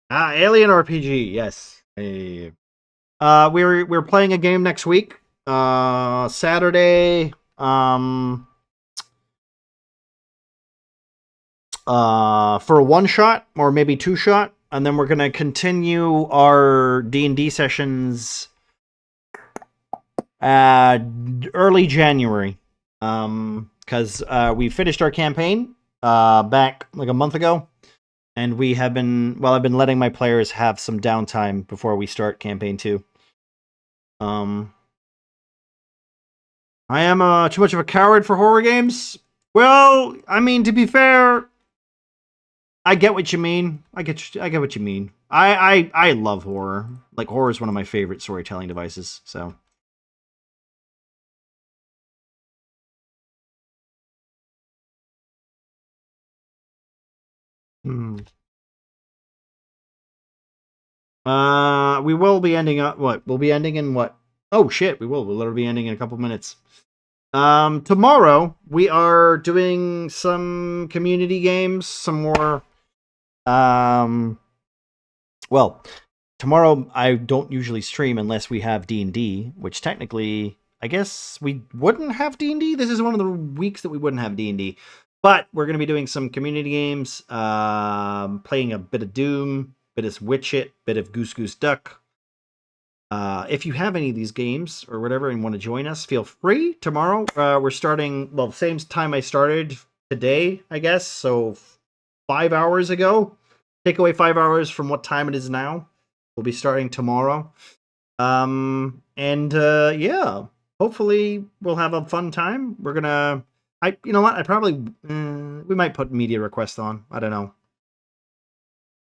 Alien RPG, yes. Hey. We're playing a game next week. Saturday. For a one shot or maybe two shot, and then we're gonna continue our D&D sessions early January. Because we finished our campaign back like a month ago, and we have been I've been letting my players have some downtime before we start campaign 2. I am too much of a coward for horror games. Well, I mean, to be fair, I get what you mean. I get what you mean. I love horror. Like, horror is one of my favorite storytelling devices. So. We will be ending up what? We'll be ending in what? Oh shit, we will. We'll literally be ending in a couple minutes. Tomorrow we are doing some community games, some more. Well, tomorrow I don't usually stream unless we have D&D, which technically I guess we wouldn't have D&D. This is one of the weeks that we wouldn't have D&D. But we're going to be doing some community games, playing a bit of Doom, bit of Witch It, bit of Goose Goose Duck. If you have any of these games or whatever and want to join us, feel free. Tomorrow we're starting, well, same time I started today, I guess. So 5 hours ago. Take away 5 hours from what time it is now. We'll be starting tomorrow. Yeah, hopefully we'll have a fun time. We're gonna, you know what? I probably, we might put media request on. I don't know.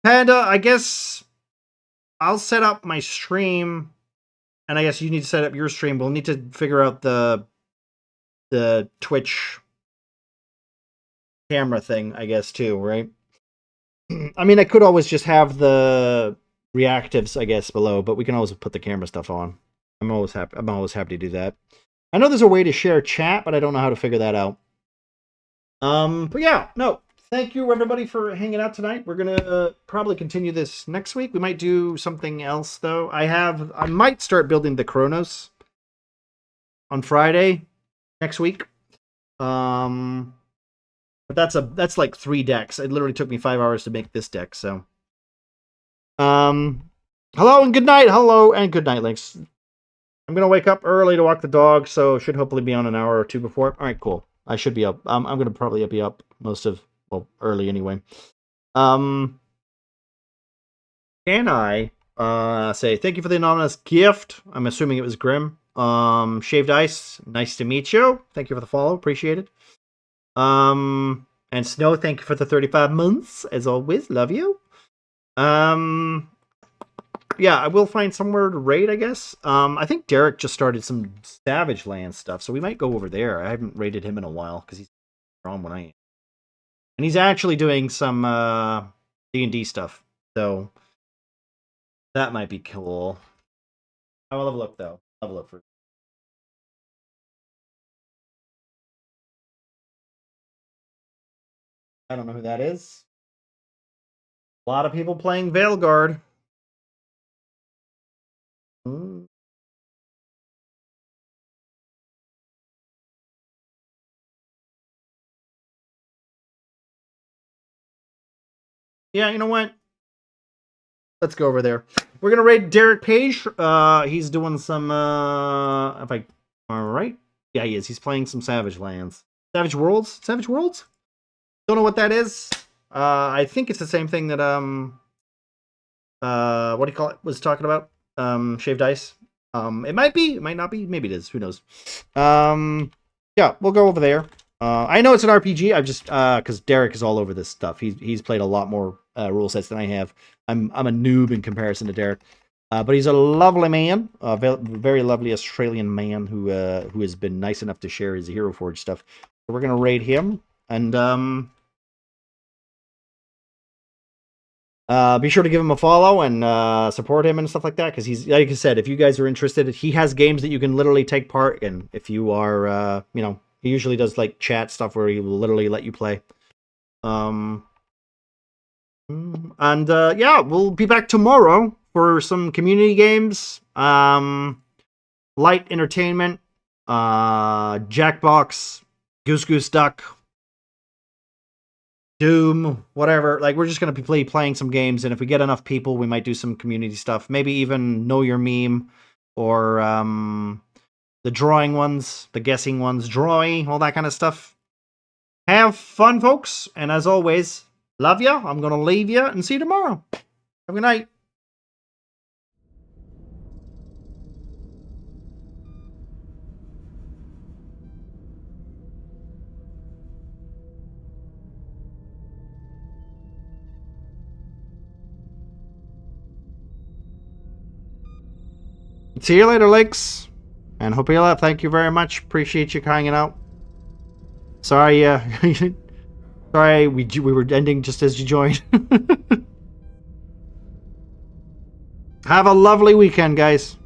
Panda, I guess I'll set up my stream, and I guess you need to set up your stream. We'll need to figure out the Twitch camera thing, I guess, too, right? I mean, I could always just have the reactives, I guess, below, but we can always put the camera stuff on. I'm always happy to do that. I know there's a way to share chat, but I don't know how to figure that out. But yeah, no. Thank you everybody for hanging out tonight. We're gonna probably continue this next week. We might do something else though. I might start building the Chronos on Friday next week. But that's like 3 decks. It literally took me 5 hours to make this deck, so. Hello and good night. Hello and good night, Links. I'm gonna wake up early to walk the dog, so should hopefully be on an hour or 2 before. Alright, cool. I should be up. I'm gonna probably be up most of, well, early anyway. Can I say thank you for the anonymous gift? I'm assuming it was Grim. Shaved Ice, nice to meet you. Thank you for the follow, appreciate it. And Snow, thank you for the 35 months, as always. Love you. Yeah, I will find somewhere to raid, I guess. I think Derek just started some Savage Land stuff, so we might go over there. I haven't raided him in a while, because he's on when I am. And he's actually doing some D&D stuff, so that might be cool. I will have a look, though. I'll have a look for it. I don't know who that is. A lot of people playing Veilguard. Yeah, you know what? Let's go over there. We're gonna raid Derek Page. He's doing some if I alright. Yeah, he is. He's playing some Savage Lands. Savage Worlds? Savage Worlds? Don't know what that is. I think it's the same thing that what do you call it? Was talking about shaved ice. It might be, it might not be, maybe it is. Who knows? Yeah, we'll go over there. I know it's an RPG. I've just because Derek is all over this stuff. He's played a lot more rule sets than I have. I'm a noob in comparison to Derek. But he's a lovely man, a very lovely Australian man who has been nice enough to share his Hero Forge stuff. So we're gonna raid him and be sure to give him a follow and support him and stuff like that, because he's, like I said, if you guys are interested, he has games that you can literally take part in. If you are, he usually does like chat stuff where he will literally let you play. And yeah, we'll be back tomorrow for some community games, light entertainment, Jackbox, Goose Goose Duck, Doom, whatever. Like, we're just going to be playing some games, and if we get enough people, we might do some community stuff. Maybe even Know Your Meme, or the drawing ones, the guessing ones, drawing, all that kind of stuff. Have fun, folks, and as always, love ya. I'm going to leave ya and see you tomorrow. Have a good night. See you later, Lakes. And hope you love. Thank you very much. Appreciate you hanging out. Sorry, sorry, we were ending just as you joined. Have a lovely weekend, guys.